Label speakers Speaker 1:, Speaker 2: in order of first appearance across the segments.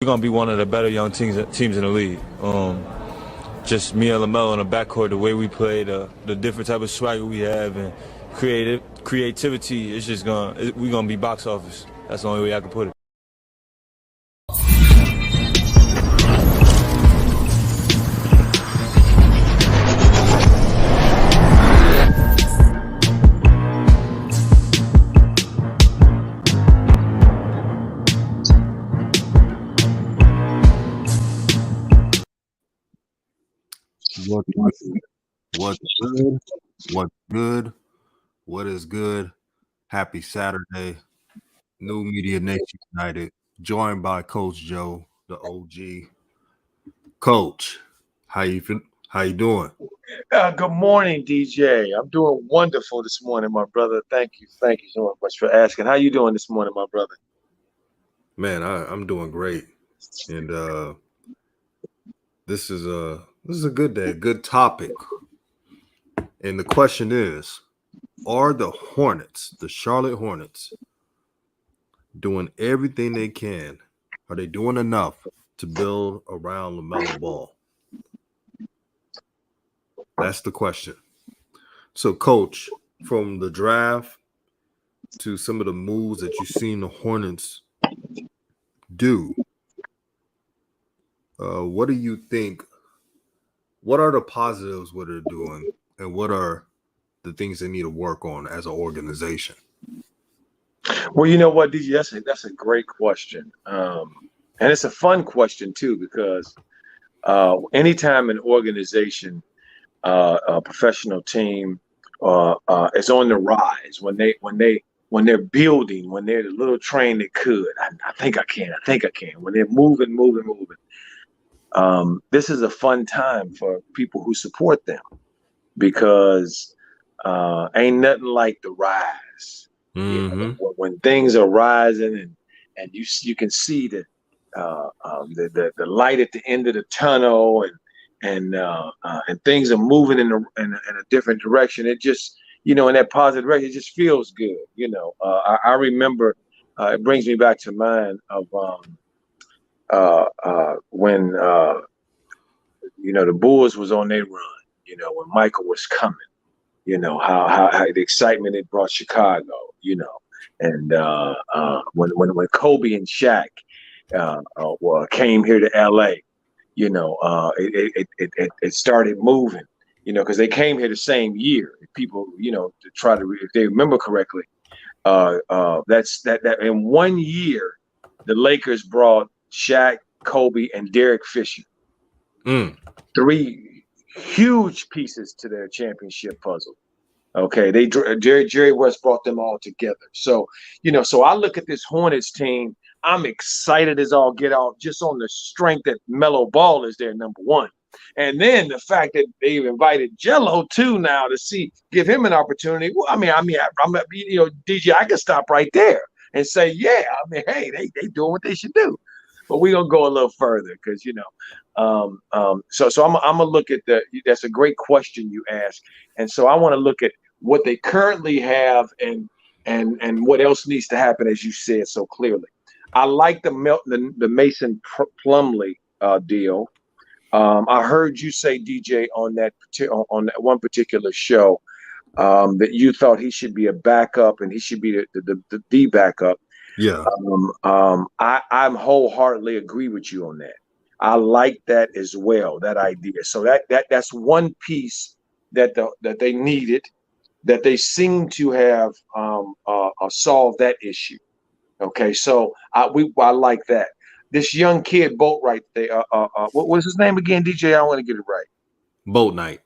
Speaker 1: gonna be one of the better young teams in the league. Just me and LaMelo in the backcourt, the way we play, the different type of swagger we have, and creativity. It's just we're gonna be box office. That's the only way I can put it.
Speaker 2: What's good? What's good? What is good? Happy Saturday. New Media Nation United, joined by Coach Joe, the OG. Coach, how you doing?
Speaker 3: Good morning, DJ. I'm doing wonderful this morning, my brother. Thank you so much for asking. How you doing this morning, my brother?
Speaker 2: Man, I'm doing great, and this is a good day, a good topic. And the question is, are the Hornets, the Charlotte Hornets, doing everything they can? Are they doing enough to build around LaMelo Ball? That's the question. So, Coach, from the draft to some of the moves that you've seen the Hornets do, what do you think? What are the positives what they're doing, and what are the things they need to work on as an organization?
Speaker 3: Well, you know what, DJ, that's a great question. And it's a fun question too, because anytime an organization, a professional team, is on the rise, when they're building, when they're the little train that could, I think I can. When they're moving. This is a fun time for people who support them, because ain't nothing like the rise.
Speaker 2: Mm-hmm.
Speaker 3: You know, when things are rising and you can see the light at the end of the tunnel, and things are moving in a different direction. It just, in that positive direction, it just feels good. I remember, it brings me back to mind of when the Bulls was on their run. When Michael was coming. How the excitement it brought Chicago. And when Kobe and Shaq came here to LA, it started moving. Because they came here the same year. People, to try to, if they remember correctly, that's that in 1 year, the Lakers brought Shaq, Kobe, and Derek Fisher. 3 huge pieces to their championship puzzle. Okay, Jerry West brought them all together. So, so I look at this Hornets team. I'm excited as all get out, just on the strength that Melo Ball is their number one, and then the fact that they've invited Jello too now to give him an opportunity. Well, I'm DJ, I can stop right there and say, yeah, hey, they doing what they should do. But we're gonna go a little further, because so I'm gonna look at that's a great question you ask, and so I want to look at what they currently have and what else needs to happen, as you said so clearly. I like the Mason Plumlee deal. I heard you say, DJ, on that one particular show, that you thought he should be a backup and he should be the backup.
Speaker 2: Yeah.
Speaker 3: I'm wholeheartedly agree with you on that. I like that as well, that idea. So that's one piece that they needed, that they seem to have solved that issue. Okay, so I like that. This young kid, Bolt, right there. What was his name again, DJ? I want to get it right.
Speaker 2: Boat Knight.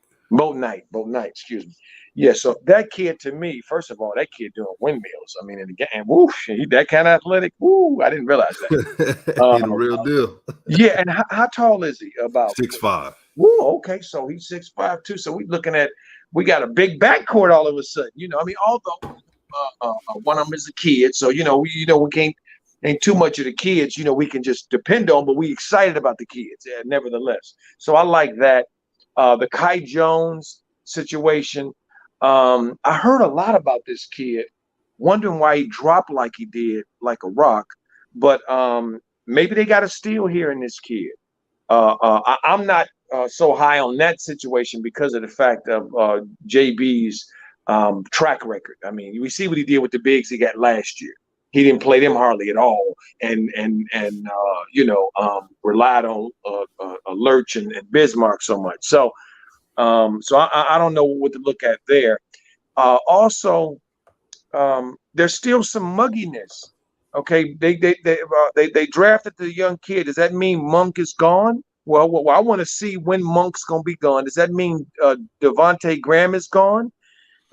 Speaker 3: Excuse me. Yeah, so that kid, to me, first of all, that kid doing windmills. I mean, in the game, woof, he that kind of athletic. Woo, I didn't realize that.
Speaker 2: He's a real deal.
Speaker 3: Yeah, and how tall is he? About
Speaker 2: 6'5".
Speaker 3: Woo, okay, so he's 6'5" too. So we got a big backcourt all of a sudden. Although one of them is a kid, so we can't ain't too much of the kids. We can just depend on, but we excited about the kids, nevertheless. So I like that. The Kai Jones situation. I heard a lot about this kid, wondering why he dropped like he did, like a rock. But maybe they got a steal here in this kid. I'm not so high on that situation because of the fact of JB's track record. I mean, we see what he did with the bigs he got last year. He didn't play them hardly at all, and relied on Lurch and Bismarck so much. So I don't know what to look at there. Also, there's still some mugginess. Okay, they drafted the young kid. Does that mean Monk is gone? Well, I want to see when Monk's gonna be gone. Does that mean Devontae Graham is gone?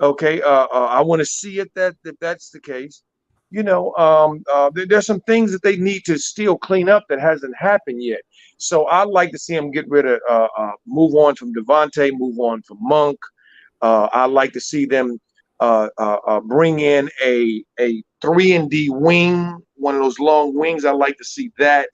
Speaker 3: Okay, I want to see it if that's the case. There's some things that they need to still clean up that hasn't happened yet. So I'd like to see them get rid of, move on from Devontae, move on from Monk. I'd like to see them bring in a 3-and-D wing, one of those long wings. I'd like to see that.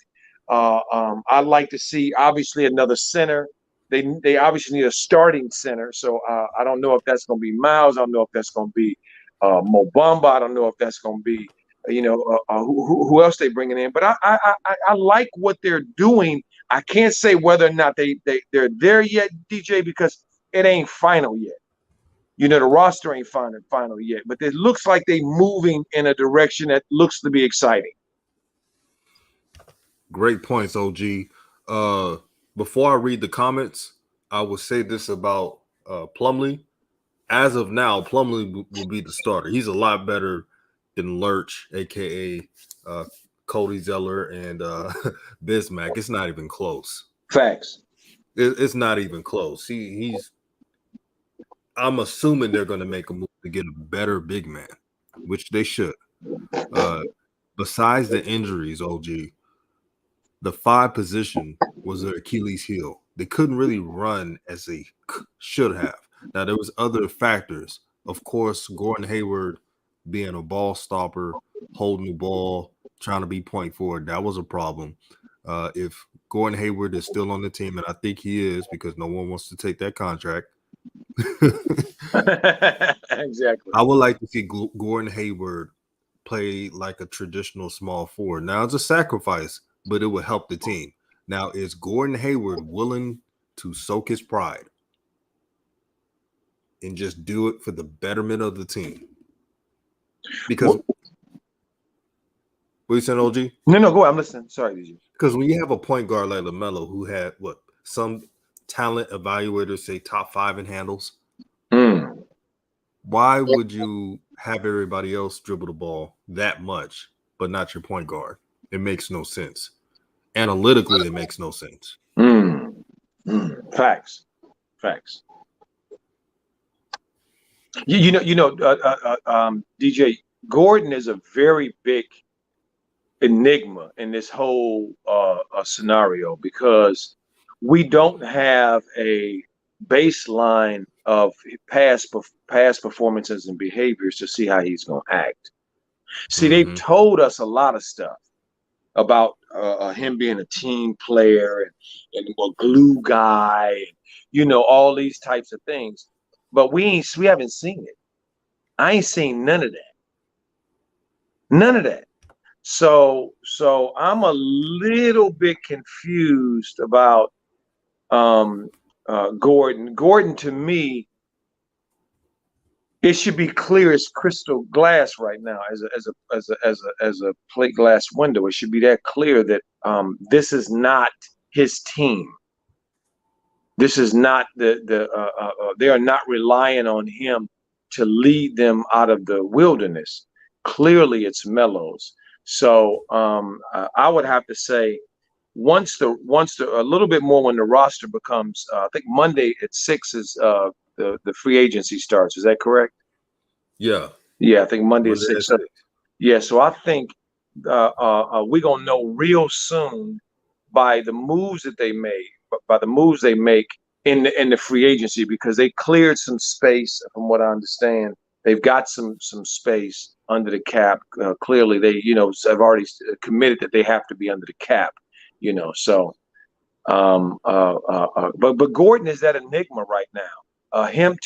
Speaker 3: I'd like to see obviously another center. They obviously need a starting center. So I don't know if that's going to be Miles. I don't know if that's going to be Mo Bamba. I don't know if that's going to be who else they bringing in. But I like what they're doing. I can't say whether or not they're there yet, DJ, because it ain't final yet. The roster ain't final yet, but it looks like they're moving in a direction that looks to be exciting.
Speaker 2: Great points, OG. Before I read the comments, I will say this about Plumlee. As of now, Plumlee will be the starter. He's a lot better than Lurch, a.k.a. Cody Zeller and Bismack. It's not even close.
Speaker 3: Facts.
Speaker 2: It's not even close. He's. I'm assuming they're going to make a move to get a better big man, which they should. Besides the injuries, OG, the 5 position was their Achilles heel. They couldn't really run as they should have. Now, there was other factors. Of course, Gordon Hayward being a ball stopper, holding the ball, trying to be point forward, that was a problem. If Gordon Hayward is still on the team, and I think he is because no one wants to take that contract.
Speaker 3: Exactly.
Speaker 2: I would like to see Gordon Hayward play like a traditional small forward. Now, it's a sacrifice, but it would help the team. Now, is Gordon Hayward willing to soak his pride and just do it for the betterment of the team? Because what you saying, OG?
Speaker 3: No, go ahead. I'm listening. Sorry, did you?
Speaker 2: Because when you have a point guard like LaMelo who had some talent evaluators say top 5 in handles, why would you have everybody else dribble the ball that much, but not your point guard? It makes no sense. Analytically, it makes no sense.
Speaker 3: Facts. DJ, Gordon is a very big enigma in this whole scenario because we don't have a baseline of past performances and behaviors to see how he's going to act. See, they've told us a lot of stuff about him being a team player and a glue guy, and, all these types of things. But we haven't seen it. I ain't seen none of that. None of that. So I'm a little bit confused about Gordon. Gordon, to me, it should be clear as crystal glass right now, as a plate glass window. It should be that clear that this is not his team. This is not they are not relying on him to lead them out of the wilderness. Clearly, it's Melo's. So I would have to say, once a little bit more when the roster becomes, I think Monday at 6 is the free agency starts. Is that correct?
Speaker 2: Yeah.
Speaker 3: Yeah, I think Monday at 6. Yeah, so I think we're gonna know real soon by the moves that they made, by the moves they make in the free agency, because they cleared some space. From what I understand, they've got some space under the cap. Clearly, they have already committed that they have to be under the cap. So but Gordon is that enigma right now. Him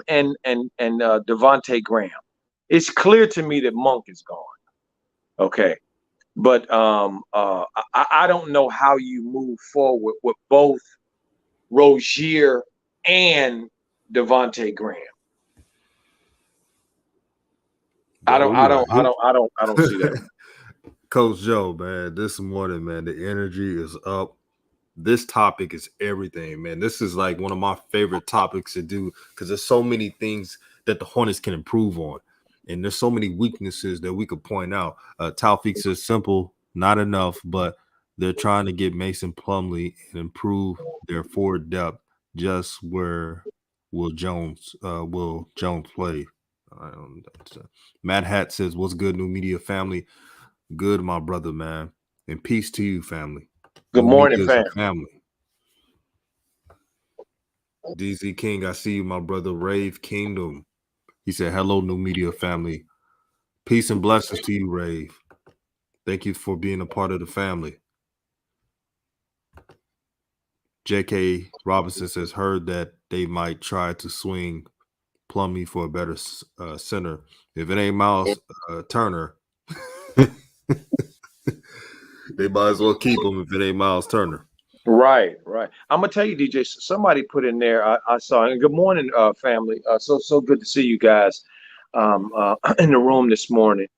Speaker 3: and Devontae Graham. It's clear to me that Monk is gone. Okay. But I don't know how you move forward with both Rozier and Devontae Graham. I don't see that.
Speaker 2: Coach Joe, man, this morning, man, the energy is up. This topic is everything, man. This is like one of my favorite topics to do because there's so many things that the Hornets can improve on. And there's so many weaknesses that we could point out. Taufik says simple, not enough, but they're trying to get Mason Plumlee and improve their forward depth just where Will Jones play. Matt Hatt says, what's good, New Media family? Good, my brother, man. And peace to you, family.
Speaker 3: Good morning, fam.
Speaker 2: Family. DZ King, I see you, my brother. Rave Kingdom. He said, hello, New Media family. Peace and blessings to you, Rave. Thank you for being a part of the family. J.K. Robinson says, heard that they might try to swing Plumlee for a better center. If it ain't Miles Turner, they might as well keep him if it ain't Miles Turner.
Speaker 3: Right. I'm gonna tell you, DJ. Somebody put in there. I saw. And good morning, family. So good to see you guys in the room this morning.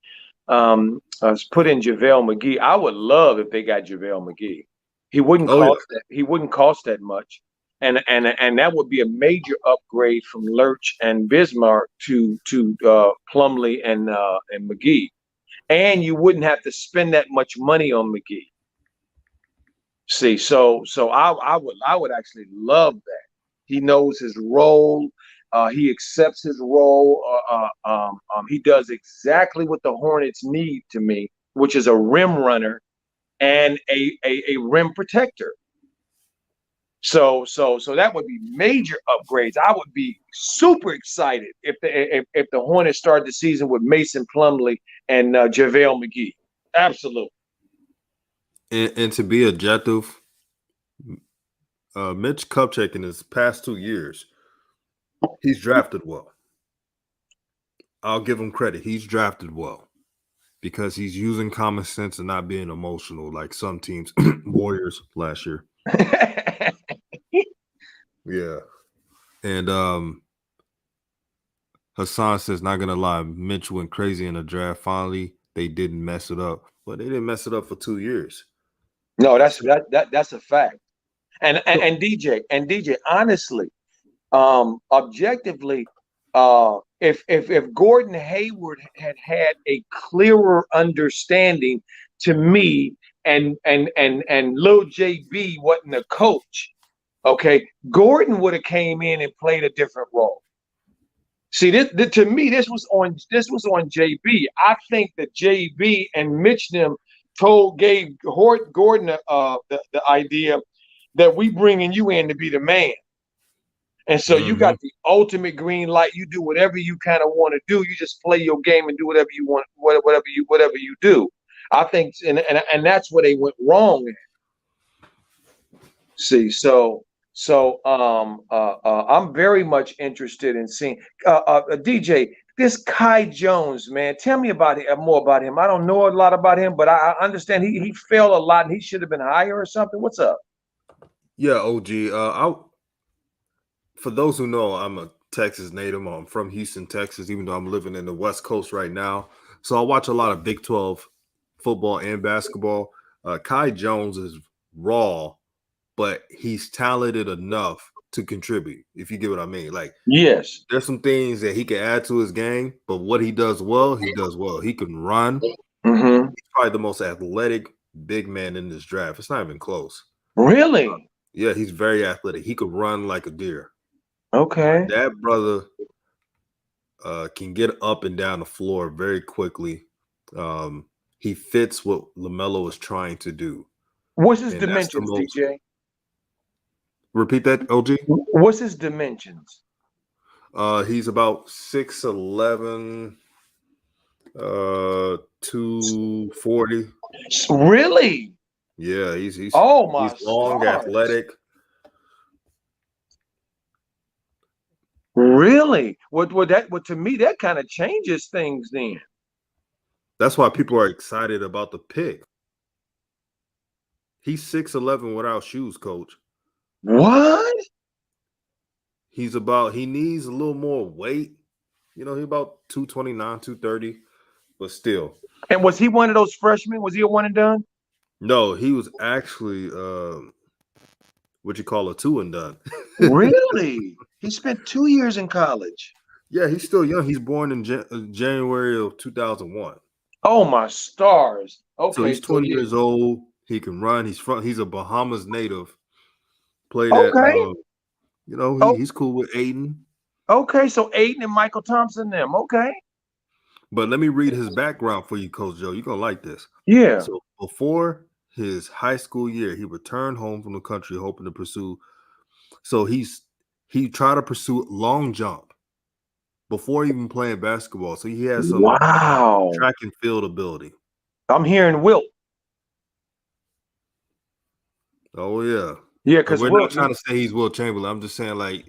Speaker 3: Put in JaVale McGee. I would love if they got JaVale McGee. He wouldn't cost that. He wouldn't cost that much, and that would be a major upgrade from Lurch and Bismarck to Plumlee and McGee, and you wouldn't have to spend that much money on McGee. See, so I would actually love that. He knows his role. He accepts his role. He does exactly what the Hornets need to me, which is a rim runner and a rim protector. So that would be major upgrades. I would be super excited if the Hornets start the season with Mason Plumlee and JaVale McGee. Absolutely.
Speaker 2: And to be objective, Mitch Kupchak in his past 2 years, he's drafted well. I'll give him credit. He's drafted well because he's using common sense and not being emotional like some teams, Warriors last year. Yeah. And Hassan says, not going to lie, Mitch went crazy in the draft. Finally, they didn't mess it up. But they didn't mess it up for 2 years.
Speaker 3: No, that's a fact. And DJ, honestly, objectively, if Gordon Hayward had a clearer understanding to me, and Lil JB wasn't a coach, okay, Gordon would have came in and played a different role. See, to me, this was on JB. I think that JB and Mitch gave Gordon the idea that we bringing you in to be the man. And so you got the ultimate green light. You do whatever you kind of want to do. You just play your game and do whatever you want, whatever you do. I think, and that's where they went wrong at. See, so I'm very much interested in seeing DJ. This Kai Jones, man, tell me more about him. I don't know a lot about him, but I understand he failed a lot and he should have been higher or something. What's up?
Speaker 2: Yeah, OG. For those who know, I'm a Texas native. I'm from Houston, Texas, even though I'm living in the West Coast right now. So I watch a lot of Big 12 football and basketball. Kai Jones is raw, but he's talented enough to contribute, if you get what I mean. Like,
Speaker 3: yes,
Speaker 2: there's some things that he can add to his game, but what he does well, he does well. He can run.
Speaker 3: Mm-hmm.
Speaker 2: He's probably the most athletic big man in this draft. It's not even close.
Speaker 3: Really?
Speaker 2: Yeah, he's very athletic. He could run like a deer.
Speaker 3: Okay.
Speaker 2: That brother can get up and down the floor very quickly. He fits what LaMelo is trying to do.
Speaker 3: What's his dimensions, DJ?
Speaker 2: Repeat that, OG?
Speaker 3: What's his dimensions?
Speaker 2: He's about 6'11", 240.
Speaker 3: Really?
Speaker 2: Yeah, he's he's
Speaker 3: long,
Speaker 2: stars. Athletic.
Speaker 3: Really? What to me that kind of changes things then.
Speaker 2: That's why people are excited about the pick. He's 6'11" without shoes, coach.
Speaker 3: What?
Speaker 2: He needs a little more weight. He's about 229, 230, but still.
Speaker 3: And was he one of those freshmen? Was he a one and done?
Speaker 2: No, he was actually what you call a two and done.
Speaker 3: Really? He spent 2 years in college.
Speaker 2: Yeah, he's still young. He's born in January of 2001.
Speaker 3: Oh my stars! Okay,
Speaker 2: So he's 20 years old. He can run. He's a Bahamas native. Played
Speaker 3: okay.
Speaker 2: at he's cool with Aiden.
Speaker 3: Okay, so Aiden and Michael Thompson them. Okay.
Speaker 2: But let me read his background for you, Coach Joe. You're gonna like this.
Speaker 3: Yeah.
Speaker 2: So before his high school year, he returned home from the country hoping to pursue. So he tried to pursue long jump before even playing basketball. So he has some track and field ability.
Speaker 3: I'm hearing Wilt.
Speaker 2: Oh yeah.
Speaker 3: Yeah, because
Speaker 2: we're not trying to say he's Will Chamberlain. I'm just saying like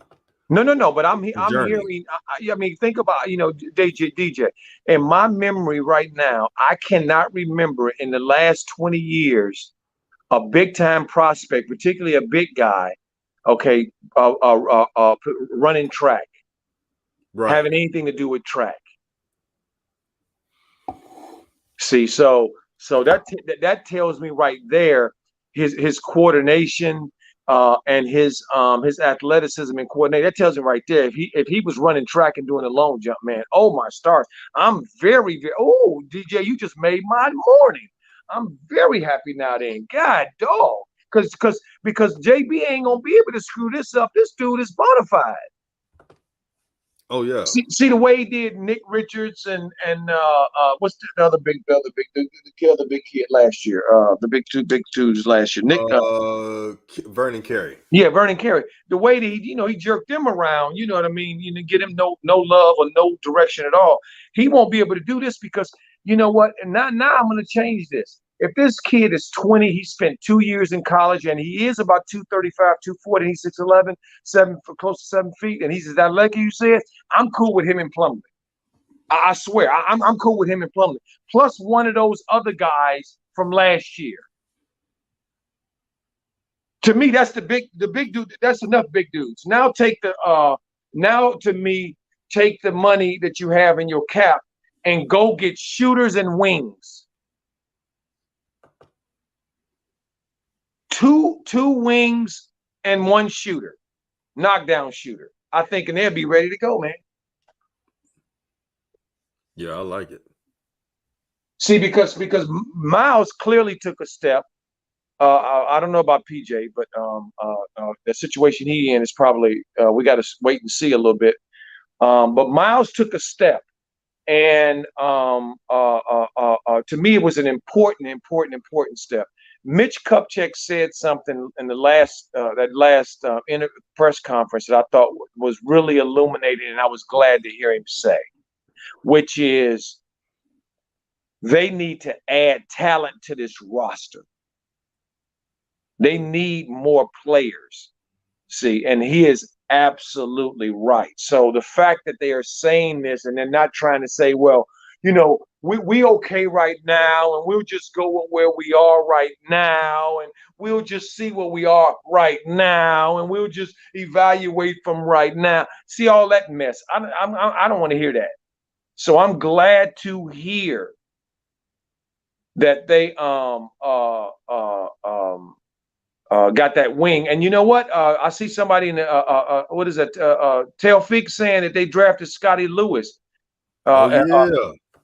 Speaker 3: no. But I'm hearing. I mean, think about DJ. In my memory right now, I cannot remember in the last 20 years a big time prospect, particularly a big guy, okay, running track,
Speaker 2: right,
Speaker 3: having anything to do with track. See, so that tells me right there his coordination and his athleticism and coordination. That tells me right there if he was running track and doing a long jump, man. Oh my stars! I'm very DJ, you just made my morning. I'm very happy now. Then, God, dog, because JB ain't gonna be able to screw this up. This dude is bona fide.
Speaker 2: Oh yeah.
Speaker 3: See the way he did Nick Richards and what's the other big the big kid last year? The big twos last year. Nick
Speaker 2: Vernon Carey.
Speaker 3: Yeah, Vernon Carey. The way that he jerked them around, you know what I mean? Get him no love or no direction at all. He won't be able to do this because you know what? And now I'm gonna change this. If this kid is 20, he spent 2 years in college, and he is about 235, 240, he's 6'11", close to 7 feet, and he's as athletic you said, I'm cool with him in Plumlee. I swear, I'm cool with him in Plumlee. Plus one of those other guys from last year. To me, that's the big dude. That's enough big dudes. Now take the money that you have in your cap and go get shooters and wings. Two wings and one shooter, knockdown shooter. I think, and they'll be ready to go, man.
Speaker 2: Yeah, I like it.
Speaker 3: See, because Miles clearly took a step. I don't know about PJ, but the situation he in is probably we got to wait and see a little bit. But Miles took a step, and to me, it was an important step. Mitch Kupchak said something in the last press conference that I thought was really illuminating, and I was glad to hear him say, which is they need to add talent to this roster. They need more players. See, and he is absolutely right. So the fact that they are saying this and they're not trying to say, well, we okay right now, and we'll just go with where we are right now, and we'll just see where we are right now, and we'll just evaluate from right now. See all that mess. I don't want to hear that. So I'm glad to hear that they got that wing. And you know what? I see somebody in the what is that? Tailfeek saying that they drafted Scotty Lewis.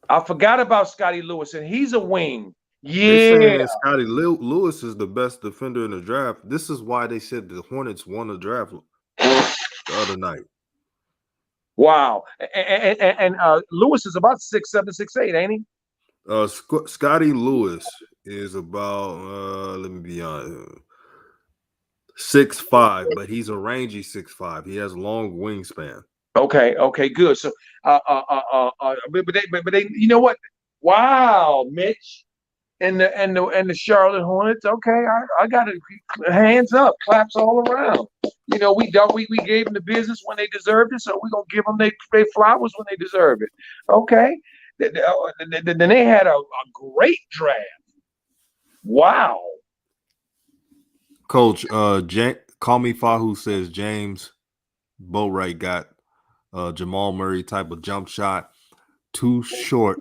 Speaker 3: I forgot about Scotty Lewis, and he's a wing. Yeah,
Speaker 2: Scotty Lewis is the best defender in the draft. This is why they said the Hornets won the draft the other night.
Speaker 3: Wow. And Lewis is about 6'7", 6'8", ain't he?
Speaker 2: Scotty Lewis is about let me be honest, 6'5", but he's a rangy 6'5". He has long wingspan.
Speaker 3: Okay, good. So, but they, you know what? Wow, Mitch, and the Charlotte Hornets. Okay, I got it. Hands up, claps all around. We gave them the business when they deserved it, so we're gonna give them their flowers when they deserve it. Okay, Then they had a great draft. Wow.
Speaker 2: Coach, Call Me Fahu says James Boatwright got Jamal Murray type of jump shot, too short.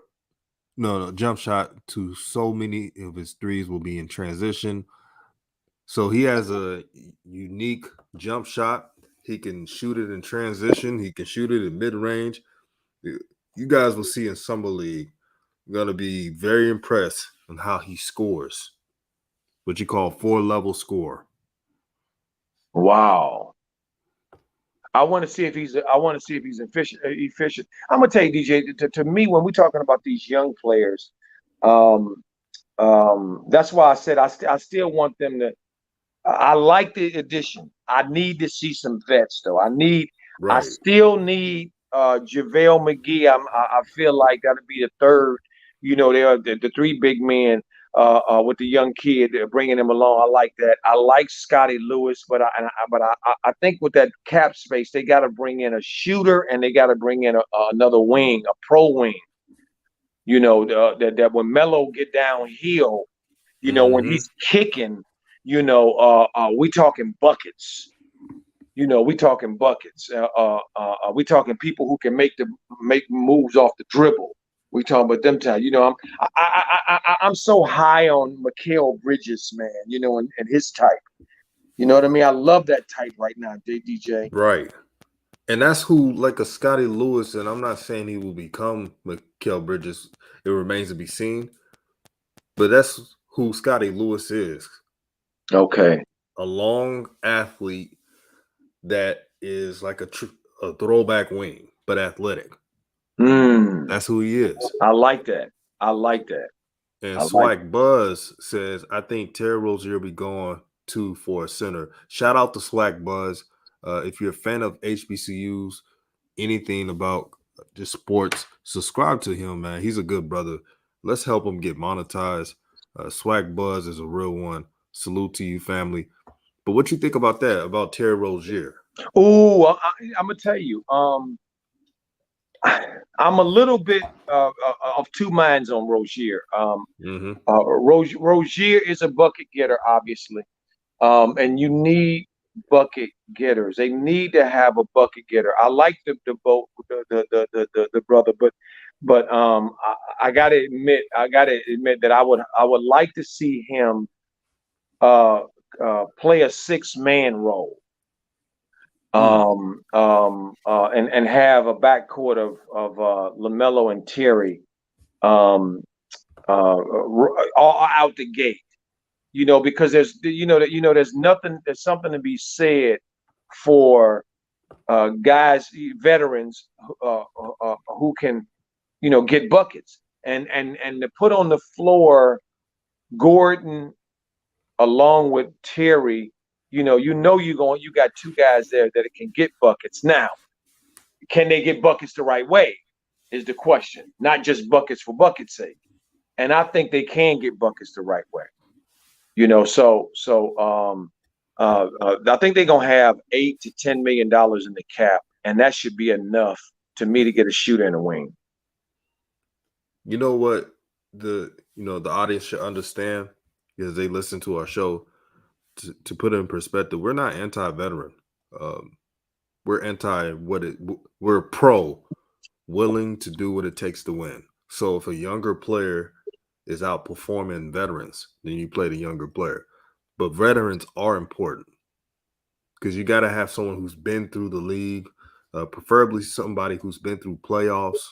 Speaker 2: No, jump shot to so many of his threes will be in transition. So he has a unique jump shot. He can shoot it in transition. He can shoot it in mid range. You guys will see in Summer League. You're going to be very impressed on how he scores. What you call 4-level score.
Speaker 3: Wow. I want to see if he's efficient. I'm gonna tell you, DJ. To me, when we're talking about these young players, that's why I said I still want them to. I like the addition. I need to see some vets though. I still need JaVale McGee. I feel like that'll be the third. They are the three big men with the young kid bringing him along. I like that. I like Scotty Lewis, but I think with that cap space, they got to bring in a shooter and they got to bring in another wing, a pro wing. That when Melo get downhill, when he's kicking, we talking buckets. We talking buckets. We talking people who can make moves off the dribble. We talking about them type. I'm so high on Mikal Bridges, man. And his type. You know what I mean? I love that type right now, DJ.
Speaker 2: Right. And that's who, like a Scotty Lewis, and I'm not saying he will become Mikal Bridges. It remains to be seen. But that's who Scotty Lewis is.
Speaker 3: Okay.
Speaker 2: A long athlete that is like a throwback wing, but athletic. That's who he is.
Speaker 3: I like that.
Speaker 2: And Swag Buzz says, I think Terry Rozier will be going to for a center. Shout out to Swag Buzz. If you're a fan of HBCUs, anything about just sports, subscribe to him, man. He's a good brother. Let's help him get monetized. Swag Buzz is a real one. Salute to you, family. But what you think about that, about Terry Rozier?
Speaker 3: Oh, I'm going to tell you. I'm a little bit of two minds on Rozier. Rozier is a bucket getter, obviously, and you need bucket getters. They need to have a bucket getter. I like the brother, but I gotta admit that I would like to see him play a 6-man role. And have a backcourt of LaMelo and Terry all out the gate, because there's something to be said for guys, veterans who can get buckets and to put on the floor Gordon along with Terry. You got two guys there that can get buckets. Now, can they get buckets the right way is the question, not just buckets for bucket's sake. And I think they can get buckets the right way. I think they're going to have $8 to $10 million in the cap, and that should be enough to me to get a shooter in a wing.
Speaker 2: You know what the audience should understand, because they listen to our show. To put it in perspective, we're not anti-veteran. We're pro, willing to do what it takes to win. So if a younger player is outperforming veterans, then you play the younger player. But veterans are important because you got to have someone who's been through the league, preferably somebody who's been through playoffs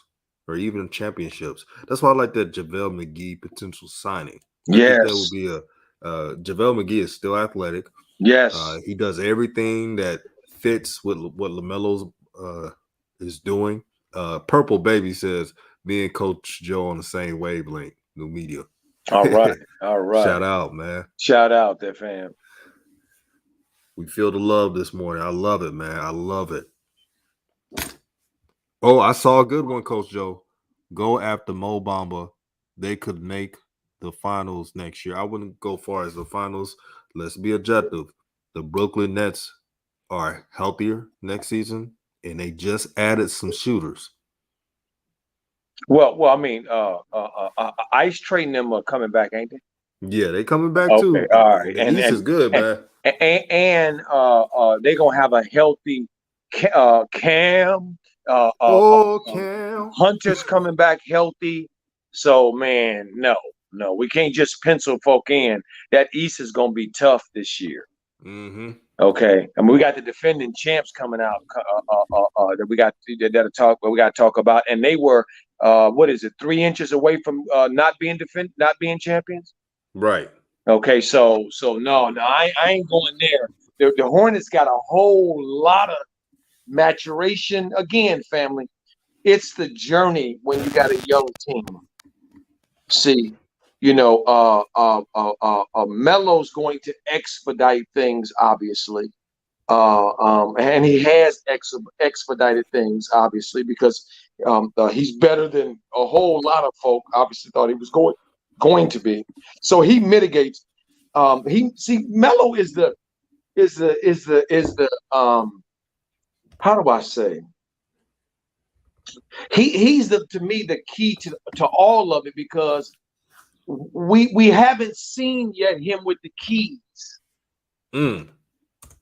Speaker 2: or even championships. That's why I like that JaVale McGee potential signing. I think that would be JaVale McGee is still athletic.
Speaker 3: Yes.
Speaker 2: He does everything that fits what LaMelo's is doing. Purple Baby says, me and Coach Joe on the same wavelength. New media.
Speaker 3: All right.
Speaker 2: Shout out, man.
Speaker 3: Shout out there, fam.
Speaker 2: We feel the love this morning. I love it, man. I love it. Oh, I saw a good one, Coach Joe. Go after Mo Bamba. They could make the finals next year. I wouldn't go far as the finals. Let's be objective. The Brooklyn Nets are healthier next season, and they just added some shooters.
Speaker 3: Well, I mean, Ice trading them are coming back, ain't they?
Speaker 2: Yeah, they coming back
Speaker 3: Okay,
Speaker 2: too.
Speaker 3: all right,
Speaker 2: And the East is good, man.
Speaker 3: and they're gonna have a healthy Cam.
Speaker 2: Cam.
Speaker 3: Hunter's coming back healthy. So man, no, we can't just pencil folk in. That East is gonna be tough this year.
Speaker 2: Mm-hmm.
Speaker 3: Okay, I mean we got the defending champs coming out that we got to talk about, and they were what is it, 3 inches away from not being champions.
Speaker 2: Right.
Speaker 3: Okay, so no, I ain't going there. The Hornets got a whole lot of maturation again, family. It's the journey when you got a young team. See, Melo's going to expedite things, obviously. And he has expedited things, obviously, because he's better than a whole lot of folk obviously thought he was going to be. So he mitigates. Melo is the how do I say? He's to me the key to all of it, because we haven't seen yet him with the keys.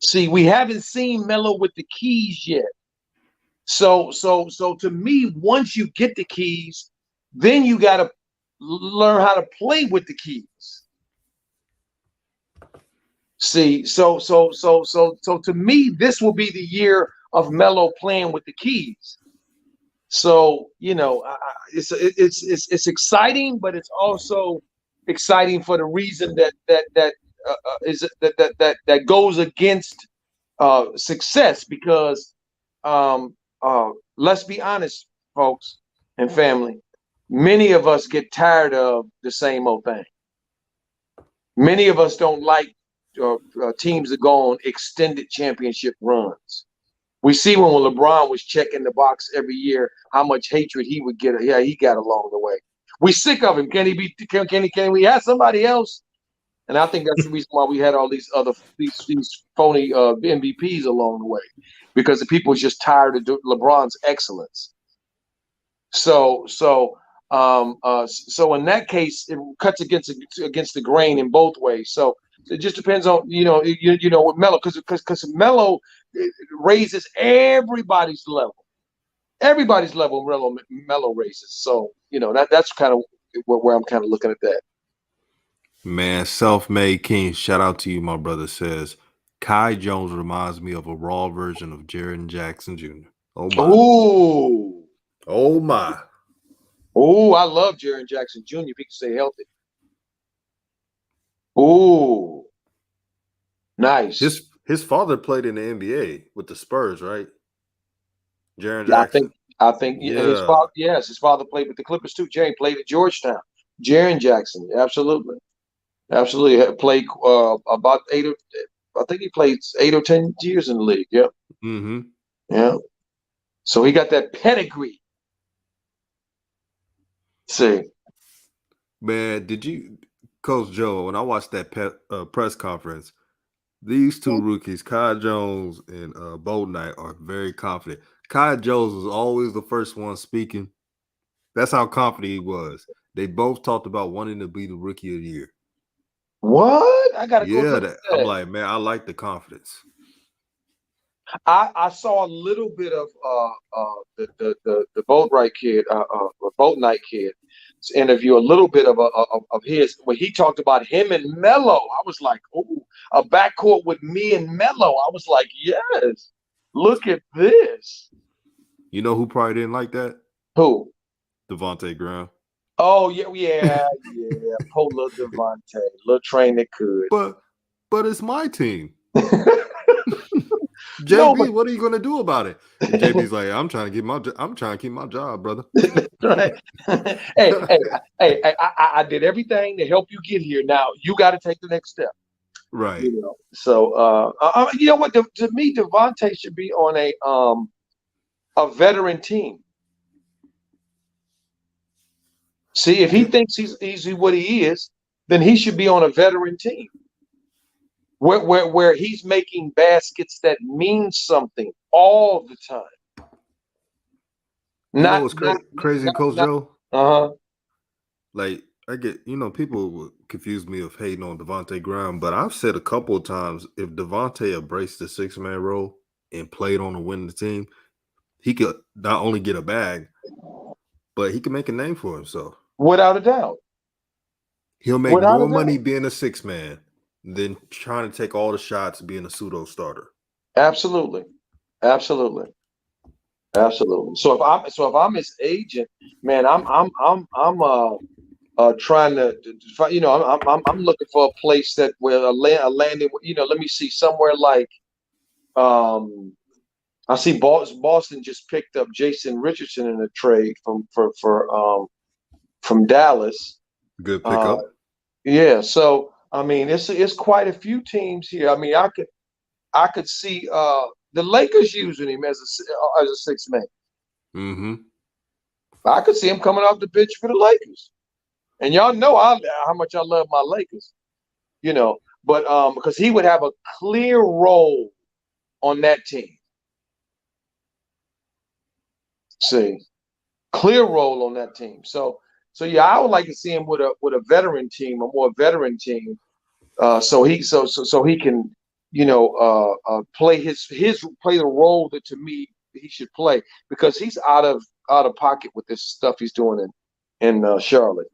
Speaker 3: See, we haven't seen Melo with the keys yet. So to me, once you get the keys, then you got to learn how to play with the keys. See, so to me, this will be the year of Melo playing with the keys. So it's exciting, but it's also exciting for the reason that goes against success, because let's be honest, folks and family, many of us get tired of the same old thing. Many of us don't like teams that go on extended championship runs. We see when LeBron was checking the box every year, how much hatred he would get. Yeah, he got along the way. We sick of him. Can we have somebody else? And I think that's the reason why we had all these phony MVPs along the way, because the people was just tired of LeBron's excellence. So in that case, it cuts against the grain in both ways. So it just depends on with Melo, because Melo raises everybody's level. Everybody's level Melo raises. So that's kind of where I'm kind of looking at that.
Speaker 2: Man, self-made king. Shout out to you, my brother. Says Kai Jones reminds me of a raw version of Jaren Jackson Jr. Oh my.
Speaker 3: Ooh.
Speaker 2: Oh my.
Speaker 3: Oh, I love Jaren Jackson Jr. if he can stay healthy. Ooh. Nice.
Speaker 2: His father played in the NBA with the Spurs, right? Jaren Jackson.
Speaker 3: I think yeah. His father played with the Clippers too. Jaren played at Georgetown. Jaren Jackson, absolutely. Played about I think he played 8 or 10 years in the league. Yeah.
Speaker 2: Mm-hmm.
Speaker 3: Yeah. So he got that pedigree. See.
Speaker 2: Man, did you, Coach Joe, when I watched that press conference, these two rookies, Kai Jones and Boltzmann, are very confident. Kai Jones was always the first one speaking. That's how confident he was. They both talked about wanting to be the rookie of the year.
Speaker 3: What? I gotta go look at that.
Speaker 2: I'm like, man, I like the confidence.
Speaker 3: I saw a little bit of the Boltzmann kid's interview, a little bit of his, when he talked about him and Melo. I was like, oh, a backcourt with me and Melo. I was like, yes, look at this.
Speaker 2: You know who probably didn't like that?
Speaker 3: Who?
Speaker 2: Devontae Graham.
Speaker 3: Oh yeah. Poor little Devontae, little train that could.
Speaker 2: But it's my team. JB, what are you gonna do about it? And JB's like, I'm trying to keep my job, brother.
Speaker 3: Right. hey, I did everything to help you get here. Now you got to take the next step.
Speaker 2: Right.
Speaker 3: So you know what? To me, Devontae should be on a veteran team. See, if he thinks he's what he is, then he should be on a veteran team. Where he's making baskets that mean something all the time.
Speaker 2: You know
Speaker 3: Not,
Speaker 2: what's
Speaker 3: not,
Speaker 2: crazy, Coach
Speaker 3: not.
Speaker 2: Joe?
Speaker 3: Uh huh.
Speaker 2: Like, I get, people would confuse me of hating on Devontae Graham, but I've said a couple of times if Devontae embraced the 6-man role and played on a winning team, he could not only get a bag, but he can make a name for himself.
Speaker 3: Without a doubt.
Speaker 2: He'll make more money being a 6-man than trying to take all the shots being a pseudo starter.
Speaker 3: Absolutely. Absolutely. Absolutely. So if I'm his agent, man, I'm trying to I'm looking for a place that where a landing, let me see, somewhere like I see Boston just picked up Jason Richardson in a trade from Dallas.
Speaker 2: Good pickup.
Speaker 3: Yeah, so I mean it's quite a few teams here. I mean I could see the Lakers using him as a 6-man.
Speaker 2: Mm-hmm.
Speaker 3: I could see him coming off the bench for the Lakers. And y'all know how much I love my Lakers, but because he would have a clear role on that team. See, clear role on that team. So yeah, I would like to see him with a veteran team, a more veteran team, so he can play play the role that to me he should play, because he's out of pocket with this stuff he's doing in Charlotte.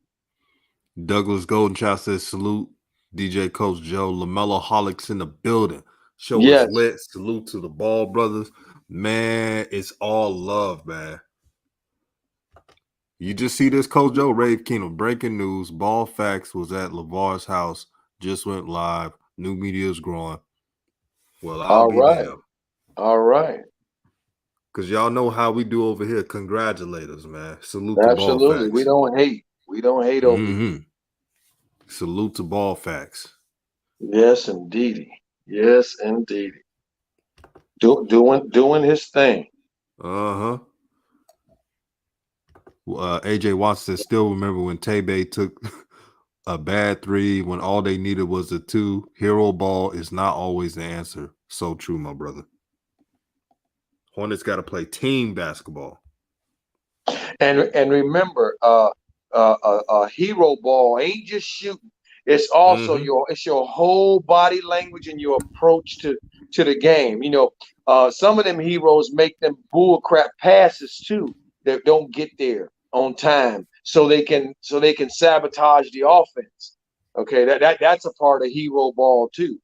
Speaker 2: Douglas Goldenchild says salute DJ Coach Joe. LaMelo Holics in the building. Show
Speaker 3: Yes.
Speaker 2: is lit. Salute to the Ball brothers. Man, it's all love, man. You just see this, Coach Joe. Rave Kingdom. Breaking news. Ball Facts was at LeVar's house. Just went live. New media is growing. Well, I'll be damned.
Speaker 3: All right.
Speaker 2: Because y'all know how we do over here. Congratulate us, man. Salute to Ball Facts.
Speaker 3: Absolutely. We don't hate. We don't hate over
Speaker 2: here. Salute to Ball Facts.
Speaker 3: Yes, indeed. Yes, indeed. Doing his thing.
Speaker 2: Uh-huh. AJ Watson says, still remember when Tebe took a bad 3 when all they needed was a 2. Hero ball is not always the answer. So true, my brother. Hornets got to play team basketball.
Speaker 3: And remember, a hero ball ain't just shooting. It's also your whole body language and your approach to the game. Some of them heroes make them bull crap passes too that don't get there on time, so they can sabotage the offense. Okay, that's a part of hero ball too.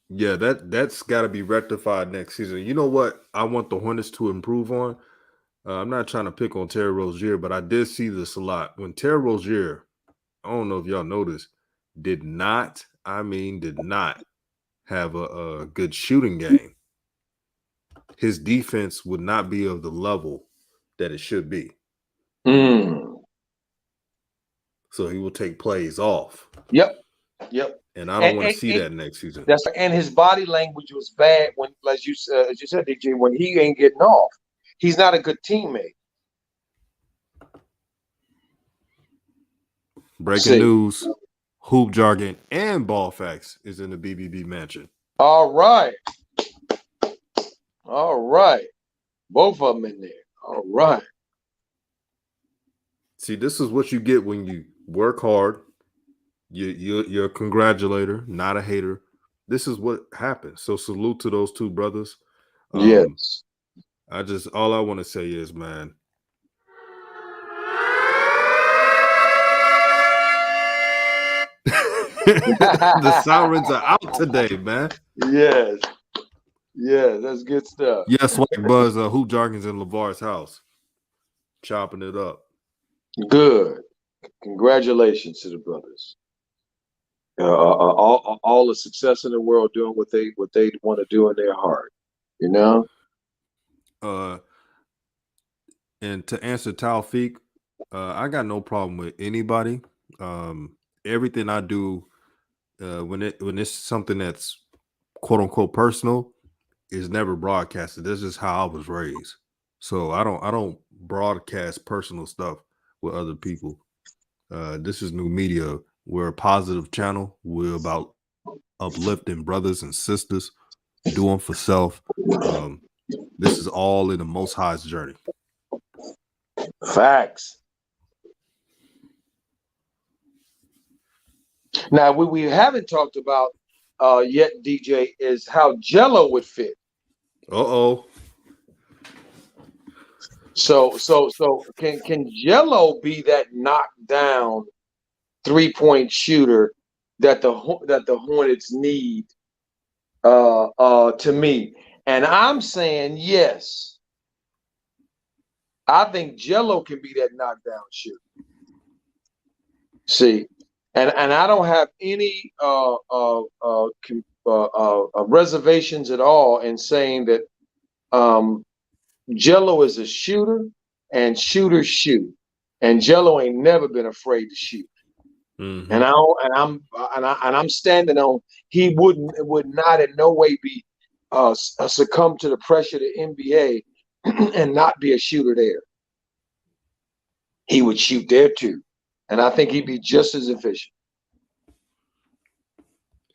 Speaker 2: Yeah, that's got to be rectified next season. You know what I want the Hornets to improve on? I'm not trying to pick on Terry Rozier, but I did see this a lot. When Terry Rozier, I don't know if y'all noticed, did not have a good shooting game, his defense would not be of the level that it should be. So he will take plays off.
Speaker 3: Yep.
Speaker 2: And I don't want to see that next season.
Speaker 3: And his body language was bad when, as you said, DJ, when he ain't getting off. He's not a good teammate.
Speaker 2: Breaking news: Hoop Jargon and Ball Facts is in the BBB mansion.
Speaker 3: All right. Both of them in there. All right.
Speaker 2: See, this is what you get when you work hard. You're a congratulator, not a hater. This is what happens. So salute to those two brothers.
Speaker 3: Yes.
Speaker 2: All I want to say is, man, the sirens are out today, man.
Speaker 3: Yes. Yeah, that's good stuff.
Speaker 2: Yes, Swag Buzz, Hoop Jargon's in LeVar's house, chopping it up.
Speaker 3: Good. Congratulations to the brothers. All the success in the world, doing what they want to do in their heart,
Speaker 2: And to answer Taufik, I got no problem with anybody. Everything I do, when it's something that's quote unquote personal, is never broadcasted. This is how I was raised. So I don't broadcast personal stuff with other people. This is new media. We're a positive channel. We're about uplifting brothers and sisters, doing for self. This is all in the Most High's journey.
Speaker 3: Facts. Now, what we haven't talked about yet, DJ, is how Jello would fit.
Speaker 2: Uh-oh.
Speaker 3: So can Jello be that knockdown 3-point shooter that the Hornets need? To me, and I'm saying yes. I think Jello can be that knockdown shooter. See, and I don't have any reservations at all in saying that Jello is a shooter, and shooters shoot, and Jello ain't never been afraid to shoot.
Speaker 2: Mm-hmm.
Speaker 3: And I'm standing on he would not in no way be succumb to the pressure of the NBA and not be a shooter there. He would shoot there too, and I think he'd be just as efficient.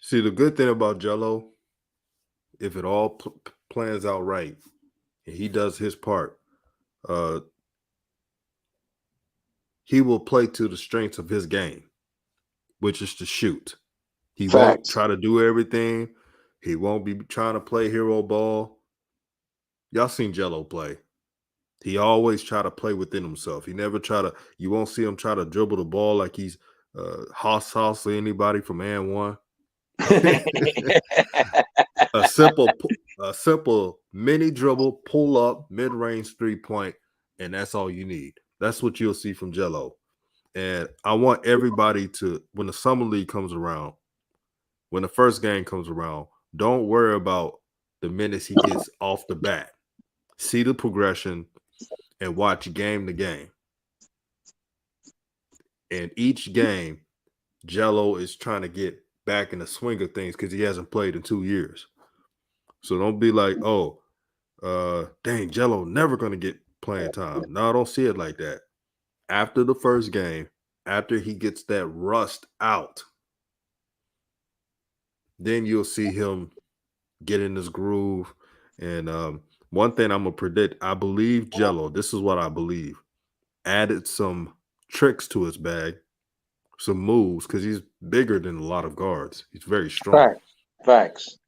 Speaker 2: See, the good thing about Jello, if it all plans out right and he does his part, he will play to the strengths of his game, which is to shoot. He won't try to do everything. He won't be trying to play hero ball. Y'all seen Jello play. He always try to play within himself. He never you won't see him try to dribble the ball like he's Hoss or anybody from and one. a simple mini dribble, pull up, mid-range 3-point, and that's all you need. That's what you'll see from Jello. And I want everybody to, when the summer league comes around, when the first game comes around, don't worry about the minutes he gets off the bat. See the progression and watch game to game. And each game, Jello is trying to get back in the swing of things because he hasn't played in 2 years. So don't be like, oh, dang, Jello never going to get playing time. No, don't see it like that. After the first game, after he gets that rust out, then you'll see him get in his groove. And one thing I'm going to predict, I believe Jello, this is what I believe, added some tricks to his bag, some moves, because he's bigger than a lot of guards. He's very strong.
Speaker 3: Facts.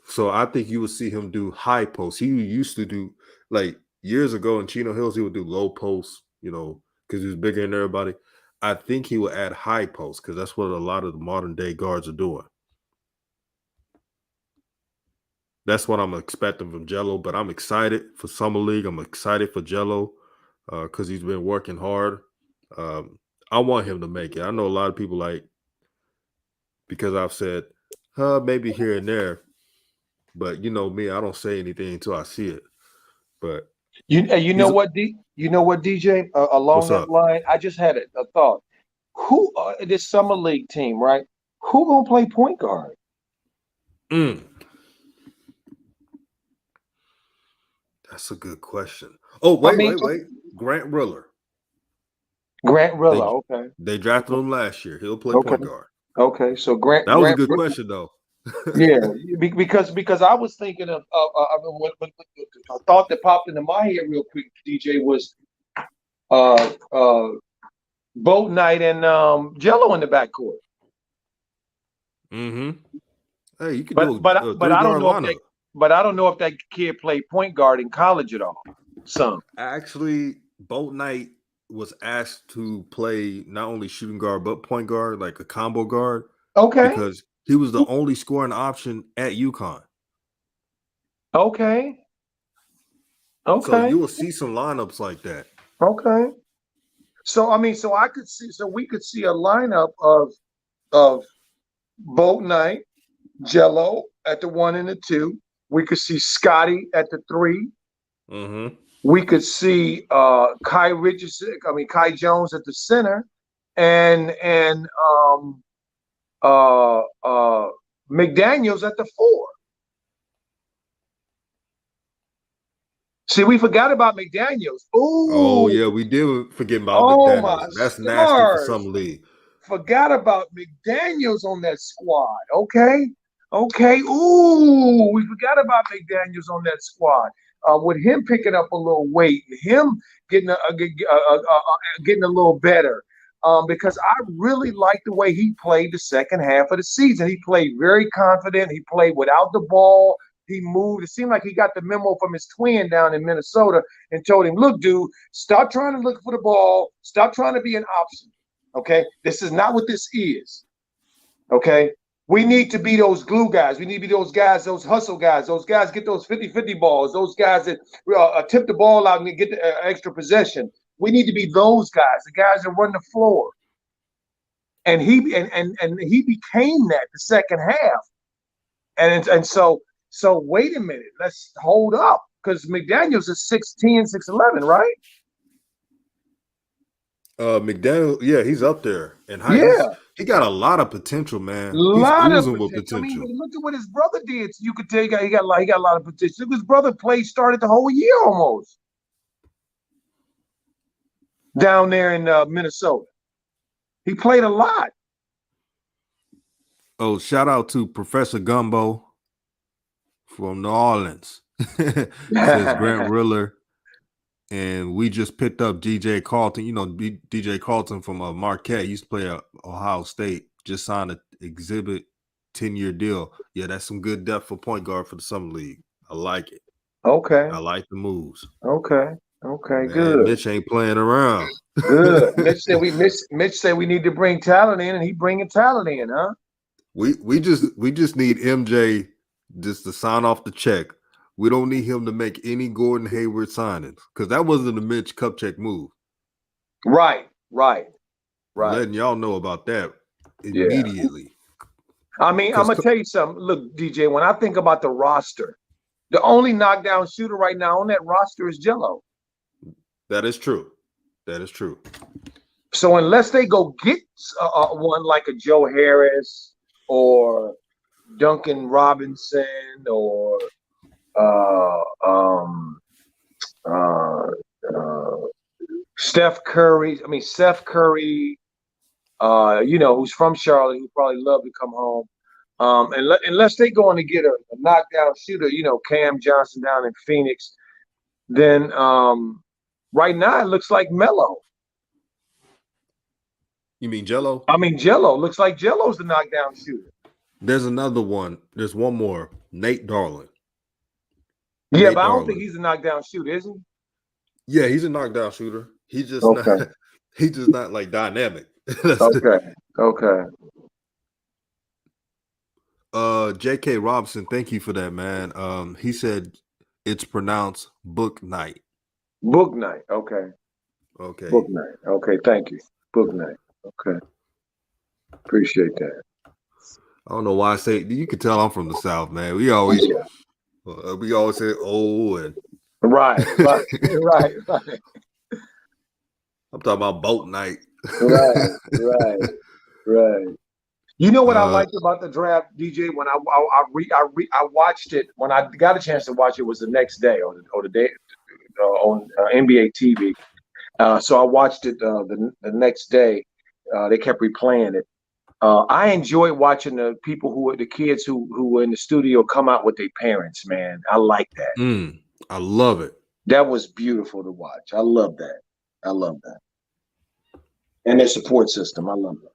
Speaker 3: So
Speaker 2: I think you will see him do high posts. He used to do, like years ago in Chino Hills, he would do low posts, because he was bigger than everybody. I think he will add high posts because that's what a lot of the modern day guards are doing. That's what I'm expecting from Jello, but I'm excited for Summer League. I'm excited for Jello because he's been working hard. I want him to make it. I know a lot of people because I've said, maybe here and there, but you know me, I don't say anything until I see it. But
Speaker 3: you know what, DJ? Along that line, I just had a thought. Who this Summer League team, right? Who gonna play point guard?
Speaker 2: That's a good question. Oh, wait. Grant Riller.
Speaker 3: Okay.
Speaker 2: They drafted him last year. He'll play point guard.
Speaker 3: Okay, so Grant.
Speaker 2: That was a good question, though.
Speaker 3: Yeah, because I was thinking of a thought that popped into my head real quick, DJ, was Boat Night and Jello in the backcourt.
Speaker 2: Mm-hmm. Hey, you can
Speaker 3: do but I don't know but I don't know if that kid played point guard in college at all.
Speaker 2: Actually, Boat Night was asked to play not only shooting guard but point guard, like a combo guard.
Speaker 3: Okay.
Speaker 2: Because he was the only scoring option at UConn.
Speaker 3: Okay.
Speaker 2: So you will see some lineups like that.
Speaker 3: Okay. So we could see a lineup of Boat Night, Jello at the 1 and the 2. We could see Scotty at the 3.
Speaker 2: Mm-hmm.
Speaker 3: We could see Kai Jones at the center, and McDaniels at the 4. See, we forgot about McDaniels. Ooh.
Speaker 2: Oh yeah, we did forget about McDaniels. That's nasty for some league.
Speaker 3: Forgot about McDaniels on that squad. Okay. Ooh, we forgot about McDaniels on that squad. with him picking up a little weight, him getting getting a little better. Because I really liked the way he played the second half of the season. He played very confident. He played without the ball. He moved. It seemed like he got the memo from his twin down in Minnesota and told him, look, dude, stop trying to look for the ball. Stop trying to be an option. Okay? This is not what this is. Okay? We need to be those glue guys. We need to be those guys, those hustle guys. Those guys get those 50-50 balls. Those guys that tip the ball out and get the extra possession. We need to be those guys, the guys that run the floor. And he became that the second half. And so wait a minute, let's hold up. Because McDaniels is 6'10", 6'11", right?
Speaker 2: McDaniel, yeah, he's up there. And he got a lot of potential, man. He's oozing with potential. I mean,
Speaker 3: look at what his brother did. You could tell he got a lot of potential. His brother started the whole year almost. Down there in Minnesota. He played a lot.
Speaker 2: Oh, shout out to Professor Gumbo from New Orleans. Says Grant Riller. And we just picked up DJ Carlton. You know, DJ Carlton from Marquette. Used to play at Ohio State. Just signed an exhibit 10-year deal. Yeah, that's some good depth for point guard for the Summer League. I like it.
Speaker 3: Okay.
Speaker 2: I like the moves.
Speaker 3: Okay. Okay,
Speaker 2: Man,
Speaker 3: good.
Speaker 2: Mitch ain't playing around.
Speaker 3: Good. Mitch said we need to bring talent in, and he bringing talent in, huh?
Speaker 2: We just need MJ just to sign off the check. We don't need him to make any Gordon Hayward signings because that wasn't a Mitch Kupchak move.
Speaker 3: Right.
Speaker 2: Letting y'all know about that immediately.
Speaker 3: Yeah. I mean, I'm gonna tell you something. Look, DJ, when I think about the roster, the only knockdown shooter right now on that roster is Jello.
Speaker 2: That is true.
Speaker 3: So unless they go get one like a Joe Harris or Duncan Robinson or Seth Curry, who's from Charlotte, who probably love to come home. Unless they go on to get a knockdown shooter, Cam Johnson down in Phoenix, then right now it looks like Melo.
Speaker 2: You mean Jello?
Speaker 3: I mean Jello. Looks like Jello's the knockdown shooter.
Speaker 2: There's another one. There's one more. Nate Darling.
Speaker 3: Yeah, but I don't think he's a knockdown shooter, is he?
Speaker 2: Yeah, he's a knockdown shooter. He's just not like dynamic.
Speaker 3: Okay.
Speaker 2: J.K. Robinson, thank you for that, man. He said it's pronounced Book Night.
Speaker 3: Book Night. Okay. Book Night. Okay, thank you. Book Night. Okay. Appreciate that.
Speaker 2: I don't know why I say you can tell I'm from the South, man. We always say and
Speaker 3: right.
Speaker 2: I'm talking about boat night.
Speaker 3: Right. You know what I liked about the draft, DJ? When I watched it, when I got a chance to watch it, was the next day or the day on NBA TV. So I watched it the next day. They kept replaying it. I enjoyed watching the kids who were in the studio come out with their parents, man. I like that.
Speaker 2: I love it.
Speaker 3: That was beautiful to watch. I love that. And their support system. I love that.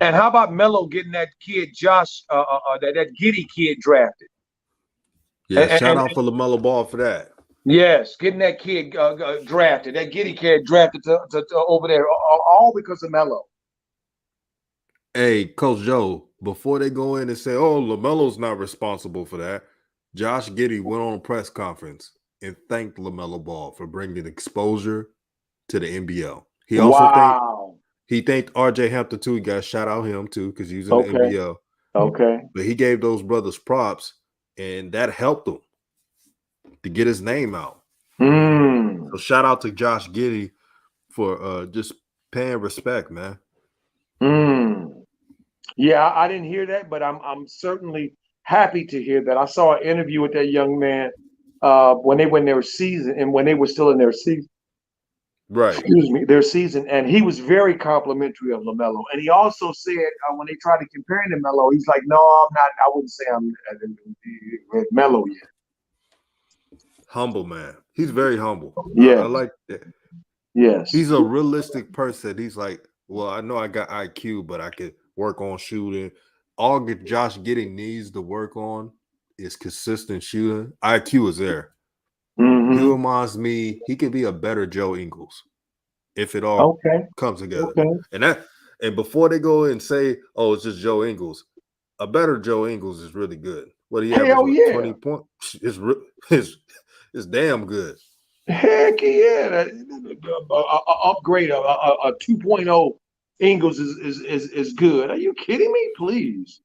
Speaker 3: And how about Melo getting that kid, Josh, that Giddy kid drafted?
Speaker 2: Yeah, shout out for LaMelo Ball for that.
Speaker 3: Yes, getting that kid drafted, that Giddy kid drafted to over there, all because of Melo.
Speaker 2: Hey, Coach Joe, before they go in and say, oh, LaMelo's not responsible for that, Josh Giddy went on a press conference and thanked LaMelo Ball for bringing exposure to the NBL. He also thanked RJ Hampton too. He got to shout out him too because he's in the NBL.
Speaker 3: Okay.
Speaker 2: But he gave those brothers props, and that helped him to get his name out. So shout out to Josh Giddy for just paying respect, man.
Speaker 3: Yeah, I didn't hear that, but I'm certainly happy to hear that. I saw an interview with that young man when they were still in their season.
Speaker 2: Right.
Speaker 3: Excuse me, their season, and he was very complimentary of LaMelo. And he also said when they tried to compare him to Melo, he's like, "No, I'm not. I wouldn't say I'm Melo yet."
Speaker 2: Humble man. He's very humble.
Speaker 3: Yes.
Speaker 2: I like that.
Speaker 3: Yes.
Speaker 2: He's a realistic person. He's like, well, I know I got IQ, but I could work on shooting. All Josh Giddy needs to work on is consistent shooting. IQ is there.
Speaker 3: Mm-hmm.
Speaker 2: He reminds me, he could be a better Joe Ingles if it all comes together.
Speaker 3: Okay.
Speaker 2: And before they go and say, oh, it's just Joe Ingles, a better Joe Ingles is really good. What he averages,
Speaker 3: Hell yeah.
Speaker 2: 20 points? It's damn good.
Speaker 3: Heck yeah. Upgrade, a 2.0 Ingles is good. Are you kidding me? Please.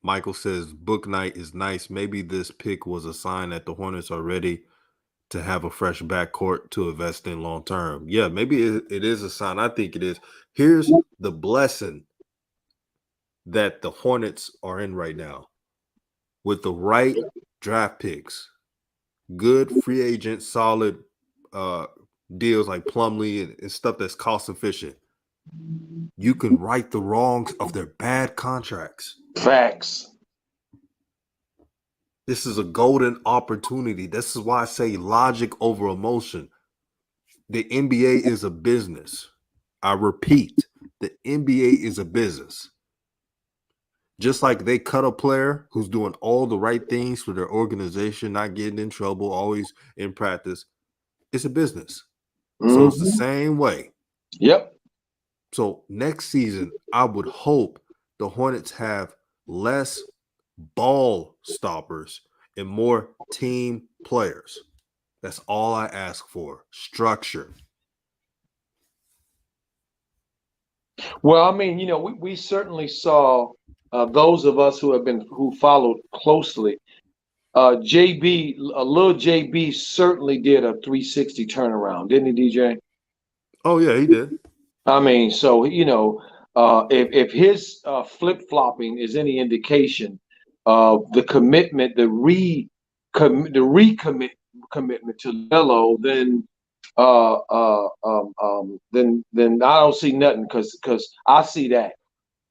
Speaker 2: Michael says, book night is nice. Maybe this pick was a sign that the Hornets are ready to have a fresh backcourt to invest in long term. Yeah, maybe it is a sign. I think it is. Here's the blessing that the Hornets are in right now. With the right draft picks, good free agent, solid deals like Plumlee and stuff that's cost efficient, you can right the wrongs of their bad contracts.
Speaker 3: Facts.
Speaker 2: This is a golden opportunity. This is why I say logic over emotion. The NBA is a business. I repeat, the NBA is a business. Just like they cut a player who's doing all the right things for their organization, not getting in trouble, always in practice, it's a business. Mm-hmm. So it's the same way.
Speaker 3: Yep.
Speaker 2: So next season, I would hope the Hornets have less ball stoppers and more team players. That's all I ask for. Structure.
Speaker 3: Well, I mean, we certainly saw those of us who followed closely. Little JB certainly did a 360 turnaround, didn't he, DJ?
Speaker 2: Oh yeah, he did.
Speaker 3: I mean, so if his flip-flopping is any indication of the commitment, the recommitment to Melo, then then I don't see nothing because I see that.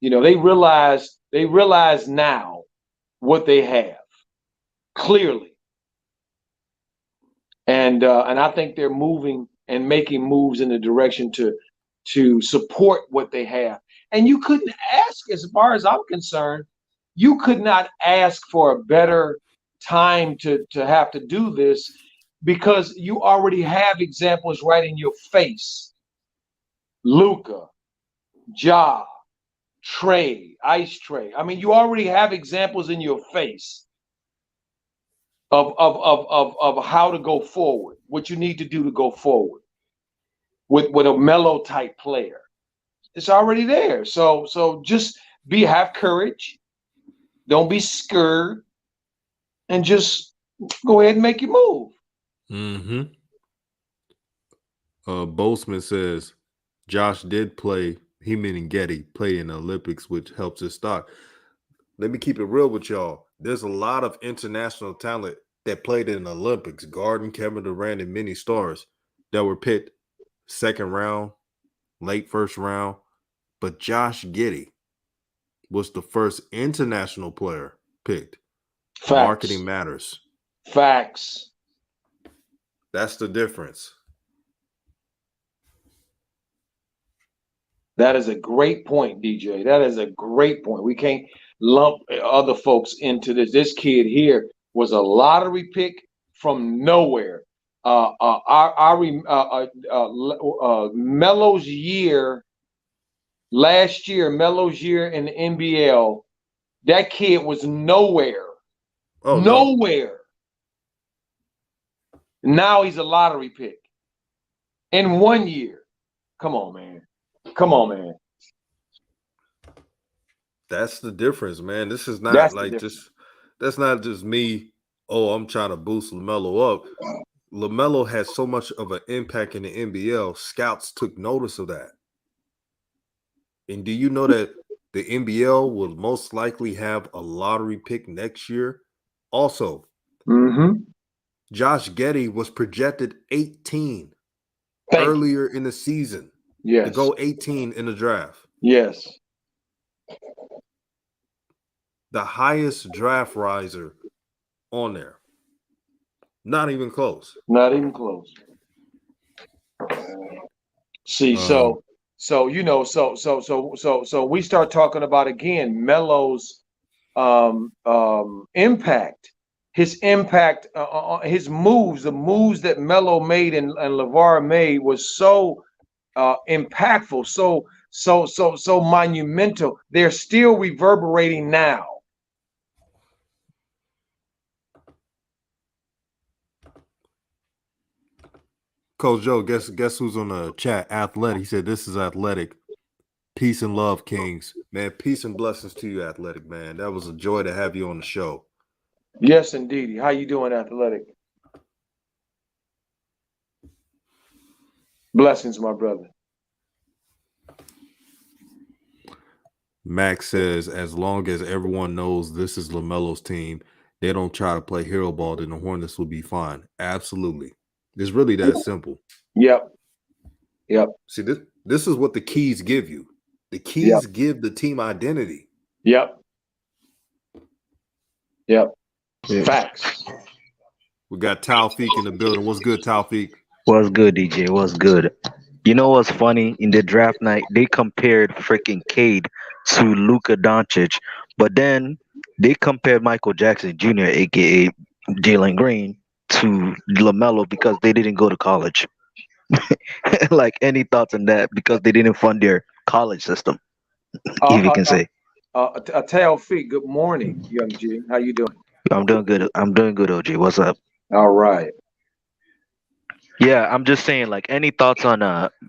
Speaker 3: They realize now what they have clearly, and I think they're moving and making moves in the direction to support what they have. And you couldn't ask, as far as I'm concerned, you could not ask for a better time to have to do this, because you already have examples right in your face. Luka, Ja, Trey, Ice Trey. I mean, you already have examples in your face of how to go forward, what you need to do to go forward with a Melo type player. It's already there. So just have courage. Don't be scared, and just go ahead and make your move.
Speaker 2: Mm-hmm. Boltzmann says Josh did play, he meaning Giddy, played in the Olympics, which helps his stock. Let me keep it real with y'all. There's a lot of international talent that played in the Olympics. Garden, Kevin Durant, and many stars that were picked second round, late first round. But Josh Giddy was the first international player picked.
Speaker 3: Facts.
Speaker 2: Marketing matters.
Speaker 3: Facts.
Speaker 2: That's the difference.
Speaker 3: That is a great point, DJ. That is a great point. We can't lump other folks into this. This kid here was a lottery pick from nowhere. Melo's year, last year, Melo's year in the NBL, that kid was nowhere.
Speaker 2: Oh,
Speaker 3: nowhere. No. Now he's a lottery pick in 1 year. Come on, man. Come on, man.
Speaker 2: That's the difference, man. This is not that's not just me. Oh, I'm trying to boost LaMelo up. LaMelo has so much of an impact in the NBL. Scouts took notice of that. And do you know that the NBL will most likely have a lottery pick next year? Also, Josh Giddy was projected 18 earlier in the season.
Speaker 3: Yes.
Speaker 2: To go 18 in the draft.
Speaker 3: Yes.
Speaker 2: the highest draft riser on there. Not even close.
Speaker 3: Not even close. See,
Speaker 2: Um,
Speaker 3: so we start talking about again Melo's impact, his impact, his moves, the moves that Melo made and LeVar made was so impactful, so monumental. They're still reverberating now.
Speaker 2: Coach Joe, guess who's on the chat? Athletic. He said this is Athletic. Peace and love, Kings. Man, peace and blessings to you, Athletic, man. That was a joy to have you on the show.
Speaker 3: Yes, indeed. How you doing, Athletic? Blessings, my brother.
Speaker 2: Max says, as long as everyone knows this is LaMelo's team, they don't try to play hero ball, then the Hornets will be fine. Absolutely. It's really that simple.
Speaker 3: Yep.
Speaker 2: See, this is what the keys give you. The keys give the team identity.
Speaker 3: Yep. Facts.
Speaker 2: We got Taufik in the building. What's good, Taufik?
Speaker 4: What's good, DJ? What's good? You know what's funny? In the draft night, they compared freaking Cade to Luka Doncic, but then they compared Michael Jackson Jr., aka Jaylen Green, to LaMelo because they didn't go to college. Like, any thoughts on that? Because they didn't fund their college system, if you can say.
Speaker 3: Taufik, good morning, young G. How you doing?
Speaker 4: I'm doing good. I'm doing good, OG. What's up?
Speaker 3: All right.
Speaker 4: Yeah, I'm just saying, like, any thoughts on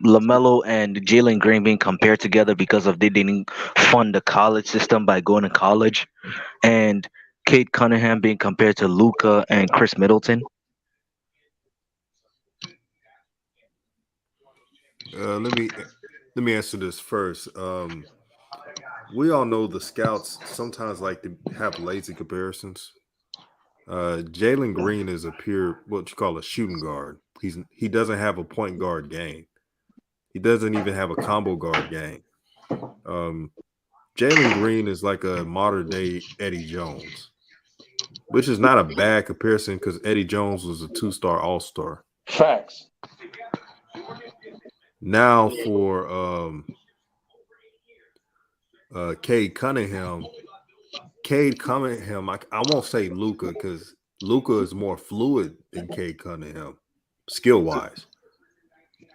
Speaker 4: LaMelo and Jaylen Green being compared together because of they didn't fund the college system by going to college, and Kate Cunningham being compared to Luca and Chris Middleton?
Speaker 2: Let me answer this first. We all know the scouts sometimes like to have lazy comparisons. Jaylen Green is a pure what you call a shooting guard. He doesn't have a point guard game. He doesn't even have a combo guard game. Jaylen Green is like a modern day Eddie Jones, which is not a bad comparison because Eddie Jones was a 2-star All-Star.
Speaker 3: Facts.
Speaker 2: Now for Cade Cunningham. I won't say Luka because Luka is more fluid than Cade Cunningham, skill-wise.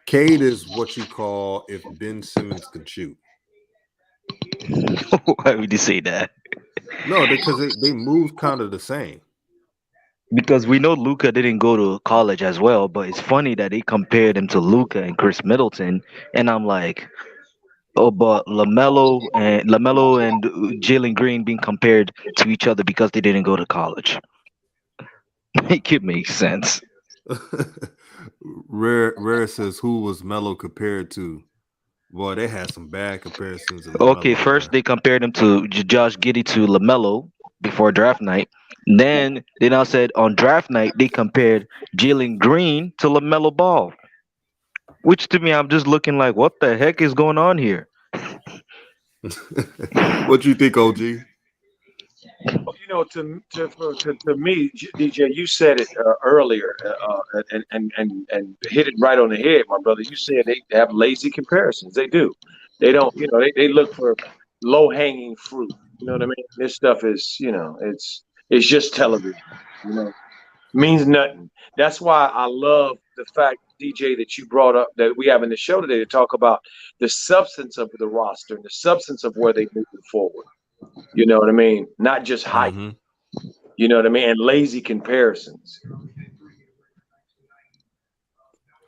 Speaker 2: Cade is what you call if Ben Simmons could shoot.
Speaker 4: Why would you say that?
Speaker 2: No, because they move kind of the same.
Speaker 4: Because we know Luca didn't go to college as well, but it's funny that they compared him to Luca and Chris Middleton, and I'm like, oh, but LaMelo and Jaylen Green being compared to each other because they didn't go to college. Make it make sense.
Speaker 2: Rare says who was Melo compared to? Boy, they had some bad comparisons.
Speaker 4: Okay, first they compared him to Josh Giddy to LaMelo before draft night. Then they now said on draft night they compared Jaylen Green to LaMelo Ball. Which to me, I'm just looking like, what the heck is going on here?
Speaker 2: What you think, OG?
Speaker 3: You know, to me, DJ, you said it earlier, and hit it right on the head, my brother. You said they have lazy comparisons. They do. They don't. You know, they look for low hanging fruit. You know what I mean? This stuff is, you know, it's just television. You know, means nothing. That's why I love the fact, DJ, that you brought up that we have in the show today to talk about the substance of the roster and the substance of where they move forward. You know what I mean? Not just hype. Mm-hmm. You know what I mean? And lazy comparisons.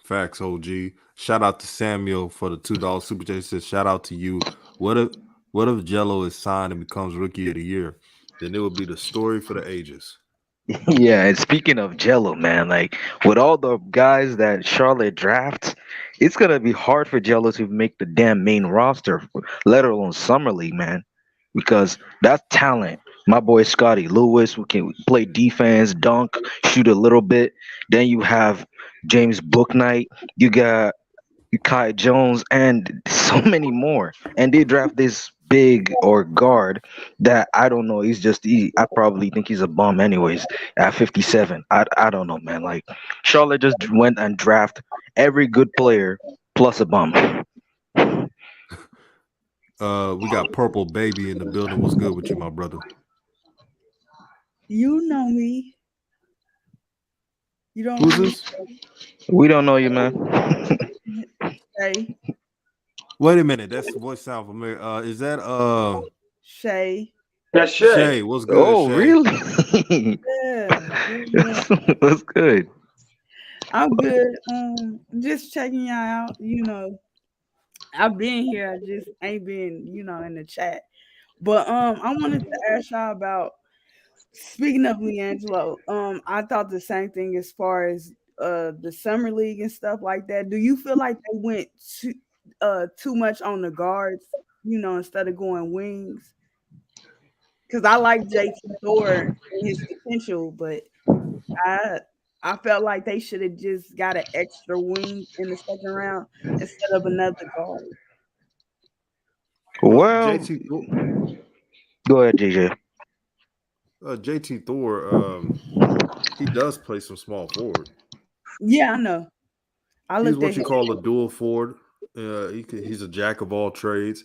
Speaker 2: Facts, OG. Shout out to Samuel for the $2 super chat. He says, shout out to you. What if Jello is signed and becomes rookie of the year? Then it will be the story for the ages.
Speaker 4: Yeah, and speaking of Jello, man, like with all the guys that Charlotte drafts, it's gonna be hard for Jello to make the damn main roster, let alone summer league, man, because that's talent. My boy Scotty Lewis, who can play defense, dunk, shoot a little bit. Then you have James Bouknight. You got Kai Jones, and so many more. And they draft this big or guard that I don't know. I probably think he's a bum anyways at 57. I don't know, man. Like Charlotte just went and draft every good player plus a bum.
Speaker 2: We got Purple Baby in the building. What's good with you, my brother?
Speaker 5: You know me. You don't
Speaker 2: Who's
Speaker 5: know
Speaker 2: this?
Speaker 4: We don't know you, man.
Speaker 5: me. Shay.
Speaker 2: Wait a minute. That's voice sound familiar. Is that
Speaker 5: Shay.
Speaker 3: That's
Speaker 2: Shay? What's good,
Speaker 4: Oh,
Speaker 2: Shay?
Speaker 4: really?
Speaker 5: Yeah.
Speaker 4: That's good.
Speaker 5: I'm good. Just checking y'all out. I've been here. I just ain't been, in the chat. But I wanted to ask y'all about speaking of Leangelo. I thought the same thing as far as the summer league and stuff like that. Do you feel like they went too much on the guards, instead of going wings? Because I like JT Thor and his potential, but I felt like they should have just got an extra wing in the second round instead of another guard.
Speaker 4: Well,
Speaker 2: JT
Speaker 4: go ahead, JJ.
Speaker 2: JT Thor, he does play some small forward.
Speaker 5: Yeah, I know. I
Speaker 2: He's
Speaker 5: looked
Speaker 2: what
Speaker 5: at
Speaker 2: you
Speaker 5: his
Speaker 2: call a dual forward. He's a jack of all trades.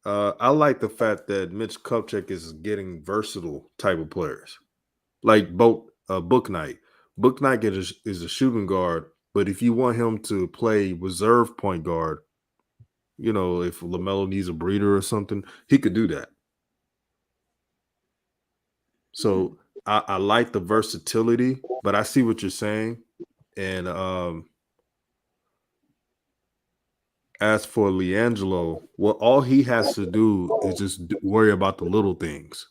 Speaker 2: I like the fact that Mitch Kupchak is getting versatile type of players, like Book Knight. Book Knight is a shooting guard, but if you want him to play reserve point guard, if LaMelo needs a breather or something, he could do that. So I like the versatility, but I see what you're saying. And as for Leangelo, well, all he has to do is just worry about the little things,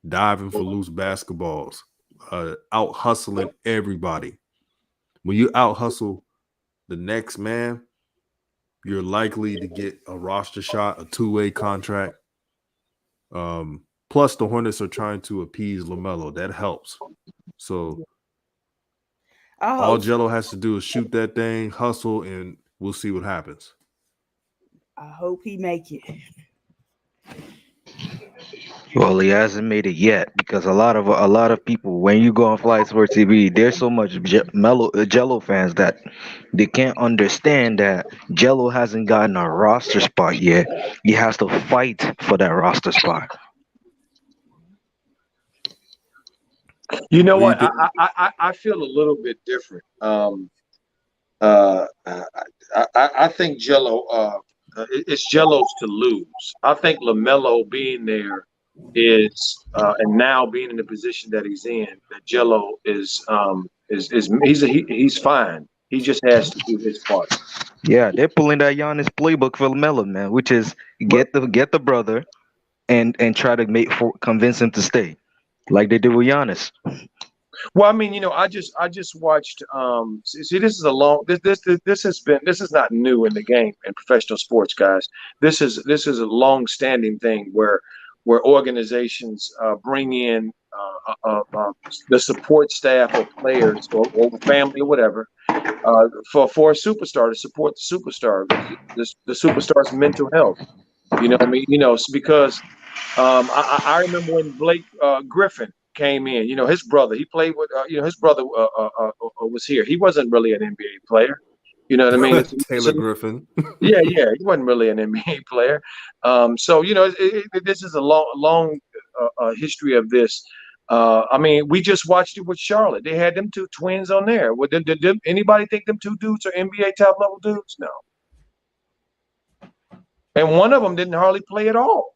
Speaker 2: diving for loose basketballs, out hustling everybody. When you out hustle the next man, you're likely to get a roster shot, a two-way contract. Plus, the Hornets are trying to appease LaMelo. That helps. So all Jello has to do is shoot that thing, hustle, and we'll see what happens.
Speaker 5: I hope he make it.
Speaker 4: Well, he hasn't made it yet because a lot of people, when you go on Fly Sports TV, there's so much Jello fans that they can't understand that Jello hasn't gotten a roster spot yet. He has to fight for that roster spot.
Speaker 3: You know
Speaker 2: What
Speaker 3: what?
Speaker 2: do you
Speaker 3: I feel a little bit different. I think Jello. It's Jello's to lose. I think LaMelo being there is and now being in the position that he's in, that Jello is he's fine. He just has to do his part.
Speaker 4: Yeah, they're pulling that Giannis playbook for LaMelo, man, which is get the brother and try to convince him to stay, like they did with Giannis.
Speaker 3: Well, I mean, I just watched. See, this is a long. This is not new in the game in professional sports, guys. This is a long-standing thing where organizations bring in the support staff or players or family or whatever for a superstar to support the superstar, the superstar's mental health. You know what I mean? Because I remember when Blake Griffin came in. His brother. He played with. His brother was here. He wasn't really an NBA player. You know what I mean?
Speaker 2: Taylor Griffin.
Speaker 3: Yeah, he wasn't really an NBA player. So this is a long history of this. I mean, we just watched it with Charlotte. They had them two twins on there. Did anybody think them two dudes are NBA top level dudes? No. And one of them didn't hardly play at all.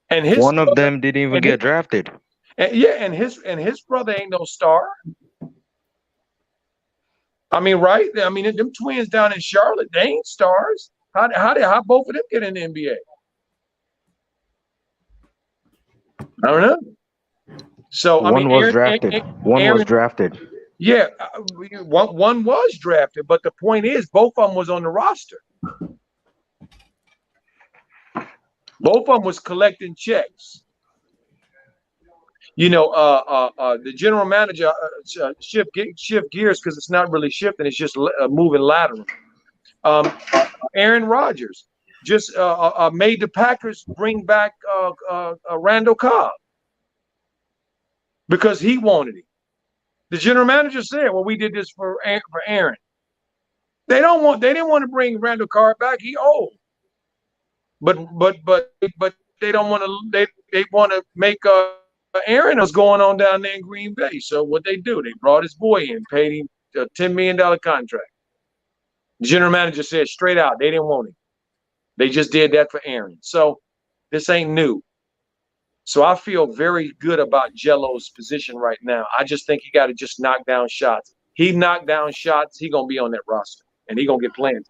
Speaker 3: And
Speaker 4: one of them didn't even get drafted.
Speaker 3: And his brother ain't no star. I mean, right? I mean, them twins down in Charlotte, they ain't stars. How both of them get in the NBA? I don't know. So
Speaker 4: one was drafted. One was drafted.
Speaker 3: Yeah, one was drafted, but the point is, both of them was on the roster. Both of them was collecting checks. The general manager shift gears because it's not really shifting; it's just moving lateral. Aaron Rodgers, just made the Packers bring back Randall Cobb because he wanted him. The general manager said, "Well, we did this for Aaron." They didn't want to bring Randall Cobb back. He old, but they don't want to. They want to make Aaron what's going on down there in Green Bay. So what they do? They brought his boy in, paid him a $10 million contract. The general manager said straight out they didn't want him. They just did that for Aaron. So this ain't new. So I feel very good about Jello's position right now. I just think he got to just knock down shots. He knocked down shots, he gonna be on that roster, and he gonna get playing.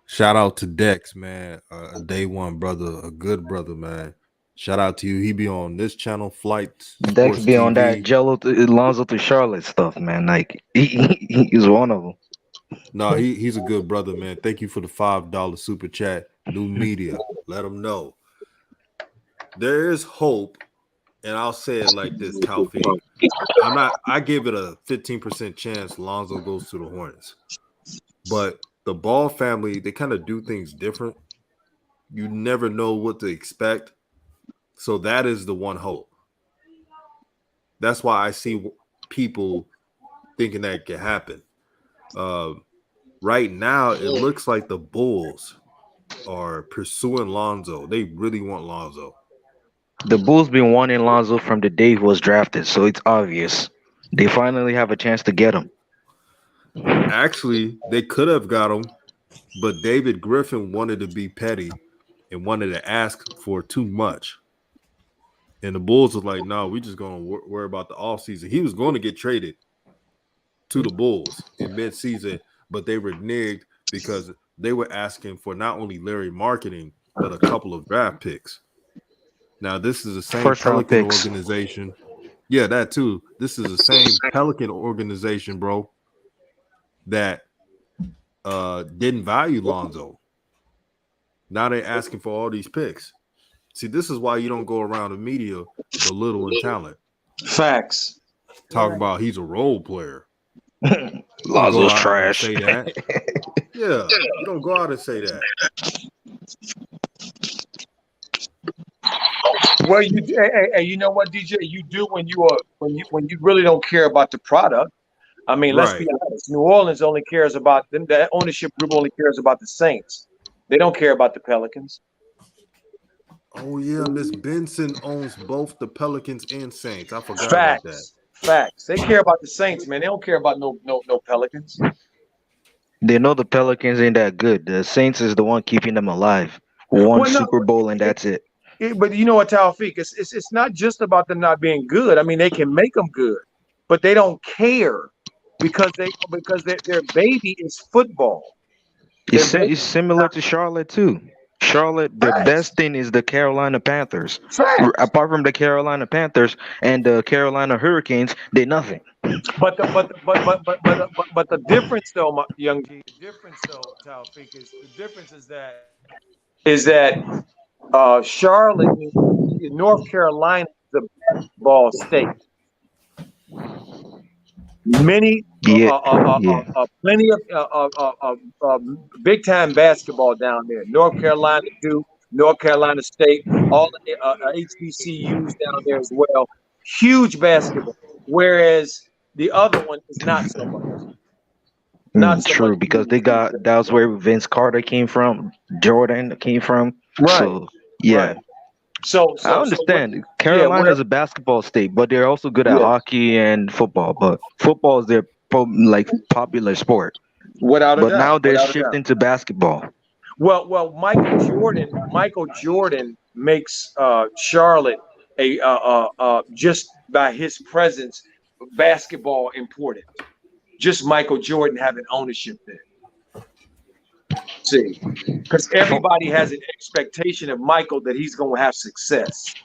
Speaker 2: Shout out to Dex, man. A day one brother, a good brother, man. Shout out to you. He be on this channel, Flight.
Speaker 4: Dex be on that Jello Lonzo to Charlotte stuff, man. Like he's one of them.
Speaker 2: No, he's a good brother, man. Thank you for the $5 super chat. New media, let him know. There is hope, and I'll say it like this, Talfi. I give it a 15% chance Lonzo goes to the Hornets. But the Ball family, they kind of do things different. You never know what to expect. So that is the one hope. That's why I see people thinking that can happen. Right now, it looks like the Bulls are pursuing Lonzo. They really want Lonzo.
Speaker 4: The Bulls been wanting Lonzo from the day he was drafted, so it's obvious. They finally have a chance to get him.
Speaker 2: Actually, they could have got him, but David Griffin wanted to be petty and wanted to ask for too much. And the Bulls was like, no, we just going to worry about the offseason. He was going to get traded to the Bulls in midseason, but they reneged because they were asking for not only Larry Marketing, but a couple of draft picks. Now, this is the same Pelican organization. Yeah, that too. This is the same Pelican organization, bro, that didn't value Lonzo. Now they're asking for all these picks. See, this is why you don't go around the media belittling talent.
Speaker 3: Facts.
Speaker 2: Talk about he's a role player.
Speaker 4: Lonzo's trash.
Speaker 2: Say that. Yeah, you don't go out and say that.
Speaker 3: Well, you know what, DJ, you do when you really don't care about the product. I mean, let's be honest. New Orleans only cares about them. That ownership group only cares about the Saints. They don't care about the Pelicans.
Speaker 2: Oh yeah, Miss Benson owns both the Pelicans and Saints. I forgot
Speaker 3: Facts.
Speaker 2: about that.
Speaker 3: Facts. They care about the Saints, man. They don't care about no Pelicans.
Speaker 4: They know the Pelicans ain't that good. The Saints is the one keeping them alive. One Super Bowl and that's it.
Speaker 3: But you know what, Taufik? It's not just about them not being good. I mean, they can make them good, but they don't care because their baby is football.
Speaker 4: It's similar to Charlotte too. Charlotte, the best thing is the Carolina Panthers. Apart from the Carolina Panthers and the Carolina Hurricanes, they're nothing.
Speaker 3: But the difference, though, my young G, the difference, though, Taufik, is that Charlotte, North Carolina, is a basketball state. Plenty of big time basketball down there. North Carolina Duke, North Carolina State, all the HBCUs down there as well. Huge basketball. Whereas the other one is not so much.
Speaker 4: Not so true much. Because that was where Vince Carter came from, Jordan came from.
Speaker 3: Right.
Speaker 4: So yeah.
Speaker 3: Right. So
Speaker 4: I understand. Carolina is a basketball state, but they're also good at hockey and football. But football is their popular sport.
Speaker 3: Without a doubt.
Speaker 4: But now they're shifting to basketball.
Speaker 3: Well, Michael Jordan makes Charlotte just by his presence basketball important. Just Michael Jordan having ownership there. See, because everybody has an expectation of Michael that he's going to have success.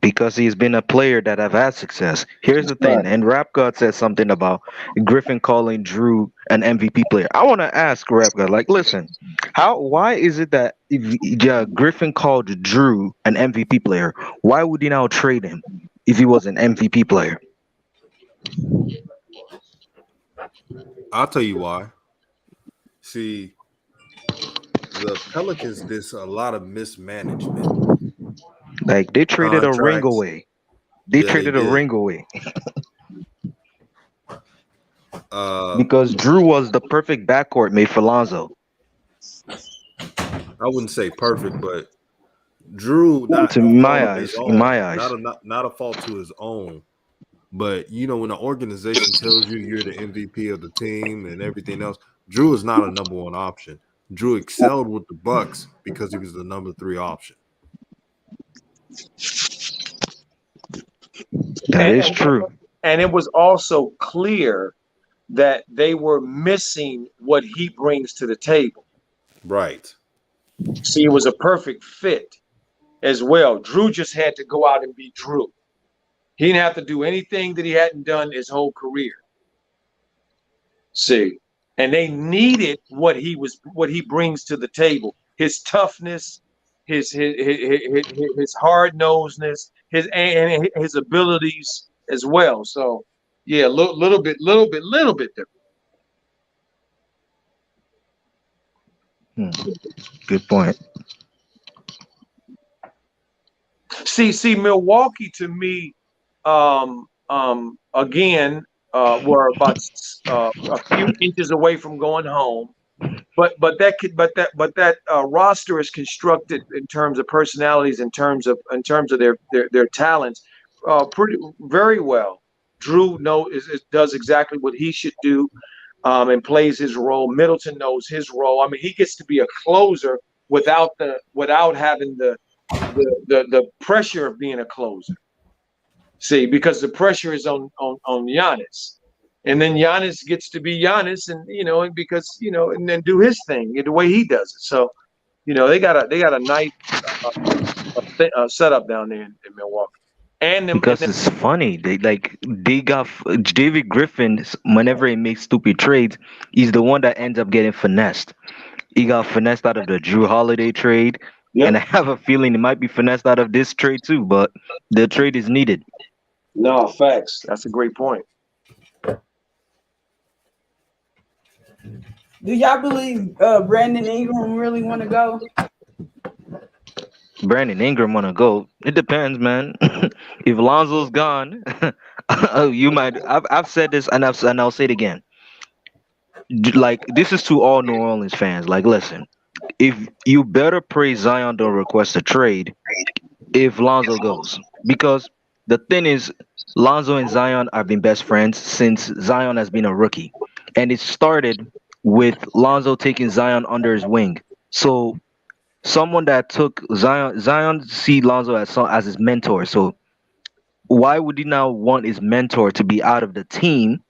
Speaker 4: Because he's been a player that have had success. Here's the thing, and Rap God said something about Griffin calling Drew an MVP player. I want to ask Rap God, listen, why is it that if Griffin called Drew an MVP player, why would he now trade him if he was an MVP player?
Speaker 2: I'll tell you why. See, the Pelicans did a lot of mismanagement.
Speaker 4: Like they traded a ring
Speaker 2: Contracts.
Speaker 4: away. They
Speaker 2: Yeah, they
Speaker 4: traded a
Speaker 2: did.
Speaker 4: ring away
Speaker 2: Uh,
Speaker 4: because Drew was the perfect backcourt mate for Lonzo.
Speaker 2: I wouldn't say perfect, but Drew, not
Speaker 4: To
Speaker 2: a fault
Speaker 4: my
Speaker 2: of his
Speaker 4: eyes, in
Speaker 2: own,
Speaker 4: my eyes.
Speaker 2: not a fault to his own. But you know, when an organization tells you you're the MVP of the team and everything else, Drew is not a number one option. Drew excelled with the Bucks because he was the number 3 option.
Speaker 4: That is true.
Speaker 3: And it was also clear that they were missing what he brings to the table.
Speaker 2: Right.
Speaker 3: See, it was a perfect fit as well. Drew just had to go out and be Drew. He didn't have to do anything that he hadn't done his whole career. See, and they needed what he brings to the table. His toughness, his hard-nosedness, his abilities as well. So, yeah, little bit different.
Speaker 4: Good point.
Speaker 3: See, Milwaukee to me, again, were about a few inches away from going home, but that roster is constructed in terms of personalities, in terms of their talents, pretty very well. Drew does exactly what he should do, and plays his role. Middleton knows his role. I mean, he gets to be a closer without having the pressure of being a closer. See, because the pressure is on Giannis, and then Giannis gets to be Giannis, and and then do his thing the way he does it. So, they got a nice setup down there in Milwaukee.
Speaker 4: Because it's funny. They got David Griffin. Whenever he makes stupid trades, he's the one that ends up getting finessed. He got finessed out of the Drew Holiday trade.
Speaker 3: Yep.
Speaker 4: And I have a feeling it might be finessed out of this trade too, but the trade is needed.
Speaker 3: No, facts. That's a great point.
Speaker 5: Do y'all believe Brandon Ingram really want to go?
Speaker 4: Brandon Ingram want to go. It depends, man. If Lonzo's gone, you might. I've said this, and I'll say it again. Like, this is to all New Orleans fans. Like, listen, if you better pray Zion don't request a trade if Lonzo goes, because the thing is, Lonzo and Zion have been best friends since Zion has been a rookie, and it started with Lonzo taking Zion under his wing. So someone that took Zion see Lonzo as his mentor. So why would he now want his mentor to be out of the team?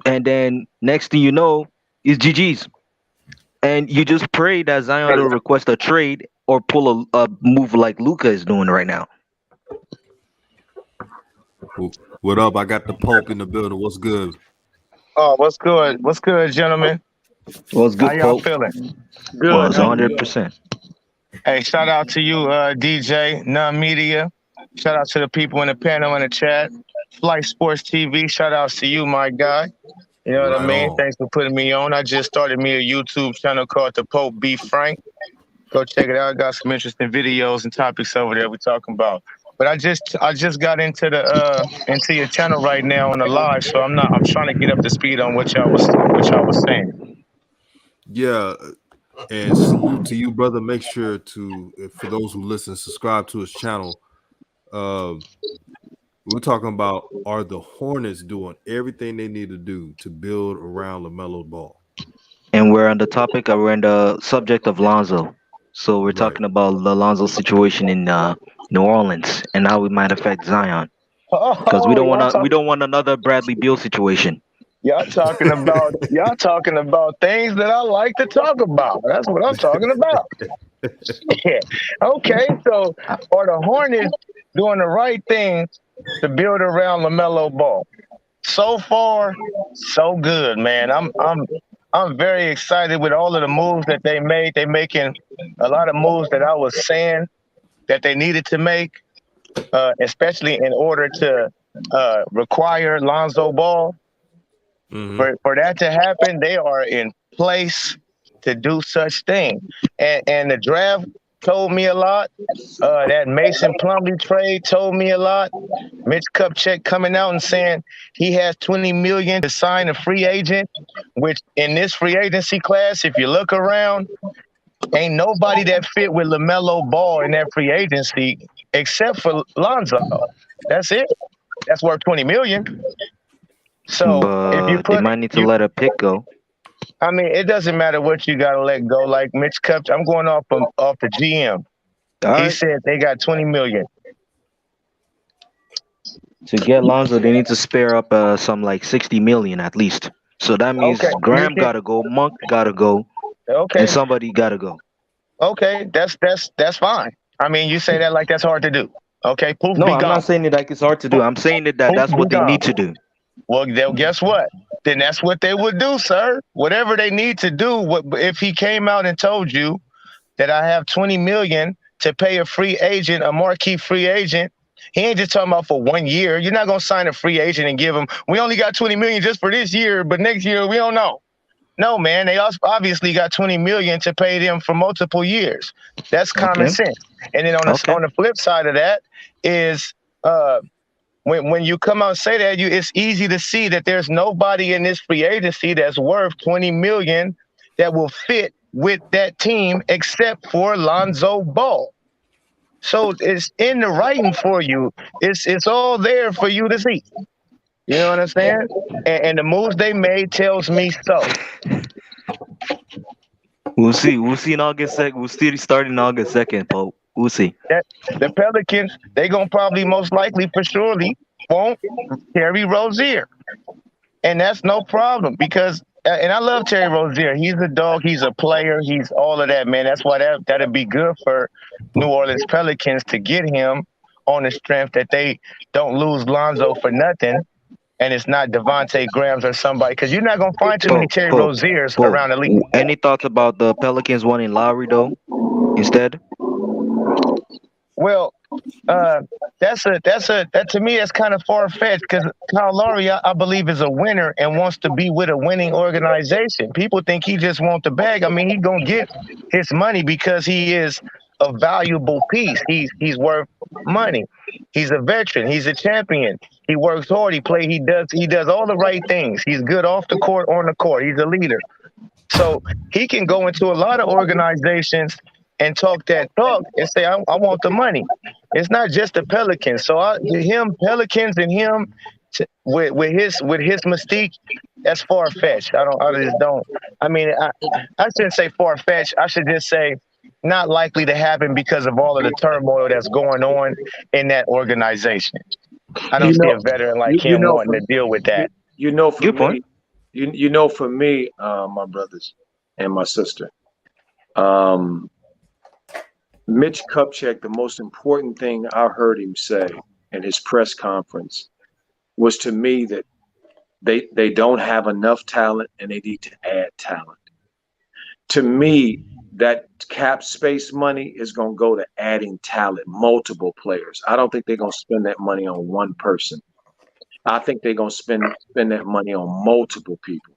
Speaker 4: And then next thing you know, is GG's. And you just pray that Zion will request a trade or pull a move like Luka is doing right now.
Speaker 2: What up? I got the Pope in the building. What's good?
Speaker 6: Oh, what's good? What's good, gentlemen?
Speaker 4: What's
Speaker 6: How
Speaker 4: good,
Speaker 6: y'all
Speaker 4: Pope?
Speaker 6: feeling?
Speaker 3: Good.
Speaker 4: Well, it's 100%.
Speaker 6: Hey, shout out to you, DJ, None Media. Shout out to the people in the panel in the chat. Flight Sports TV. Shout outs to you, my guy. You know what I
Speaker 2: Right
Speaker 6: mean?
Speaker 2: on.
Speaker 6: Thanks for putting me on. I just started me a YouTube channel called The Pope Be Frank. Go check it out. I got some interesting videos and topics over there we're talking about. But I just got into your channel right now on the live, so I'm trying to get up to speed on what y'all was saying.
Speaker 2: Yeah, and salute to you, brother. Make sure for those who listen, subscribe to his channel. We're talking about, are the Hornets doing everything they need to do to build around LaMelo Ball?
Speaker 4: And we're on the subject of Lonzo. So we're talking about the Lonzo situation in New Orleans and how it might affect Zion. Because we don't want another Bradley Beal situation.
Speaker 6: Y'all talking about things that I like to talk about. That's what I'm talking about. Yeah. Okay, so are the Hornets doing the right thing to build around LaMelo Ball? So far, so good, man. I'm very excited with all of the moves that they made. They're making a lot of moves that I was saying that they needed to make, especially in order to require Lonzo Ball.
Speaker 2: Mm-hmm.
Speaker 6: For that to happen, they are in place to do such thing. And the draft told me a lot. That Mason Plumlee trade told me a lot. Mitch Kupchak coming out and saying he has $20 million to sign a free agent, which in this free agency class, if you look around, ain't nobody that fit with LaMelo Ball in that free agency except for Lonzo. That's it. That's worth $20 million. So if you
Speaker 4: But they
Speaker 6: put,
Speaker 4: might need to let a pick go.
Speaker 6: I mean, it doesn't matter what you got to let go. Like Mitch Kupchak, I'm going off the GM.
Speaker 4: All
Speaker 6: He
Speaker 4: right.
Speaker 6: said they got $20 million.
Speaker 4: To get Lonzo, they need to spare up some like 60 million at least. So that means
Speaker 6: Okay,
Speaker 4: Graham gotta go, Monk gotta go, and
Speaker 6: okay,
Speaker 4: somebody gotta go.
Speaker 6: okay. That's fine. I mean, you say that like that's hard to do. Okay, poof,
Speaker 4: No,
Speaker 6: be
Speaker 4: I'm
Speaker 6: gone.
Speaker 4: not saying it like it's hard to do. I'm saying that
Speaker 6: Poof,
Speaker 4: that's
Speaker 6: be
Speaker 4: what they
Speaker 6: gone.
Speaker 4: need to do.
Speaker 6: Well, guess what? Then that's what they would do, sir. Whatever they need to do. If he came out and told you that I have $20 million to pay a free agent, a marquee free agent? He ain't just talking about for 1 year. You're not gonna sign a free agent and give him. We only got $20 million just for this year, but next year we don't know. No, man. They also obviously got $20 million to pay them for multiple years. That's common
Speaker 4: Okay.
Speaker 6: sense. And then on the flip side of that is when you come out and say that, it's easy to see that there's nobody in this free agency that's worth $20 million that will fit with that team except for Lonzo Ball. So it's in the writing for you. It's all there for you to see. You know what I'm saying? And the moves they made tells me so.
Speaker 4: We'll see. We'll see in August 2nd. We'll see starting August 2nd, Pope. We'll see.
Speaker 6: That the Pelicans, they gonna probably most likely for surely won't Terry Rozier. And that's no problem because and I love Terry Rozier. He's a dog, he's a player, he's all of that, man. That's why that'd be good for New Orleans Pelicans to get him on the strength that they don't lose Lonzo for nothing. And it's not Devontae Grahams or somebody, because you're not gonna find too many Terry Roziers around the league.
Speaker 4: Any thoughts about the Pelicans wanting Lowry though? Instead?
Speaker 6: Well, that to me that's kind of far fetched because Kyle Lowry, I believe, is a winner and wants to be with a winning organization. People think he just wants the bag. I mean, he's gonna get his money because he is a valuable piece. He's worth money. He's a veteran. He's a champion. He works hard. He does all the right things. He's good off the court, on the court. He's a leader. So he can go into a lot of organizations and talk that talk and say, I want the money. It's not just the Pelicans. So Pelicans and him with his mystique, that's far fetched. I just don't. I mean, I shouldn't say far fetched. I should just say not likely to happen because of all of the turmoil that's going on in that organization. I don't see a veteran like him wanting to deal with that.
Speaker 3: For me, my brothers and my sister, Mitch Kupchak, the most important thing I heard him say in his press conference was to me that they don't have enough talent and they need to add talent. To me, that cap space money is going to go to adding talent, multiple players. I don't think they're going to spend that money on one person. I think they're going to spend that money on multiple people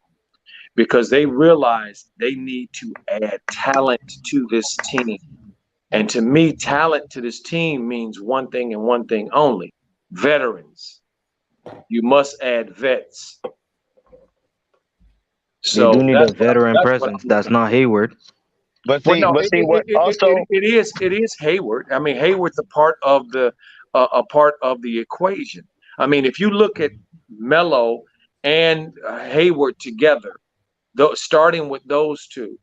Speaker 3: because they realize they need to add talent to this team. And to me, talent to this team means one thing and one thing only: veterans. You must add vets.
Speaker 4: So they do need a veteran presence. That's not Hayward.
Speaker 6: But it
Speaker 3: is Hayward. I mean, Hayward's a part of the equation. I mean, if you look at Melo and Hayward together, starting with those two,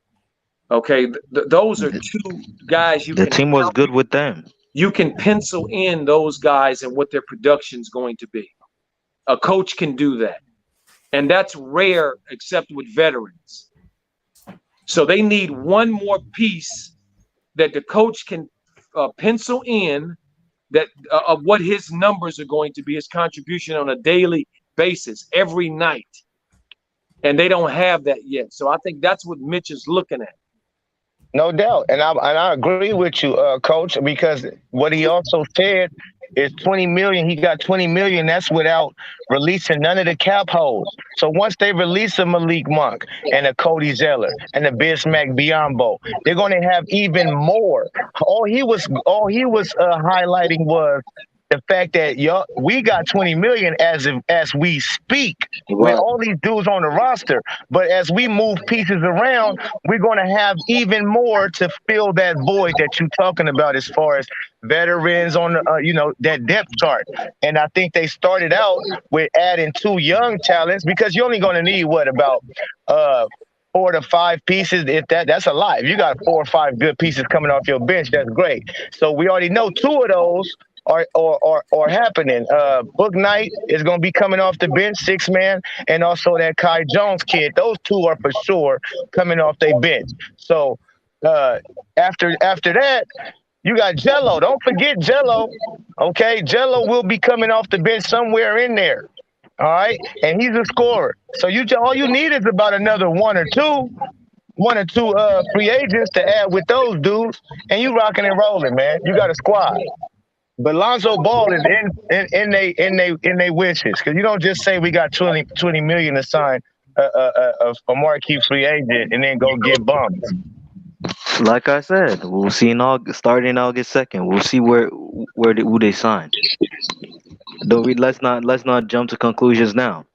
Speaker 3: okay, those are two guys
Speaker 4: the team was good with them.
Speaker 3: You can pencil in those guys and what their production's going to be. A coach can do that, and that's rare, except with veterans. So they need one more piece that the coach can pencil in that of what his numbers are going to be, his contribution on a daily basis, every night. And they don't have that yet. So I think that's what Mitch is looking at.
Speaker 6: No doubt, and I agree with you, Coach, because what he also said is 20 million. He got 20 million. That's without releasing none of the cap holes. So once they release a Malik Monk and a Cody Zeller and a Bismack Biyombo, they're going to have even more. All he was highlighting was the fact that y'all we got 20 million as we speak with
Speaker 3: Right.
Speaker 6: all these dudes on the roster. But as we move pieces around, we're going to have even more to fill that void that you're talking about as far as veterans on the that depth chart. And I think they started out with adding two young talents because you're only going to need what about 4 to 5 pieces. If that's a lot. If you got 4 or 5 good pieces coming off your bench, that's great. So we already know two of those are happening. Book Knight is going to be coming off the bench, 6 man, and also that Kai Jones kid. Those two are for sure coming off their bench. So after that, you got Jello. Don't forget Jello. Okay, Jello will be coming off the bench somewhere in there. All right, and he's a scorer. So all you need is about another one or two free agents to add with those dudes, and you rocking and rolling, man. You got a squad. But Lonzo Ball is in they wishes because you don't just say we got 20 million to sign a marquee free agent and then go get bums.
Speaker 4: Like I said, we'll see in August, starting August 2nd. We'll see who they sign. Though let's not jump to conclusions now.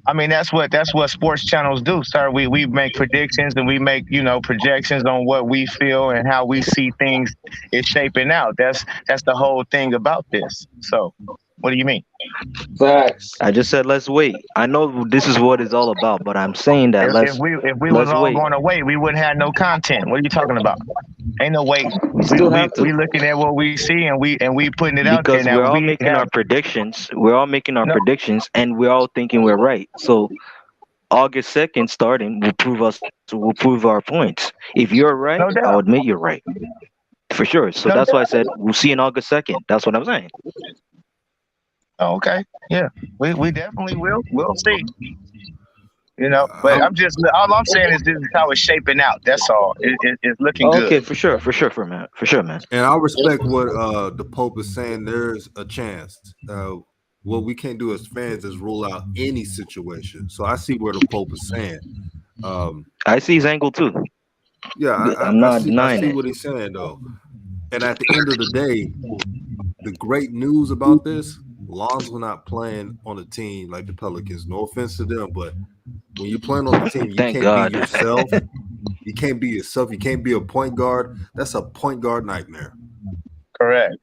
Speaker 6: I mean, that's what sports channels do, sir. We make predictions and we make projections on what we feel and how we see things is shaping out. That's the whole thing about this. So, what do you mean?
Speaker 3: Facts.
Speaker 4: I just said let's wait. I know this is what it's all about, but I'm saying that
Speaker 6: If we was
Speaker 4: let's
Speaker 6: all
Speaker 4: wait.
Speaker 6: going to wait, we wouldn't have no content. What are you talking about? Ain't no wait.
Speaker 4: We
Speaker 6: We
Speaker 4: still
Speaker 6: we
Speaker 4: have to
Speaker 6: we looking at what we see and we putting it out there.
Speaker 4: because
Speaker 6: Now
Speaker 4: we're all
Speaker 6: we
Speaker 4: making
Speaker 6: have
Speaker 4: our predictions. We're all making our
Speaker 6: no
Speaker 4: predictions, and we're all thinking we're right. So August 2nd starting will prove our points. If you're right,
Speaker 6: no
Speaker 4: I'll
Speaker 6: doubt,
Speaker 4: admit you're right for sure. So
Speaker 6: no
Speaker 4: that's why I
Speaker 6: doubt.
Speaker 4: said we'll see in August 2nd. That's what I'm saying.
Speaker 6: Oh, okay, yeah, we definitely will. We'll see. But
Speaker 2: I'm
Speaker 6: all I'm saying is this is how it's shaping out. That's all. It's looking good.
Speaker 4: Okay, for sure, man.
Speaker 2: and I respect what the Pope is saying. There's a chance. What we can't do as fans is rule out any situation. So I see where the Pope is saying. Um,
Speaker 4: I see his angle too.
Speaker 2: yeah,
Speaker 4: I'm not
Speaker 2: I
Speaker 4: denying
Speaker 2: see
Speaker 4: it.
Speaker 2: what he's saying though. And at the end of the day, the great news about this, Lonzo not playing on a team like the Pelicans. No offense to them, but when you're playing on the team, you
Speaker 4: Thank
Speaker 2: can't be
Speaker 4: God.
Speaker 2: yourself. You can't be yourself. You can't be a point guard. That's a point guard nightmare.
Speaker 6: Correct.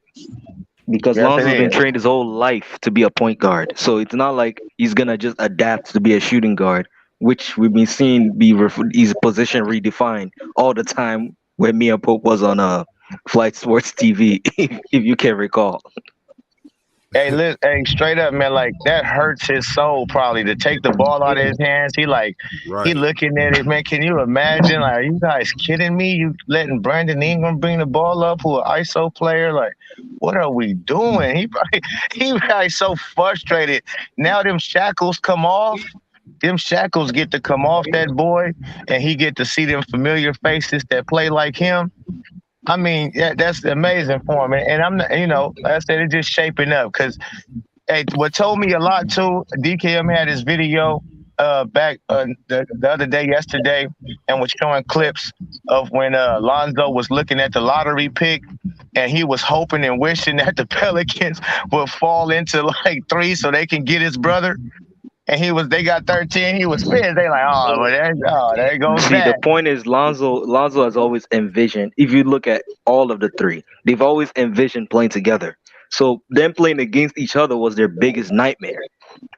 Speaker 4: Because
Speaker 6: Yes, it
Speaker 4: Lonzo's been
Speaker 6: is.
Speaker 4: trained his whole life to be a point guard. So it's not like he's gonna just adapt to be a shooting guard, which we've been seeing his position redefined all the time when Mia Pope was on Flight Sports TV, if you can recall.
Speaker 6: Hey, straight up, man. Like that hurts his soul probably to take the ball out of his hands. He
Speaker 2: Right.
Speaker 6: looking at it, man. Can you imagine? Like, are you guys kidding me? You letting Brandon Ingram bring the ball up, who an ISO player? Like, what are we doing? He probably so frustrated. Now them shackles come off. Them shackles get to come off that boy, and he get to see them familiar faces that play like him. I mean, yeah, that's amazing for him. And I'm not, like I said, it's just shaping up. Because, hey, what told me a lot too, DKM had his video back the other day, yesterday, and was showing clips of when Lonzo was looking at the lottery pick, and he was hoping and wishing that the Pelicans would fall into like 3 so they can get his brother. And they got 13. He was pissed. They like, there goes
Speaker 4: See, the
Speaker 6: that.
Speaker 4: point is Lonzo has always envisioned. If you look at all of the three, they've always envisioned playing together. So them playing against each other was their biggest nightmare.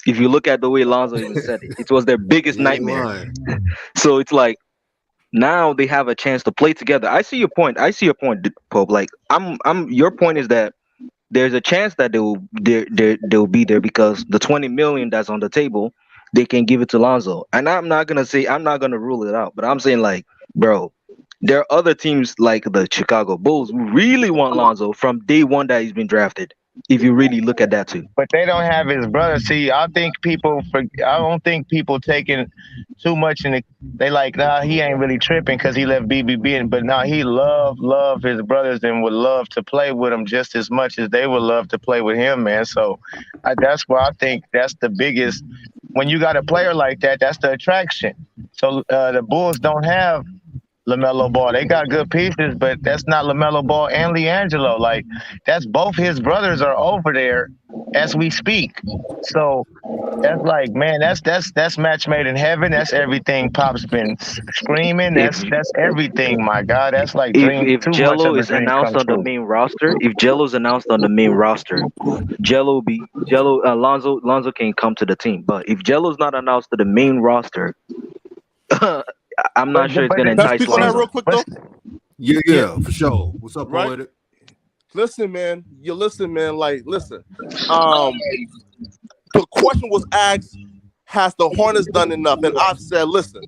Speaker 4: If you look at the way Lonzo even said it, it was their biggest
Speaker 2: He ain't
Speaker 4: nightmare.
Speaker 2: lying.
Speaker 4: So it's like now they have a chance to play together. I see your point. Pope. Like I'm. Your point is that there's a chance that they'll be there because the 20 million that's on the table, they can give it to Lonzo. And I'm not gonna rule it out, but I'm saying like, bro, there are other teams like the Chicago Bulls who really want Lonzo from day one that he's been drafted. If you really look at that too.
Speaker 6: But they don't have his brother. See, I don't think people taking too much in the. They like, nah, he ain't really tripping because he left BBB, but nah, he love his brothers and would love to play with them just as much as they would love to play with him, man. So that's why I think that's the biggest. When you got a player like that, that's the attraction. So the Bulls don't have LaMelo Ball. They got good pieces, but that's not LaMelo Ball and LiAngelo. Like, that's both his brothers are over there as we speak. So that's like, man, that's match made in heaven. That's everything Pop's been screaming. That's everything, my God. That's like dream.
Speaker 4: If
Speaker 6: Too much
Speaker 4: Jello
Speaker 6: of a
Speaker 4: is
Speaker 6: dream
Speaker 4: announced
Speaker 6: come
Speaker 4: on the
Speaker 6: true.
Speaker 4: main roster, if Jello's announced on the main roster, Lonzo can come to the team. But if Jello's not announced to the main roster, I'm not sure it's gonna
Speaker 6: Can I
Speaker 4: entice
Speaker 7: speak on that
Speaker 4: Lonzo.
Speaker 7: real quick though?
Speaker 2: Yeah, for sure. What's up,
Speaker 7: Right.
Speaker 2: Poetic?
Speaker 7: Listen, man. You listen, man. Like, listen. The question was asked, has the Hornets done enough? And I've said, listen,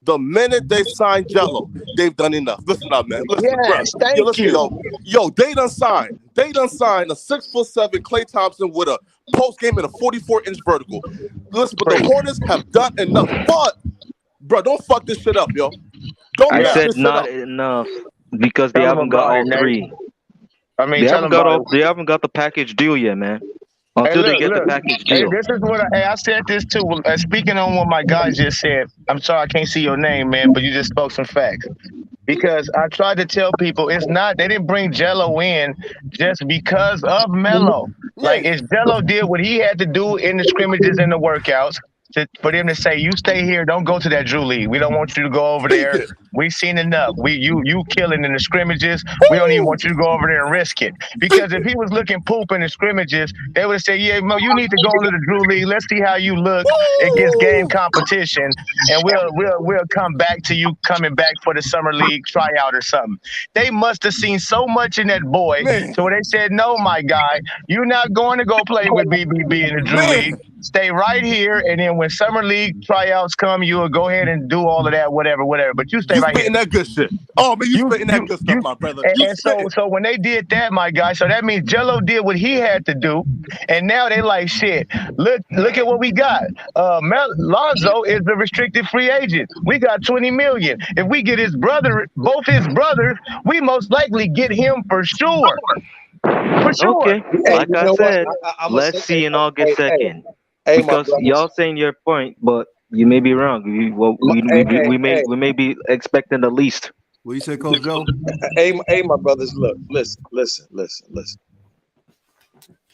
Speaker 7: the minute they signed Jello, they've done enough. Listen up, man. Listen, bro.
Speaker 6: Yes, thank you.
Speaker 7: Yo, they done signed a 6'7" Klay Thompson with a post game and a 44-inch vertical. Listen, but the Hornets have done enough. But, bro, don't fuck this shit up, yo. Don't
Speaker 4: I
Speaker 7: mess
Speaker 4: said
Speaker 7: this shit
Speaker 4: not
Speaker 7: up.
Speaker 4: enough because they
Speaker 6: Tell him
Speaker 4: haven't got
Speaker 6: about
Speaker 4: all
Speaker 6: it, Nate.
Speaker 4: three.
Speaker 6: I mean,
Speaker 4: They
Speaker 6: tell
Speaker 4: haven't
Speaker 6: him
Speaker 4: got
Speaker 6: about it.
Speaker 4: they haven't got the package deal yet, man.
Speaker 6: Hey,
Speaker 4: Until they
Speaker 6: look,
Speaker 4: get the
Speaker 6: look.
Speaker 4: package
Speaker 6: Hey,
Speaker 4: deal.
Speaker 6: this is what I said this too. Speaking on what my guy just said, I'm sorry I can't see your name, man, but you just spoke some facts. Because I tried to tell people they didn't bring Jello in just because of Melo. Like, if Jello did what he had to do in the scrimmages and the workouts, for them to say, you stay here, don't go to that Drew League. We don't want you to go over
Speaker 7: Speak
Speaker 6: there.
Speaker 7: it.
Speaker 6: We've seen enough. You killing in the scrimmages. We don't even
Speaker 7: Woo!
Speaker 6: want you to go over there and risk it. Because if he was looking poop in the scrimmages, they would have said, yeah, Mo, you need to go into the Drew League. Let's see how you look against game
Speaker 7: Woo!
Speaker 6: competition, and we'll come back to you coming back for the summer league tryout or something. They must have seen so much in that boy,
Speaker 7: Man.
Speaker 6: so they said, no, my guy, you're not going to go play with BBB in the Drew
Speaker 7: Man.
Speaker 6: League. Stay right here, and then when summer league tryouts come, you will go ahead and do all of that, whatever. But you stay
Speaker 7: You
Speaker 6: right here.
Speaker 7: spitting that good shit. Oh, man, you spitting that good stuff, my brother. You
Speaker 6: And
Speaker 7: spitting.
Speaker 6: so when they did that, my guy, so that means Jello did what he had to do, and now they like, shit, look at what we got. Lonzo is a restricted free agent. We got $20 million. If we get both his brothers, we most likely get him for sure. For sure.
Speaker 4: Okay,
Speaker 3: Hey,
Speaker 4: like
Speaker 3: you
Speaker 4: I
Speaker 3: know what?
Speaker 4: said,
Speaker 3: I'ma
Speaker 4: let's
Speaker 3: say-
Speaker 4: see in August
Speaker 3: hey,
Speaker 4: 2nd.
Speaker 3: Hey, my
Speaker 4: Because
Speaker 3: brothers.
Speaker 4: y'all saying your point, but you may be wrong. We may be expecting the least.
Speaker 2: What you say, Coach Joe?
Speaker 3: Hey, my brothers, look, listen.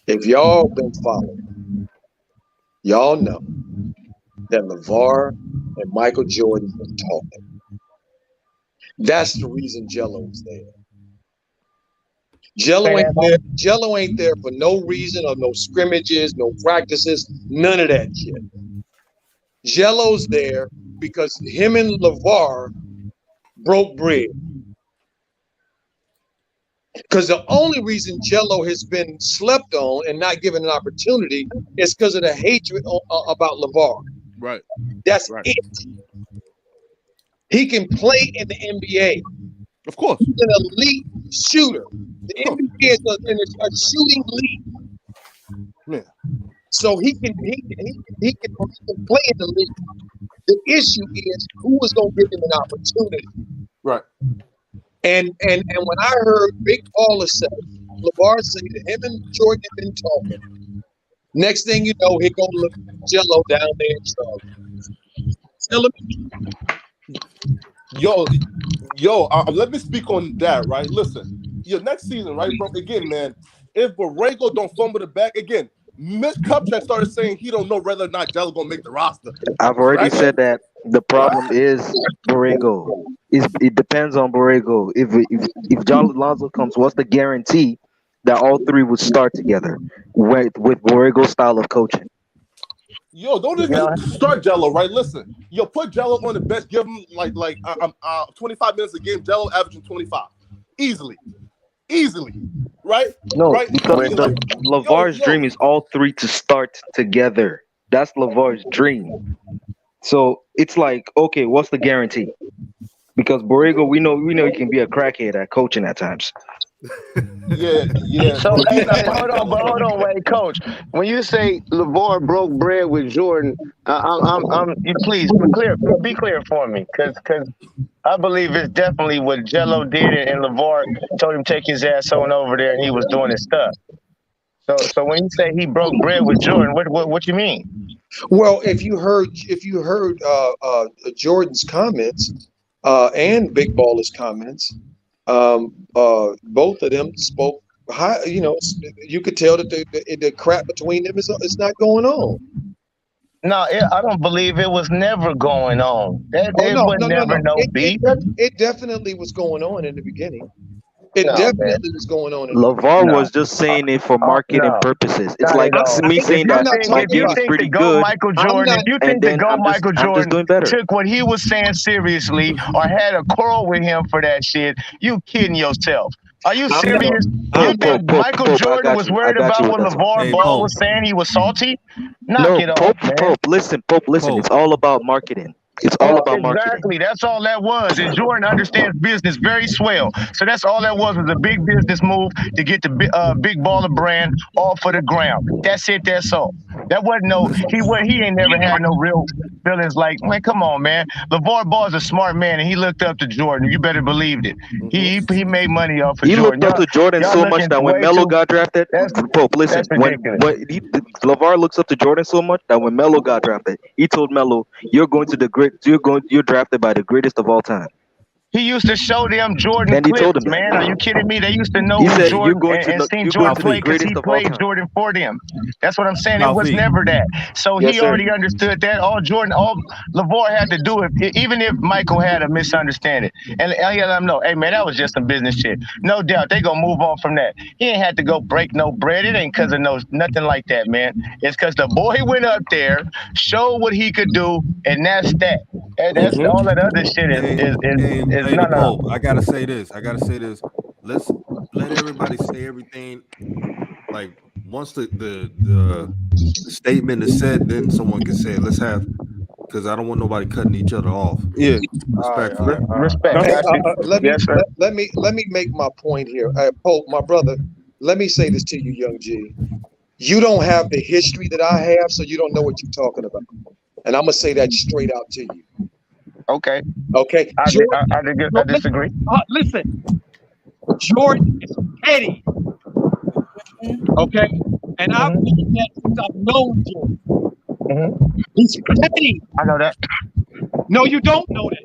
Speaker 3: If y'all been following, y'all know that LeVar and Michael Jordan been talking. That's the reason Jello's there. Jello ain't there for no reason or no scrimmages, no practices, none of that shit. Jello's there because him and LeVar broke bread. Because the only reason Jello has been slept on and not given an opportunity is because of the hatred about LeVar.
Speaker 7: Right.
Speaker 3: That's
Speaker 7: Right.
Speaker 3: it. He can play in the NBA.
Speaker 7: Of course.
Speaker 3: He's an elite shooter. The NBA is a shooting league.
Speaker 7: Yeah.
Speaker 3: So he can play in the league. The issue is who is going to give him an opportunity.
Speaker 7: Right.
Speaker 3: And when I heard Big Baller say, LeVar say that him and Jordan have been talking. Next thing you know, here go Jello down there in trouble. Tell him.
Speaker 7: Yo, let me speak on that, right? Listen, your next season, right, bro? Again, man, if Borrego don't fumble the bag, again, Mitch Kupchak started saying he don't know whether or not Jello gonna make the roster.
Speaker 4: I've already
Speaker 7: Right?
Speaker 4: said that the problem is Borrego. It depends on Borrego. If John Lonzo comes, what's the guarantee that all three would start together with Borrego's style of coaching?
Speaker 7: Yo, don't even start Jello, right? Listen, yo, put Jello on the bench, give him like 25 minutes a game. Jello averaging 25, easily, right?
Speaker 4: No,
Speaker 7: right?
Speaker 4: because LeVar's dream is all three to start together. That's LeVar's dream. So it's like, okay, what's the guarantee? Because Borrego, we know he can be a crackhead at coaching at times.
Speaker 7: Yeah.
Speaker 6: So
Speaker 7: But he's not like
Speaker 6: hold on, wait, Coach. When you say LeVar broke bread with Jordan, you please be clear for me, because I believe it's definitely what Jello did, and LeVar told him take his ass on over there, and he was doing his stuff. So when you say he broke bread with Jordan, what you mean?
Speaker 3: Well, if you heard Jordan's comments and Big Baller's comments, both of them spoke high. You know, you could tell that the crap between them is not going on.
Speaker 6: No, I don't believe it was never going on. It was never no beef.
Speaker 3: It definitely was going on in the beginning. It
Speaker 6: No,
Speaker 3: definitely was going on.
Speaker 4: LeVar
Speaker 6: No.
Speaker 4: was just saying it for marketing purposes. It's
Speaker 6: Not
Speaker 4: like
Speaker 6: at all.
Speaker 4: me saying that my
Speaker 6: If you
Speaker 4: game is
Speaker 6: think
Speaker 4: pretty
Speaker 6: the GOAT
Speaker 4: good,
Speaker 6: Michael Jordan, if you think the GOAT Michael
Speaker 4: I'm just
Speaker 6: Jordan
Speaker 4: doing better.
Speaker 6: took what he was saying seriously or had a quarrel with him for that shit, you kidding yourself. Are you serious? You think Michael Jordan was worried about what LeVar Ball was saying? He was salty? Knock it off, man.
Speaker 4: Pope, listen. It's all about marketing. It's all about marketing.
Speaker 6: Exactly. That's all that was. And Jordan understands business very swell. So that's all that was a big business move to get the big baller brand off of the ground. That's it. That's all. That wasn't he ain't never had no real feelings like, man, come on, man. LeVar Ball is a smart man, and he looked up to Jordan. You better believe it. He made money off of Jordan.
Speaker 4: He looked up to Jordan so much that when Melo got drafted, Pope, listen, when LeVar looks up to Jordan so much that when Melo got drafted, he told Melo, you're drafted by the greatest of all time.
Speaker 6: He used to show them Jordan
Speaker 4: and he
Speaker 6: clips,
Speaker 4: told him
Speaker 6: man. Are you kidding me? They used to know Jordan and seen Jordan play because he played Jordan for them. That's what I'm saying. It was never that. So he already understood that. All LeVar had to do it, even if Michael had a misunderstanding. And he let him know, hey, man, that was just some business shit. No doubt. They going to move on from that. He ain't had to go break no bread. It ain't because of nothing like that, man. It's because the boy went up there, showed what he could do, and that's that. That's all that other shit is
Speaker 2: Pope, I gotta say this. Let's let everybody say everything. Like once the statement is said, then someone can say it. Let's have, because I don't want nobody cutting each other off.
Speaker 7: Yeah,
Speaker 2: respectfully.
Speaker 6: Respect.
Speaker 3: Let me make my point here. Pope, my brother. Let me say this to you, Young G. You don't have the history that I have, so you don't know what you're talking about. And I'm gonna say that straight out to you.
Speaker 6: Okay.
Speaker 3: I
Speaker 6: disagree.
Speaker 8: Listen, Jordan is petty. Okay, and I've known that since I've known Jordan. He's petty.
Speaker 6: I know that.
Speaker 8: No, you don't know that.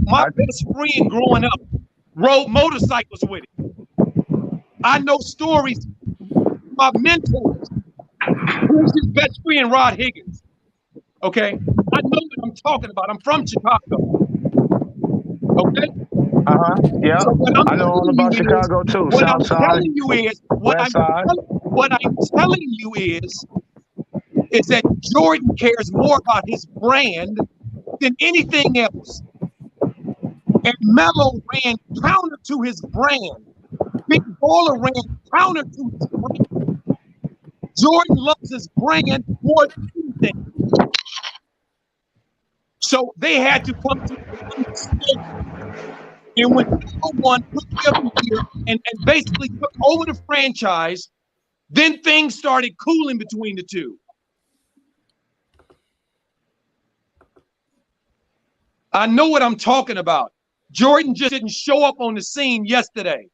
Speaker 8: My best friend growing up rode motorcycles with him. I know stories. My mentors. Who's his best friend? Rod Higgins. Okay, I know what I'm talking about. I'm from Chicago. Okay.
Speaker 6: Yeah. So I know all about Chicago too.
Speaker 8: What I'm
Speaker 6: South
Speaker 8: telling you is what I'm telling you is that Jordan cares more about his brand than anything else. And Melo ran counter to his brand. Big Baller ran counter to his brand. Jordan loves his brand more than anything. So they had to come to an understanding. And when someone put them here and basically took over the franchise, then things started cooling between the two. I know what I'm talking about. Jordan just didn't show up on the scene yesterday.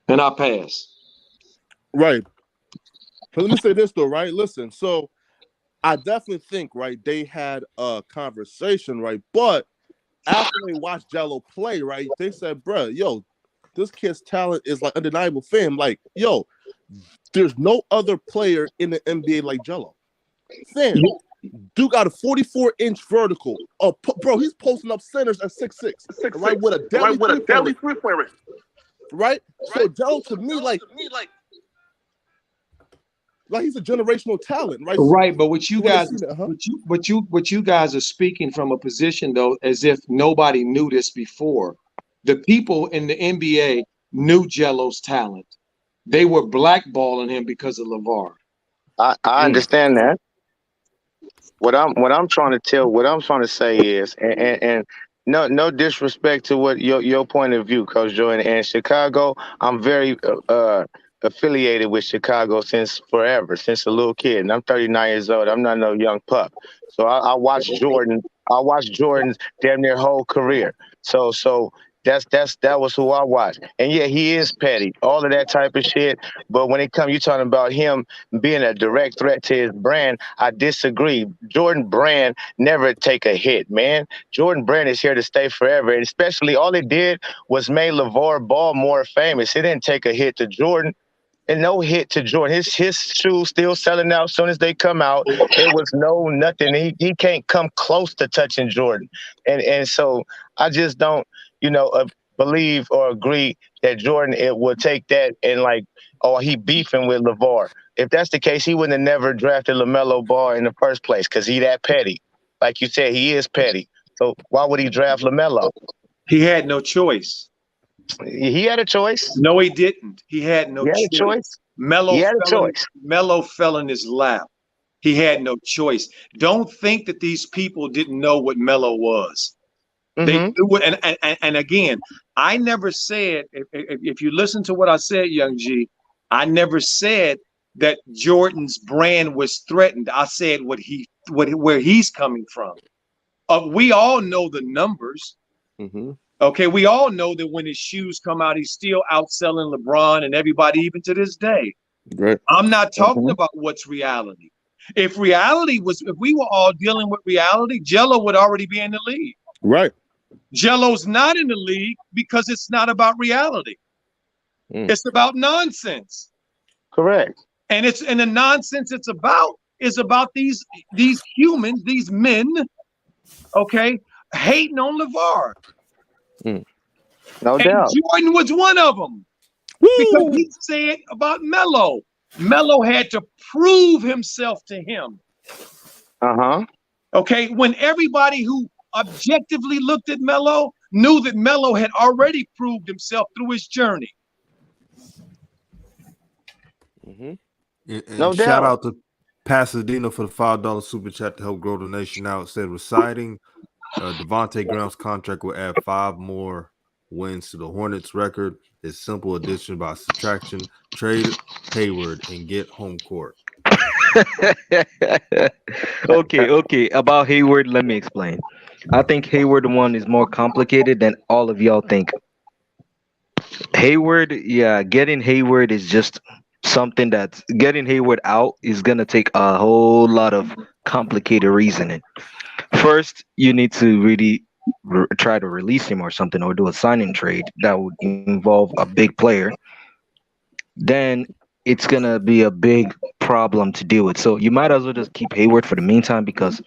Speaker 8: And I pass.
Speaker 7: Right. So let me say this though, right? Listen, so I definitely think, right, they had a conversation, right? But after they watched Jello play, right, they said, bro, yo, this kid's talent is like undeniable for him. Like, yo, there's no other player in the NBA like Jello. Fam, dude got a 44-inch vertical. Oh, bro, he's posting up centers at 6'6", right, with a deadly three-point range. Right? So Jello, to me, like he's a generational talent, right?
Speaker 3: Right, but what you guys, what you guys are speaking from a position though, as if nobody knew this before. The people in the NBA knew Jello's talent. They were blackballing him because of LeVar.
Speaker 6: I understand that. what I'm trying to say is, and no disrespect to what your point of view, Coach Jordan. And Chicago, I'm very affiliated with Chicago since forever, since a little kid. And I'm 39 years old. I'm not no young pup. So I watched Jordan. I watched Jordan's damn near whole career. So that was who I watched. And yeah, he is petty, all of that type of shit. But when it comes, you talking about him being a direct threat to his brand, I disagree. Jordan Brand never take a hit, man. Jordan Brand is here to stay forever. And especially all it did was made LeVar Ball more famous. It didn't take a hit to Jordan. And no hit to Jordan. His shoes still selling out as soon as they come out. It was nothing. He can't come close to touching Jordan. And so I just don't, believe or agree that Jordan it will take that and he beefing with LeVar. If that's the case, he wouldn't have never drafted LaMelo Ball in the first place because he that petty. Like you said, he is petty. So why would he draft LaMelo?
Speaker 3: He had no choice.
Speaker 6: He had a choice.
Speaker 3: No, he didn't. He had no choice. Melo fell in his lap. He had no choice. Don't think that these people didn't know what Melo was. Mm-hmm. They knew it. And again, I never said, if you listen to what I said, Young G, I never said that Jordan's brand was threatened. I said where he's coming from. We all know the numbers. Mm-hmm. Okay, we all know that when his shoes come out, he's still outselling LeBron and everybody, even to this day.
Speaker 7: Right.
Speaker 3: I'm not talking about what's reality. If we were all dealing with reality, Jello would already be in the league.
Speaker 7: Right.
Speaker 3: Jello's not in the league because it's not about reality. It's about nonsense.
Speaker 6: Correct.
Speaker 3: And the nonsense it's about is about these humans, these men, okay, hating on LeVar.
Speaker 6: No doubt.
Speaker 3: Jordan was one of them. Woo! Because he said about Melo. Melo had to prove himself to him.
Speaker 6: Uh-huh.
Speaker 3: Okay, when everybody who objectively looked at Melo knew that Melo had already proved himself through his journey.
Speaker 2: Mm-hmm. And shout out to Pasadena for the $5 super chat to help grow the nation out. It said reciting Devontae Graham's contract will add 5 more wins to the Hornets record. It's simple addition by subtraction. Trade Hayward and get home court.
Speaker 4: Okay. About Hayward, let me explain. I think Hayward one is more complicated than all of y'all think. Hayward, getting Hayward is just something that's getting Hayward out is gonna take a whole lot of complicated reasoning. First, you need to really try to release him or something, or do a signing trade that would involve a big player. Then it's gonna be a big problem to deal with. So you might as well just keep Hayward for the meantime, because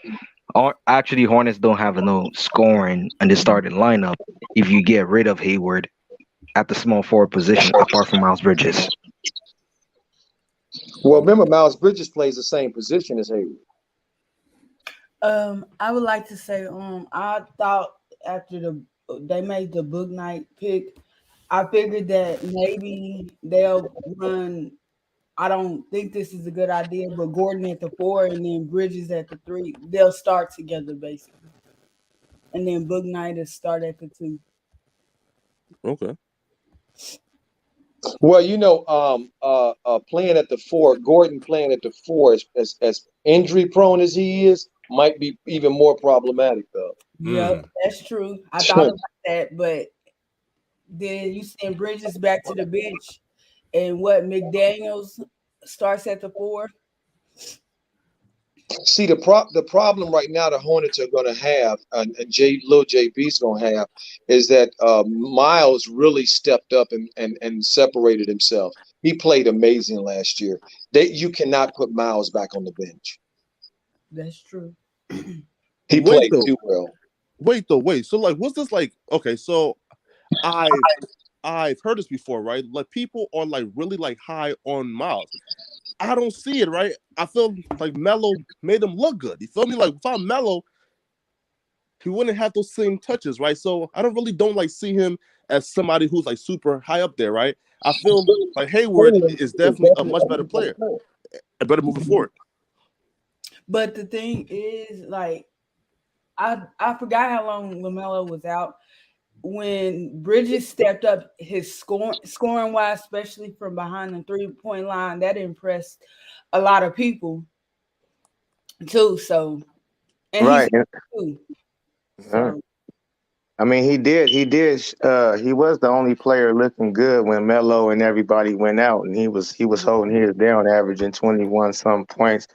Speaker 4: actually Hornets don't have no scoring in the starting lineup if you get rid of Hayward at the small forward position, apart from Miles Bridges.
Speaker 3: Well, remember, Miles Bridges plays the same position as Hayward.
Speaker 5: I would like to say, I thought after they made the Book Night pick, I figured that maybe they'll run. I don't think this is a good idea, but Gordon at the 4 and then Bridges at the 3. They'll start together basically, and then Book Night will start at the 2.
Speaker 7: Okay.
Speaker 3: Well, playing at the 4, Gordon playing at the 4 as injury prone as he is, might be even more problematic though.
Speaker 5: Yeah, that's true. I thought about that, but then you send Bridges back to the bench, and McDaniels starts at the 4.
Speaker 3: See, the problem right now the Hornets are going to have, and Lil JB's going to have, is that Miles really stepped up and separated himself. He played amazing last year. You cannot put Miles back on the bench.
Speaker 5: That's true.
Speaker 3: He played too well.
Speaker 7: Wait. So, what's this like? Okay, so I've heard this before, right? Like, people are really high on Miles. I don't see it, right? I feel like Melo made him look good. You feel me? Like, without Melo, he wouldn't have those same touches, right? So I don't see him as somebody who's super high up there, right? I feel like Hayward is definitely a much better player, and better moving forward.
Speaker 5: But the thing is, like, I forgot how long LaMelo was out. When Bridges stepped up his scoring wise, especially from behind the 3-point line, that impressed a lot of people too. So, and
Speaker 6: Right.
Speaker 5: he's too. So,
Speaker 6: I mean, he did. He did. He was the only player looking good when Melo and everybody went out, and he was holding his down, averaging 21 some points.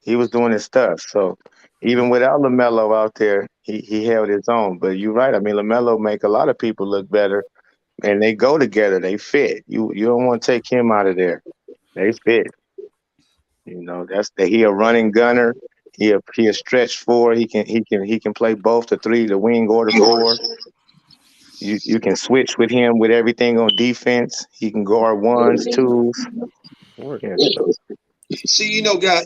Speaker 6: He was doing his stuff. So even without LaMelo out there, he held his own. But you're right. I mean, LaMelo make a lot of people look better, and they go together. They fit. You don't want to take him out of there. They fit. You know, he a running gunner. He a stretch four. He can play both the three, the wing or the four. You can switch with him with everything on defense. He can guard ones, twos. Yeah, so.
Speaker 8: See, guys,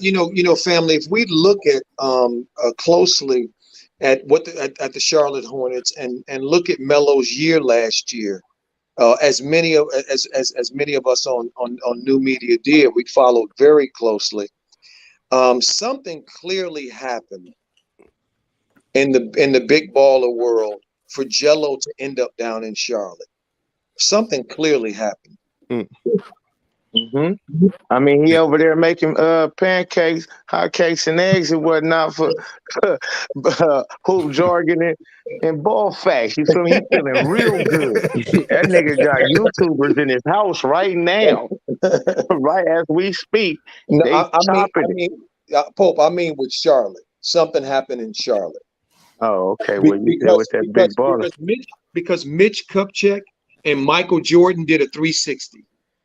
Speaker 8: family. If we look at closely at at the Charlotte Hornets and look at Melo's year last year, as many of us on new media did, we followed very closely. Something clearly happened in the big baller world for Jello to end up down in Charlotte. Something clearly happened.
Speaker 6: Mm-hmm. I mean, he over there making pancakes, hot cakes, and eggs and whatnot for hoop jargon and ball facts. You feel me? He feeling real good. That nigga got YouTubers in his house right now, right as we speak.
Speaker 8: No,
Speaker 6: They
Speaker 8: Pope. I mean, with Charlotte, something happened in Charlotte.
Speaker 6: Oh, okay. Well, you there with that big baller.
Speaker 8: Because Mitch Kupchak and Michael Jordan did a 360.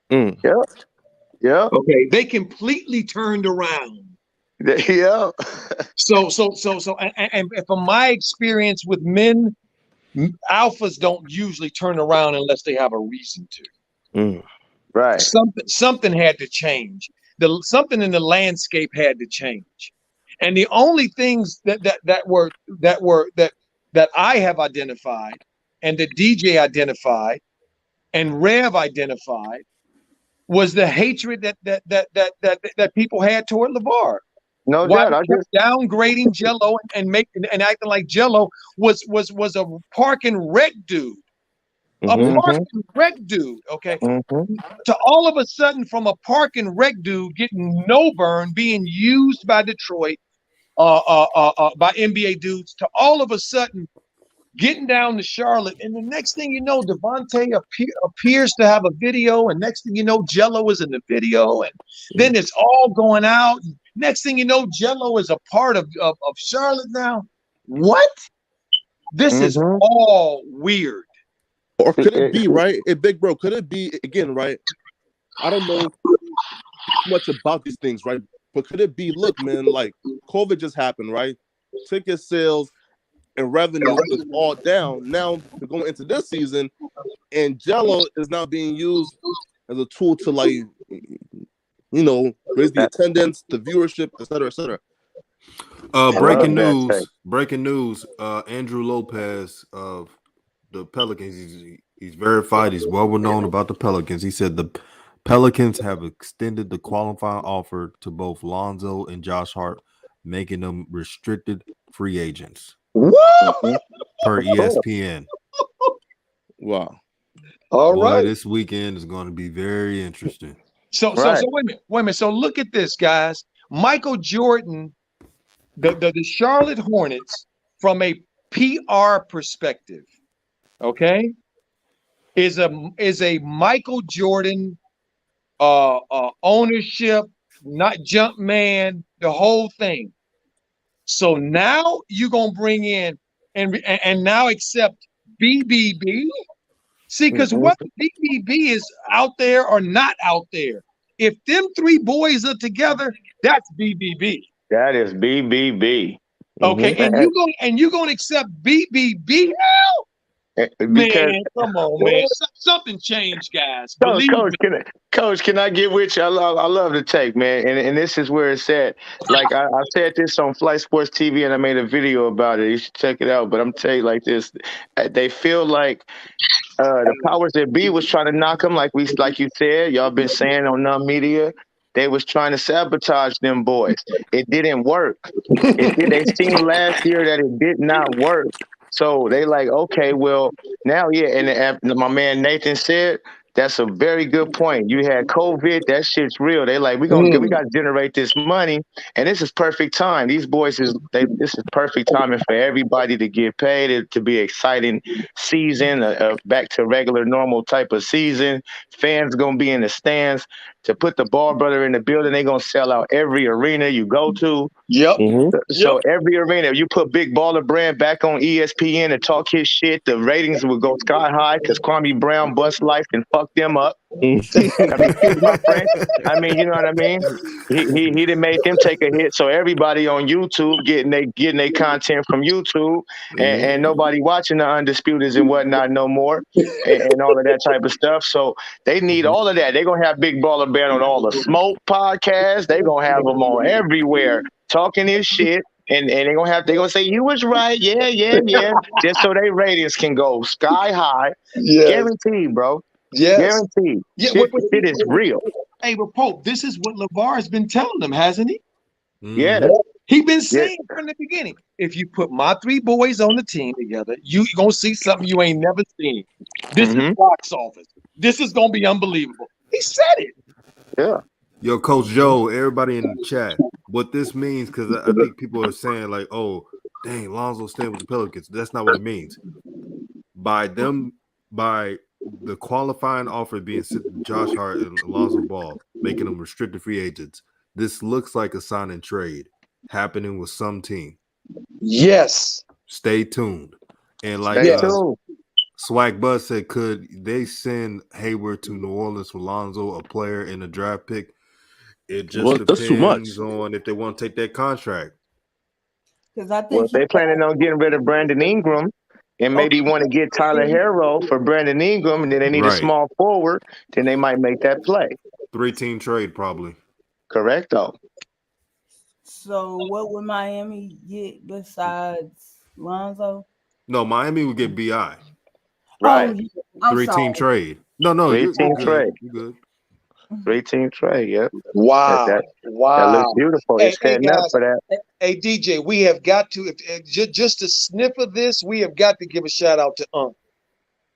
Speaker 6: Yep. Yeah.
Speaker 8: Okay. They completely turned around.
Speaker 6: Yeah.
Speaker 8: So, and from my experience with men, alphas don't usually turn around unless they have a reason to.
Speaker 6: Right.
Speaker 8: Something had to change. Something in the landscape had to change. And the only things that I have identified, and that DJ identified, and Rev identified, was the hatred that people had toward LeVar.
Speaker 6: No
Speaker 8: Why
Speaker 6: doubt.
Speaker 8: we kept downgrading Jello and acting like Jello was a park and rec dude. A park and rec dude, okay? To all of a sudden, from a park and rec dude getting no burn, being used by Detroit, by NBA dudes, to all of a sudden getting down to Charlotte, and the next thing you know, devontae appears to have a video, and next thing you know, Jello is in the video, and then it's all going out. Next thing you know, Jello is a part of Charlotte now. What? This is all weird.
Speaker 7: Or could it be, right? Hey, big bro, could it be, again, right? I don't know much about these things, right? But could it be, look, man, like COVID just happened, right? Ticket sales and revenue is all down. Now we're going into this season, and Jello is now being used as a tool to, like, raise the attendance, the viewership, et cetera, et cetera.
Speaker 2: Breaking news. Andrew Lopez of the Pelicans. He's verified. He's well known about the Pelicans. He said the Pelicans have extended the qualifying offer to both Lonzo and Josh Hart, making them restricted free agents.
Speaker 8: What?
Speaker 2: Per ESPN.
Speaker 7: Wow.
Speaker 8: All right.
Speaker 2: This weekend is going to be very interesting.
Speaker 8: So wait a minute. So look at this, guys. Michael Jordan, the Charlotte Hornets, from a PR perspective, okay, is a Michael Jordan ownership, not jump man, the whole thing. So now you're gonna bring in and now accept BBB. See, because whether BBB is out there or not out there, if them three boys are together, that's BBB.
Speaker 6: That is BBB.
Speaker 8: Okay, and you're gonna accept BBB now? Man, come on, man. Something changed, guys.
Speaker 6: Coach, can I get with you? I love the take, man. And this is where it's at. Like I said this on Flight Sports TV, and I made a video about it. You should check it out. But I'm telling you like this. They feel like the powers that be was trying to knock them, like you said, y'all been saying on media. they was trying to sabotage them boys. It didn't work. They seen last year that it did not work. So they like, okay, well, now, yeah. And my man Nathan said, that's a very good point. You had COVID, that shit's real. They like, we got to generate this money, and this is perfect time. These boys this is perfect timing for everybody to get paid, to be exciting season, back to regular normal type of season. Fans gonna be in the stands. To put the Ball brother in the building, they gonna sell out every arena you go to.
Speaker 8: Yep.
Speaker 6: So every arena, you put Big Baller Brand back on ESPN and talk his shit, the ratings will go sky high because Kwame Brown bust life and fuck them up. I mean, excuse my French. I mean, you know what I mean? He didn't make them take a hit. So everybody on YouTube getting their content from YouTube, and nobody watching the Undisputeds and whatnot no more, and all of that type of stuff. So they need all of that. They're gonna have Big Baller Brand on all the Smoke podcasts. They're gonna have them on everywhere talking his shit. And they're gonna say you was right, yeah, just so their ratings can go sky high. Yes. Guaranteed, bro. Yes. Guaranteed. Yeah, shit is real.
Speaker 8: Hey, but Pope, this is what LeVar's been telling them, hasn't he?
Speaker 6: Yeah.
Speaker 8: He been saying from the beginning, if you put my three boys on the team together, you gonna see something you ain't never seen. This is box office. This is gonna be unbelievable. He said it.
Speaker 6: Yeah.
Speaker 2: Yo, Coach Joe, everybody in the chat, what this means, because I think people are saying like, oh, dang, Lonzo staying with the Pelicans. That's not what it means. By the qualifying offer being sent to Josh Hart and Lonzo Ball, making them restricted free agents, this looks like a sign and trade happening with some team.
Speaker 8: Yes.
Speaker 2: Stay tuned. And like Swag Buzz said, could they send Hayward to New Orleans for Lonzo, a player and a draft pick? It just depends on if they want to take that contract.
Speaker 5: Because I think
Speaker 6: if they planning on getting rid of Brandon Ingram and maybe want to get Tyler Herro for Brandon Ingram, and then they need a small forward, then they might make that play.
Speaker 2: 3-team trade probably.
Speaker 6: Correcto.
Speaker 5: So what would Miami get besides Lonzo?
Speaker 2: No, Miami would get BI.
Speaker 6: Right.
Speaker 2: 3-team trade. No,
Speaker 6: 3-team trade.
Speaker 2: You good.
Speaker 6: 3-team trade, yeah.
Speaker 8: Wow.
Speaker 6: That looks beautiful. It's setting up for that.
Speaker 8: Hey, DJ, we have got to, just a sniff of this, we have got to give a shout out to Unc.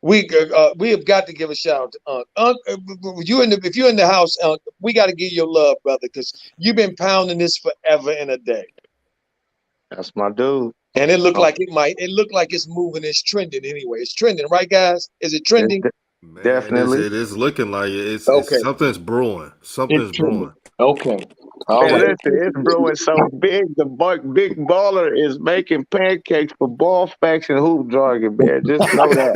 Speaker 8: We have got to give a shout out to Unc. Unc, if you're in the house, Unc, we got to give you love, brother, because you've been pounding this forever and a day.
Speaker 6: That's my dude.
Speaker 8: And it looked like it's moving, it's trending anyway. It's trending, right, guys? Is it trending?
Speaker 2: Man,
Speaker 6: definitely.
Speaker 2: It is looking like it. It's something's brewing. Something's brewing.
Speaker 8: Okay.
Speaker 6: Listen, it's brewing so big. The Big Baller is making pancakes for ball facts and hoop jargon, man. Just know that.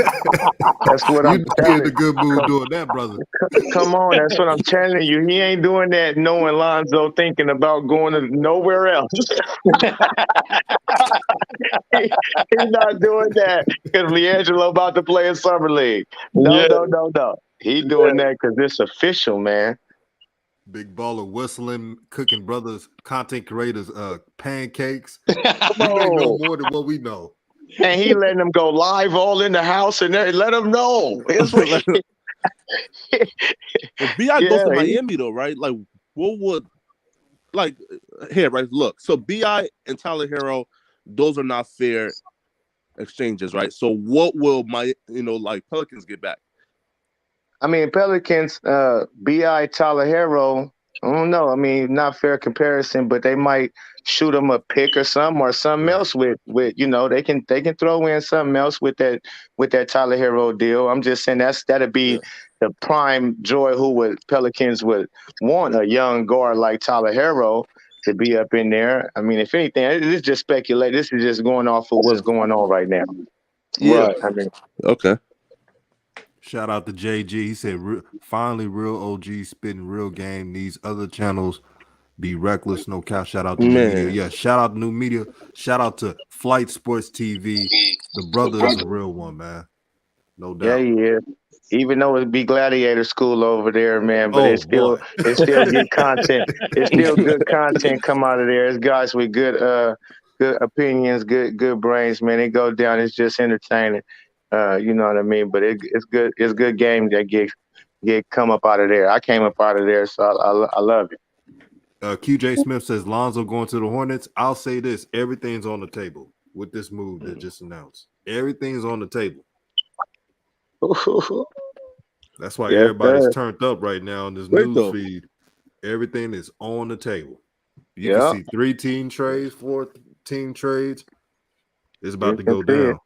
Speaker 6: That's what I'm telling you.
Speaker 2: You're in a good mood doing that, brother.
Speaker 6: Come on, that's what I'm telling you. He ain't doing that knowing Lonzo thinking about going to nowhere else. He's not doing that because LiAngelo about to play in Summer League. No. He doing that because it's official, man.
Speaker 2: Big Baller whistling, cooking brothers, content creators, pancakes.
Speaker 6: Come
Speaker 2: on. Know more than what we know.
Speaker 6: And he letting them go live all in the house and let them know.
Speaker 7: If B.I. goes to Miami though, right? Like, what would here, right? Look, so B.I. and Tyler Herro, those are not fair exchanges, right? So what will Pelicans get back?
Speaker 6: I mean, Pelicans, B.I. Tyler Herro, I don't know. I mean, not fair comparison, but they might shoot them a pick or something else with they can throw in something else with that Tyler Herro deal. I'm just saying that'd be the prime joy Pelicans would want a young guard like Tyler Herro to be up in there. I mean, if anything, it's just speculate. This is just going off of what's going on right now.
Speaker 7: Yeah.
Speaker 6: Right. I mean,
Speaker 7: okay.
Speaker 2: Shout out to JG. He said, finally, real OG spitting real game. These other channels be reckless. No cap. Shout out to New Media. Yeah, shout out to New Media. Shout out to Flight Sports TV. The brother is a real one, man. No doubt.
Speaker 6: Yeah, he is. Even though it be gladiator school over there, man, but it's still good content. It's still good content come out of there. It's guys with good opinions, good brains, man. It go down. It's just entertaining. You know what I mean? But it's good. It's good game that get come up out of there. I came up out of there, so I love it.
Speaker 2: QJ Smith says Lonzo going to the Hornets. I'll say this: everything's on the table with this move that just announced. Everything's on the table. That's why everybody's turned up right now in this news feed. Everything is on the table. You can see 3-team trades, 4-team trades. It's about to go down.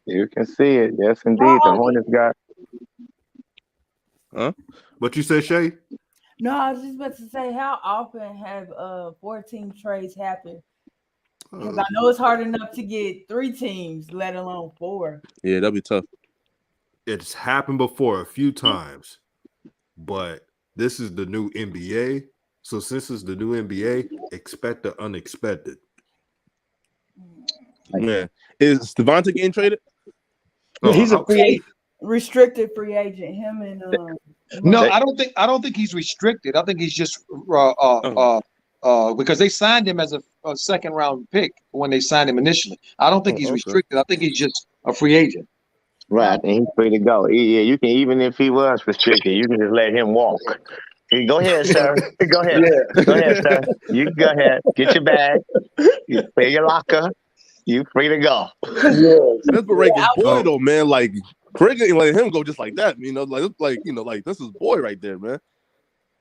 Speaker 6: You can see it. Yes, indeed. The Hornets got.
Speaker 2: Huh? What you say, Shay?
Speaker 5: No, I was just about to say, how often have 14 trades happened? Because I know it's hard enough to get 3 teams, let alone 4.
Speaker 7: Yeah, that'd be tough.
Speaker 2: It's happened before a few times, but this is the new NBA. So since it's the new NBA, expect the unexpected.
Speaker 7: Man, is Devontae getting traded?
Speaker 8: Yeah, he's a free agent.
Speaker 5: Restricted free agent. Him and
Speaker 8: no, I don't think he's restricted. I think he's just because they signed him as a second round pick when they signed him initially. I don't think he's restricted. I think he's just a free agent.
Speaker 6: Right, and he's free to go. Yeah, you can, even if he was restricted, you can just let him walk. Go ahead, sir. Go ahead. Yeah. Go ahead, sir. You go ahead. Get your bag. You pay your locker. You free to go.
Speaker 7: Yeah. That's Borrega's boy though, man. Like Borrega ain't letting him go just like that. You know, like this is boy right there, man.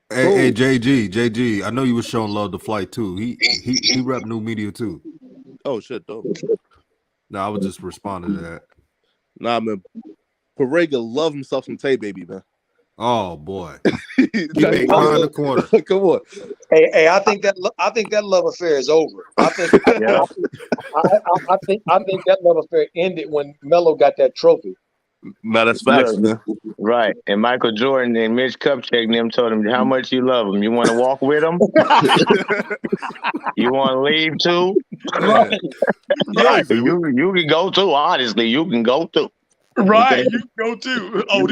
Speaker 2: Hey, JG. I know you were showing love to Flight too. He rep new media too.
Speaker 7: Oh shit, though.
Speaker 2: No, I was just responding to that.
Speaker 7: Nah, man. Borrega love himself some Tay Baby, man.
Speaker 2: Oh boy, he made cry in the corner.
Speaker 7: Come on.
Speaker 8: Hey, I think that love affair is over. I think that love affair ended when Melo got that trophy.
Speaker 7: No, that's facts, man.
Speaker 6: Right. And Michael Jordan and Mitch Kupchak and them told him how much you love him. You want to walk with him? You want to leave too?
Speaker 8: Right.
Speaker 6: You can go too. Honestly, you can go too.
Speaker 8: Right, you can go too. Oh,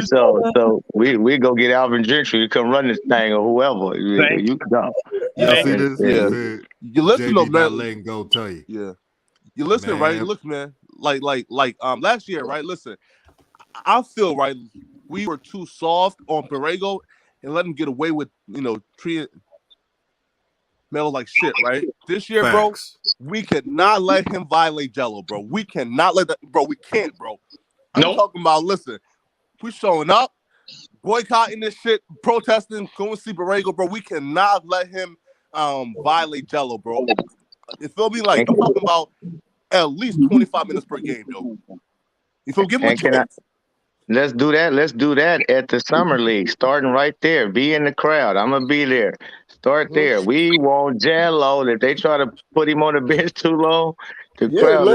Speaker 6: so we go get Alvin Gentry to come run this thing or whoever. You can go.
Speaker 2: Y'all see this?
Speaker 7: Yeah. You listen to man.
Speaker 2: Letting go, tell you.
Speaker 7: Yeah. You listen, right? Look, man. Like last year, right? Listen, I feel right. We were too soft on Borrego and let him get away with treating Melo like shit, right? This year, bro, we cannot let him violate Jello, bro. We cannot let that, bro. We can't, bro. I'm talking about, listen, we showing up, boycotting this shit, protesting, going to see Borrego, bro. We cannot let him violate Jello, bro. You feel me? Like, I'm talking about at least 25 minutes per game, yo. You feel me? Give him a chance.
Speaker 6: Let's do that. Let's do that at the Summer League, starting right there. Be in the crowd. I'm going to be there. Start there. We want Jello. If they try to put him on the bench too long, the crowd,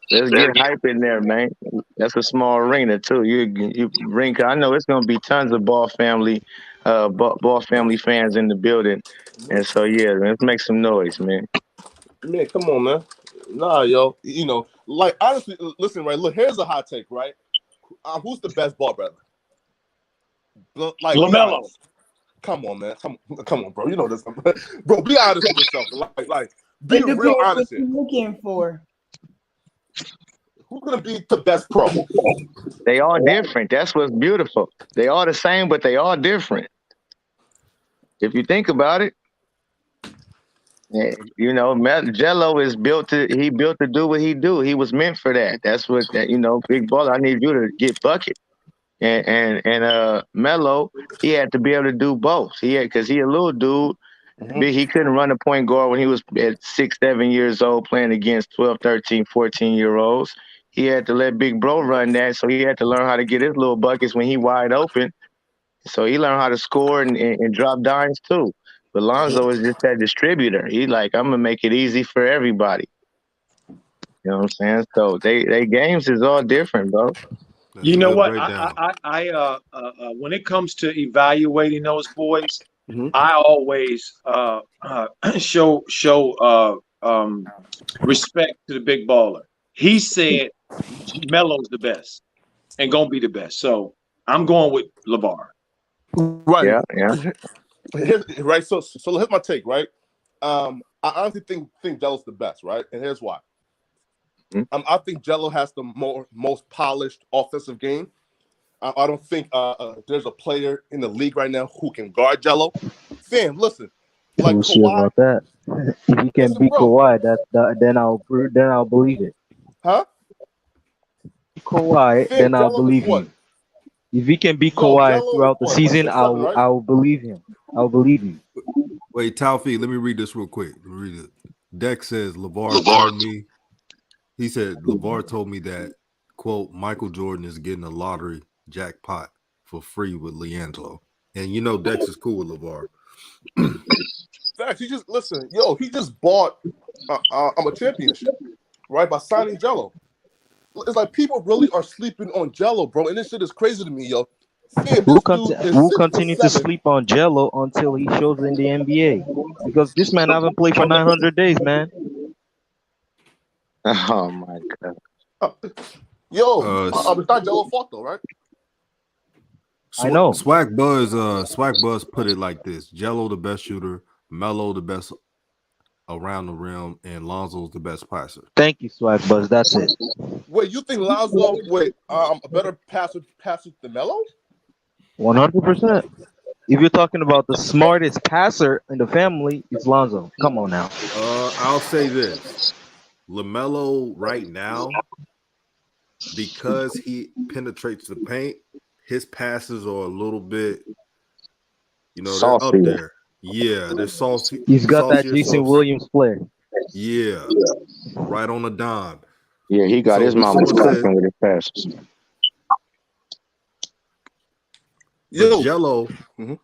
Speaker 6: let's get hype in there, man. That's a small arena too. You ring. I know it's gonna be tons of ball family fans in the building, and so let's make some noise, man.
Speaker 7: Man, come on, man. Nah, yo, like honestly, listen, right? Look, here's a hot take, right? Who's the best ball brother? Like
Speaker 8: LaMelo.
Speaker 7: Come on, man. Come on, bro. You know this, bro. Be honest with yourself. Like, be real honest here.
Speaker 5: Looking for.
Speaker 7: Who's gonna be the best pro?
Speaker 6: They all different. That's what's beautiful. They all the same, but they all different. If you think about it, Jello is built to do what he do. He was meant for that. That's what big baller. I need you to get bucket. And Melo, he had to be able to do both. Because he a little dude. He couldn't run a point guard when he was at 6, 7 years old playing against 12, 13, 14-year-olds. He had to let Big Bro run that, so he had to learn how to get his little buckets when he wide open. So he learned how to score and drop dimes too. But Lonzo is just that distributor. He like, I'm going to make it easy for everybody. You know what I'm saying? So they games is all different, bro.
Speaker 8: You know what? I when it comes to evaluating those boys, I always show respect to the big baller. He said Melo's the best and gonna be the best. So I'm going with LeVar.
Speaker 7: Right. Yeah. Right. So here's my take. Right. I honestly think Jello's the best. Right. And here's why. I think Jello has the most polished offensive game. I don't think there's a player in the league right now who can guard Jello. Fam, listen, like
Speaker 4: We'll see
Speaker 7: Kawhi.
Speaker 4: about that. If he can
Speaker 7: Listen,
Speaker 4: beat
Speaker 7: bro,
Speaker 4: Kawhi, then I'll believe it.
Speaker 7: huh?
Speaker 4: Kawhi,
Speaker 7: Fib,
Speaker 4: then I'll
Speaker 7: Jello is
Speaker 4: believe
Speaker 7: what?
Speaker 4: you. If he can beat
Speaker 7: Yo,
Speaker 4: Kawhi
Speaker 7: Jello is
Speaker 4: throughout the
Speaker 7: what? Like
Speaker 4: season,
Speaker 7: 6'7", right?
Speaker 4: I'll believe him. I'll believe you.
Speaker 2: Wait, Talfi, let me read this real quick. Let me read it. Dex says LeVar told me. He said LeVar told me that quote Michael Jordan is getting a lottery jackpot for free with Leandro, and you know Dex is cool with LeVar.
Speaker 7: Facts. He just listen, yo. He just bought a championship, right? By signing Jello. It's like people really are sleeping on Jello, bro, and this shit is crazy to me, yo. Fib, this dude is
Speaker 4: We'll
Speaker 7: 6'7".
Speaker 4: continue to sleep on Jello until he shows in the NBA because this man haven't played for 900 days, man.
Speaker 6: Oh my god.
Speaker 7: Yo, it's not Jello fault though, right?
Speaker 4: I know.
Speaker 2: Swag Buzz put it like this: Jello the best shooter, Melo the best around the rim, and Lonzo's the best passer.
Speaker 4: Thank you, Swag Buzz. That's it.
Speaker 7: Wait, you think Lonzo a better passer than Melo?
Speaker 4: 100%. If you're talking about the smartest passer in the family, it's Lonzo. Come on now.
Speaker 2: I'll say this: LaMelo right now, because he penetrates the paint, his passes are a little bit, they're
Speaker 6: Saucy.
Speaker 2: up there. Yeah, they're saucy.
Speaker 4: He's got that
Speaker 2: saucier,
Speaker 4: Jason
Speaker 2: so-
Speaker 4: Williams flair.
Speaker 2: Yeah, right on the dime.
Speaker 6: Yeah, he got
Speaker 2: So
Speaker 6: his
Speaker 2: with
Speaker 6: mama
Speaker 2: someone said-
Speaker 6: clapping with his passes.
Speaker 2: But Jello,
Speaker 7: Mhm.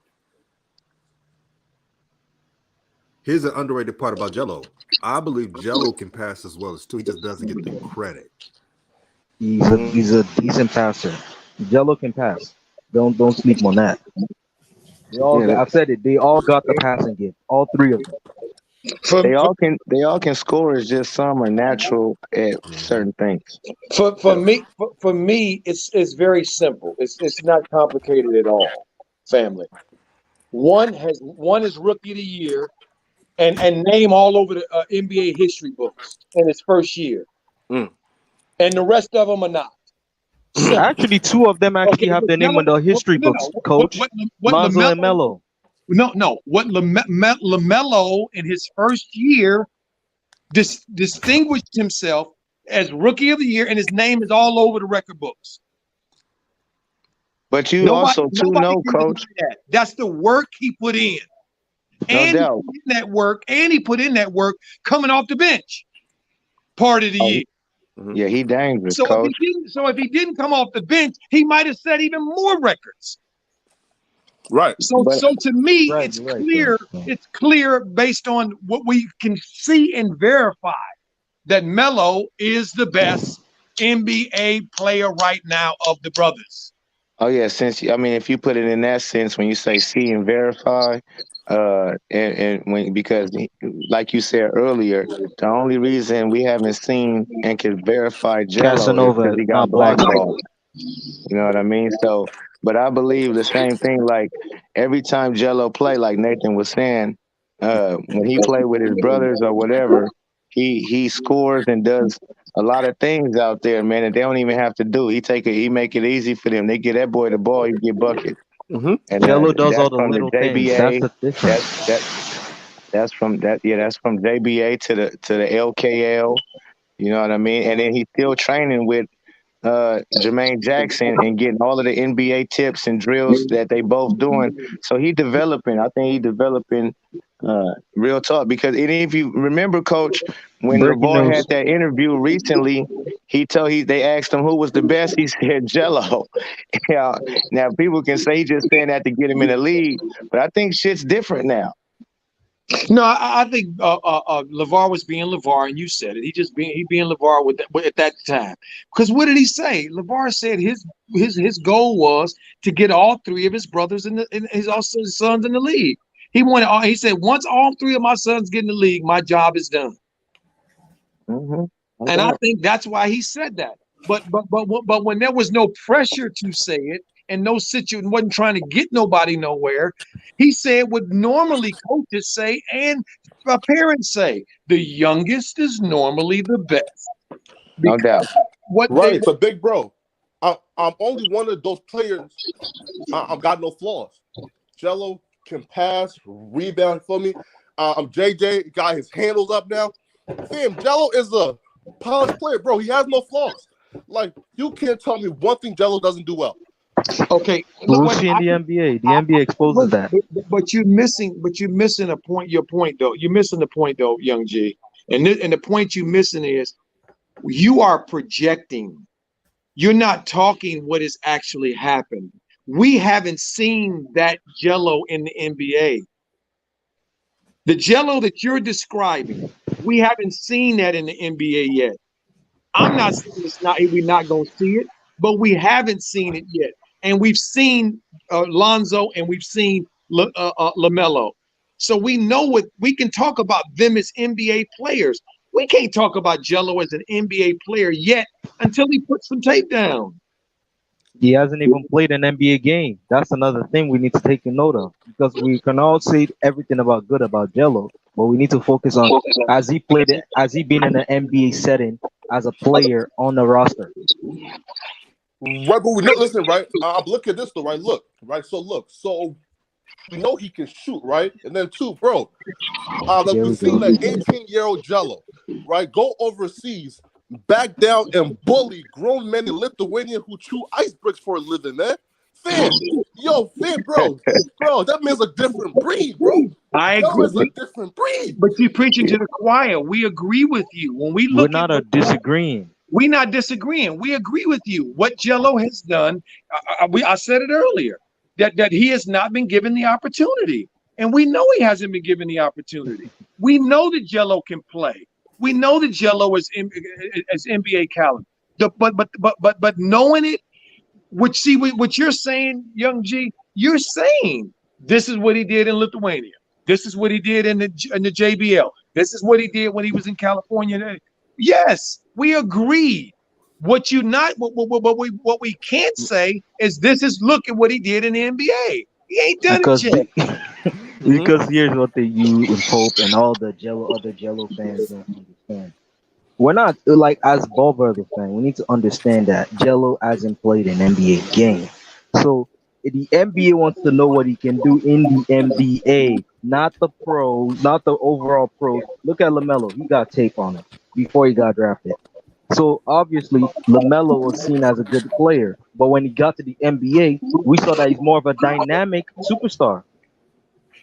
Speaker 2: here's an underrated part about Jello. I believe Jello can pass as well as too. He just doesn't get the credit.
Speaker 4: He's a decent passer. Jello can pass. Don't sleep on that. I've said it. They all got the passing gift. All three of them.
Speaker 6: They all can score. It's just some are natural at certain things.
Speaker 3: For me, it's very simple. It's not complicated at all. Family. One is rookie of the year, and name all over the NBA history books in his first year,
Speaker 7: Mm.
Speaker 3: and the rest of them are not. Simple.
Speaker 4: Actually, two of them actually have their name on the history books, Coach. Lonzo and Melo.
Speaker 8: No. What LaMelo in his first year distinguished himself as rookie of the year, and his name is all over the record books.
Speaker 6: But you also too know, Coach.
Speaker 8: That's the work he put in. And
Speaker 6: doubt.
Speaker 8: He put in that work coming off the bench part of the year.
Speaker 6: Yeah, he dangerous,
Speaker 8: So
Speaker 6: Coach.
Speaker 8: if he didn't come off the bench, he might have set even more records.
Speaker 7: Right.
Speaker 8: So to me,
Speaker 4: Right,
Speaker 8: it's
Speaker 4: right,
Speaker 8: clear.
Speaker 4: right.
Speaker 8: It's clear based on what we can see and verify that Melo is the best NBA player right now of the brothers.
Speaker 6: Oh yeah, if you put it in that sense, when you say see and verify, because like you said earlier, the only reason we haven't seen and can verify Jello is
Speaker 4: Casanova,
Speaker 6: because he got
Speaker 4: not black.
Speaker 6: blackballed. You know what I mean? So, but I believe the same thing. Like every time Jello play, like Nathan was saying, when he play with his brothers or whatever, he scores and does a lot of things out there, man, that they don't even have to do. He make it easy for them. They get that boy the ball, he get bucket.
Speaker 7: Mm-hmm.
Speaker 6: And
Speaker 4: Jello does
Speaker 6: that's
Speaker 4: all the
Speaker 6: from
Speaker 4: little
Speaker 6: JBA.
Speaker 4: things. That's the difference.
Speaker 6: That's from JBA to the LKL. You know what I mean? And then he's still training with Jermaine Jackson and getting all of the NBA tips and drills that they both doing. So he developing. I think he developing real talk. Because if you remember, Coach, when
Speaker 4: Breaking
Speaker 6: LeVar
Speaker 4: news.
Speaker 6: had that interview recently, they asked him who was the best. He said Jello. Yeah. Now people can say he just saying that to get him in the league, but I think shit's different now.
Speaker 8: No, I think LeVar was being LeVar, and you said it. He being LeVar at that time. Because what did he say? LeVar said his goal was to get all three of his brothers and his sons in the league. He said once all three of my sons get in the league, my job is done.
Speaker 6: Mm-hmm.
Speaker 8: And I think that's why he said that. But when there was no pressure to say it and no situation, wasn't trying to get nobody nowhere, he said what normally coaches say and parents say: the youngest is normally the best.
Speaker 6: No doubt.
Speaker 7: Right. So big bro, I'm only one of those players. I've got no flaws. Jello can pass, rebound for me. JJ got his handles up now. Fam, Jello is a polished player, bro. He has no flaws. Like, you can't tell me one thing Jello doesn't do well.
Speaker 8: Okay,
Speaker 4: We'll see in the NBA. The NBA exposes that.
Speaker 8: But you're missing a point. Your point though. You're missing the point though, Young G. And the point you're missing is you are projecting. You're not talking what has actually happened. We haven't seen that Jello in the NBA. The Jello that you're describing, we haven't seen that in the NBA yet. I'm not saying we're not going to see it, but we haven't seen it yet. And we've seen Lonzo and we've seen LaMelo. So we know what we can talk about them as NBA players. We can't talk about Jello as an NBA player yet until he puts some tape down.
Speaker 4: He hasn't even played an NBA game. That's another thing we need to take a note of, because we can all say everything good about Jello, but we need to focus on has he been in an NBA setting as a player on the roster.
Speaker 7: Right, but listen, right? I'm looking at this though, right? Look, right? So we know he can shoot, right? And then two, bro, we've seen that 18-year-old Jello, right? Go overseas, back down and bully grown men in Lithuania who chew ice bricks for a living, man. Fam, bro, that man's a different breed, bro.
Speaker 8: I agree.
Speaker 7: That a different breed.
Speaker 8: But you're preaching to the choir. We agree with you. When we
Speaker 4: We're
Speaker 8: look
Speaker 4: not disagreeing.
Speaker 8: We're not disagreeing. We agree with you. What Jello has done, I said it earlier, that he has not been given the opportunity. And we know he hasn't been given the opportunity. We know that Jello can play. We know that Jello is NBA caliber. But knowing it, what you're saying, Young G, you're saying this is what he did in Lithuania. This is what he did in the JBL. This is what he did when he was in California. Yes, we agree. What we can't say is look at what he did in the NBA. He ain't done it yet.
Speaker 4: Because here's what you and Pope and all the other Jello fans don't understand. We're not like, as ball brother fan, we need to understand that Jello hasn't played an NBA game. So the NBA wants to know what he can do in the NBA, not the pros, not the overall pros. Look at LaMelo. He got tape on him before he got drafted. So obviously LaMelo was seen as a good player. But when he got to the NBA, we saw that he's more of a dynamic superstar.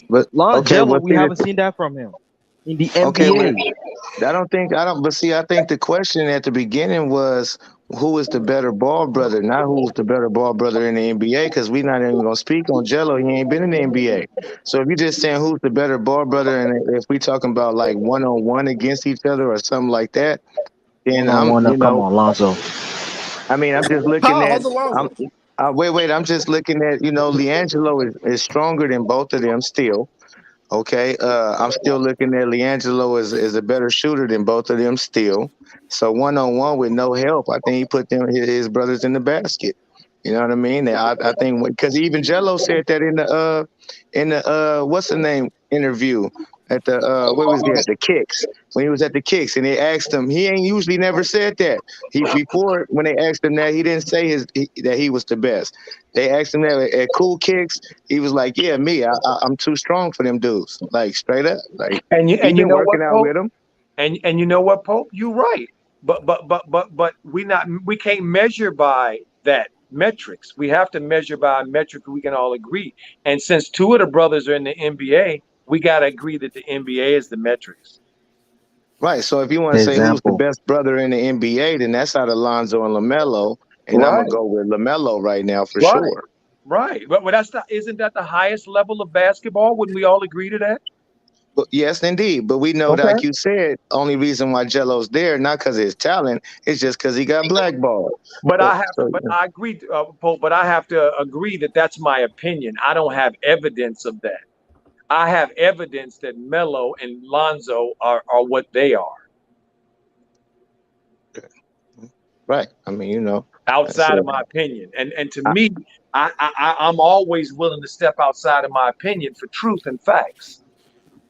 Speaker 4: But Jello, we haven't seen that from him in the NBA.
Speaker 6: I think the question at the beginning was who is the better ball brother, not who's the better ball brother in the NBA, because we're not even gonna speak on Jello. He ain't been in the NBA. So if you're just saying who's the better ball brother, and if we talking about like 1-on-1 against each other or something like that, then
Speaker 4: come on, Lonzo.
Speaker 6: I mean, I'm just looking at. I'm just looking at. LiAngelo is stronger than both of them still. Okay, I'm still looking at LiAngelo is a better shooter than both of them still. So 1-on-1 with no help, I think he put his brothers in the basket. You know what I mean? I think because even Jello said that in the what's the name interview at the where was he at the Kicks, when he was at the Kicks, and they asked him, he ain't usually never said that. Before when they asked him that, he didn't say that he was the best. They asked him that at Cool Kicks, he was like, yeah, me, I'm too strong for them dudes, like straight up, like. And you know working out with them.
Speaker 8: And you know what, Pope, you're right. But we can't measure by that metrics. We have to measure by a metric we can all agree. And since two of the brothers are in the NBA, we got to agree that the NBA is the metrics.
Speaker 6: Right. So if you want to say who's the best brother in the NBA, then that's out of Lonzo and LaMelo. And I'm going to go with LaMelo right now for sure.
Speaker 8: Right. But isn't that the highest level of basketball? Wouldn't we all agree to that?
Speaker 6: But yes, indeed. But we know that, like you said, only reason why Jello's there, not because of his talent, it's just because he got blackballed.
Speaker 8: I agree, Pope. But I have to agree that that's my opinion. I don't have evidence of that. I have evidence that Melo and Lonzo are what they are.
Speaker 6: Right. I mean,
Speaker 8: outside of my opinion, and to me, I'm always willing to step outside of my opinion for truth and facts.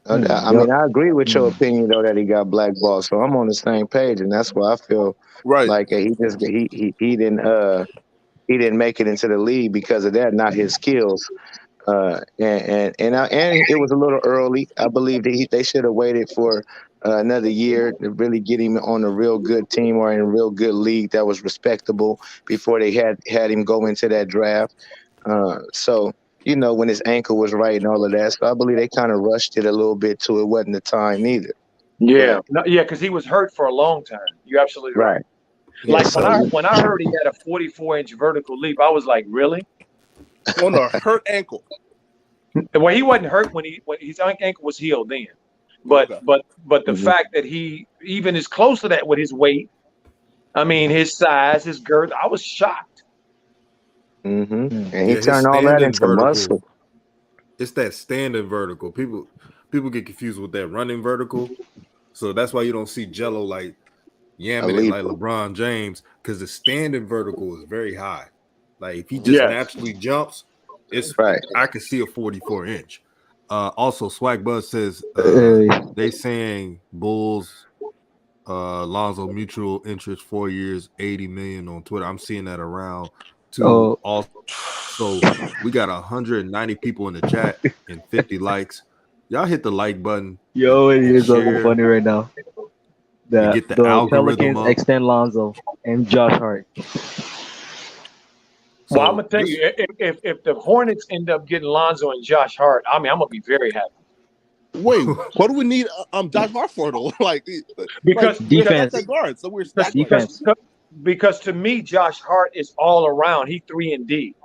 Speaker 6: I mean, I agree with your opinion though that he got blackballed, so I'm on the same page, and that's why I feel like he didn't make it into the league because of that, not his skills. And it was a little early. I believe that they should have waited for another year to really get him on a real good team or in a real good league that was respectable before they had him go into that draft. So when his ankle was right and all of that. So I believe they kind of rushed it a little bit too. It wasn't the time either.
Speaker 3: Yeah, because he was hurt for a long time. You're absolutely right. Like when I heard he had a 44-inch vertical leap, I was like, really?
Speaker 7: On a hurt ankle.
Speaker 3: Well, he wasn't hurt when his ankle was healed then, but the fact that he even is close to that with his weight, I mean his size, his girth, I was shocked.
Speaker 6: And he turned all that into muscle.
Speaker 2: It's that standing vertical. People get confused with that running vertical, so that's why you don't see Jello like yamming it like LeBron James, because the standing vertical is very high. Like if he just naturally jumps, it's right. I could see a 44-inch. Also, Swag Buzz says they saying Bulls, Lonzo mutual interest 4 years, 80 million on Twitter. I'm seeing that around too. Also, we got 190 people in the chat and 50 likes. Y'all hit the like button.
Speaker 4: Yo, it is so funny right now.
Speaker 2: Get the algorithm
Speaker 4: Pelicans
Speaker 2: up.
Speaker 4: extend Lonzo and Josh Hart.
Speaker 3: Well, I'm gonna tell you, if the Hornets end up getting Lonzo and Josh Hart, I mean, I'm gonna be very happy.
Speaker 7: Wait, what do we need Josh Hart for though?
Speaker 3: Because
Speaker 4: defense,
Speaker 7: guard, so we're
Speaker 4: defense.
Speaker 3: Because to me, Josh Hart is all around. He 3-and-D,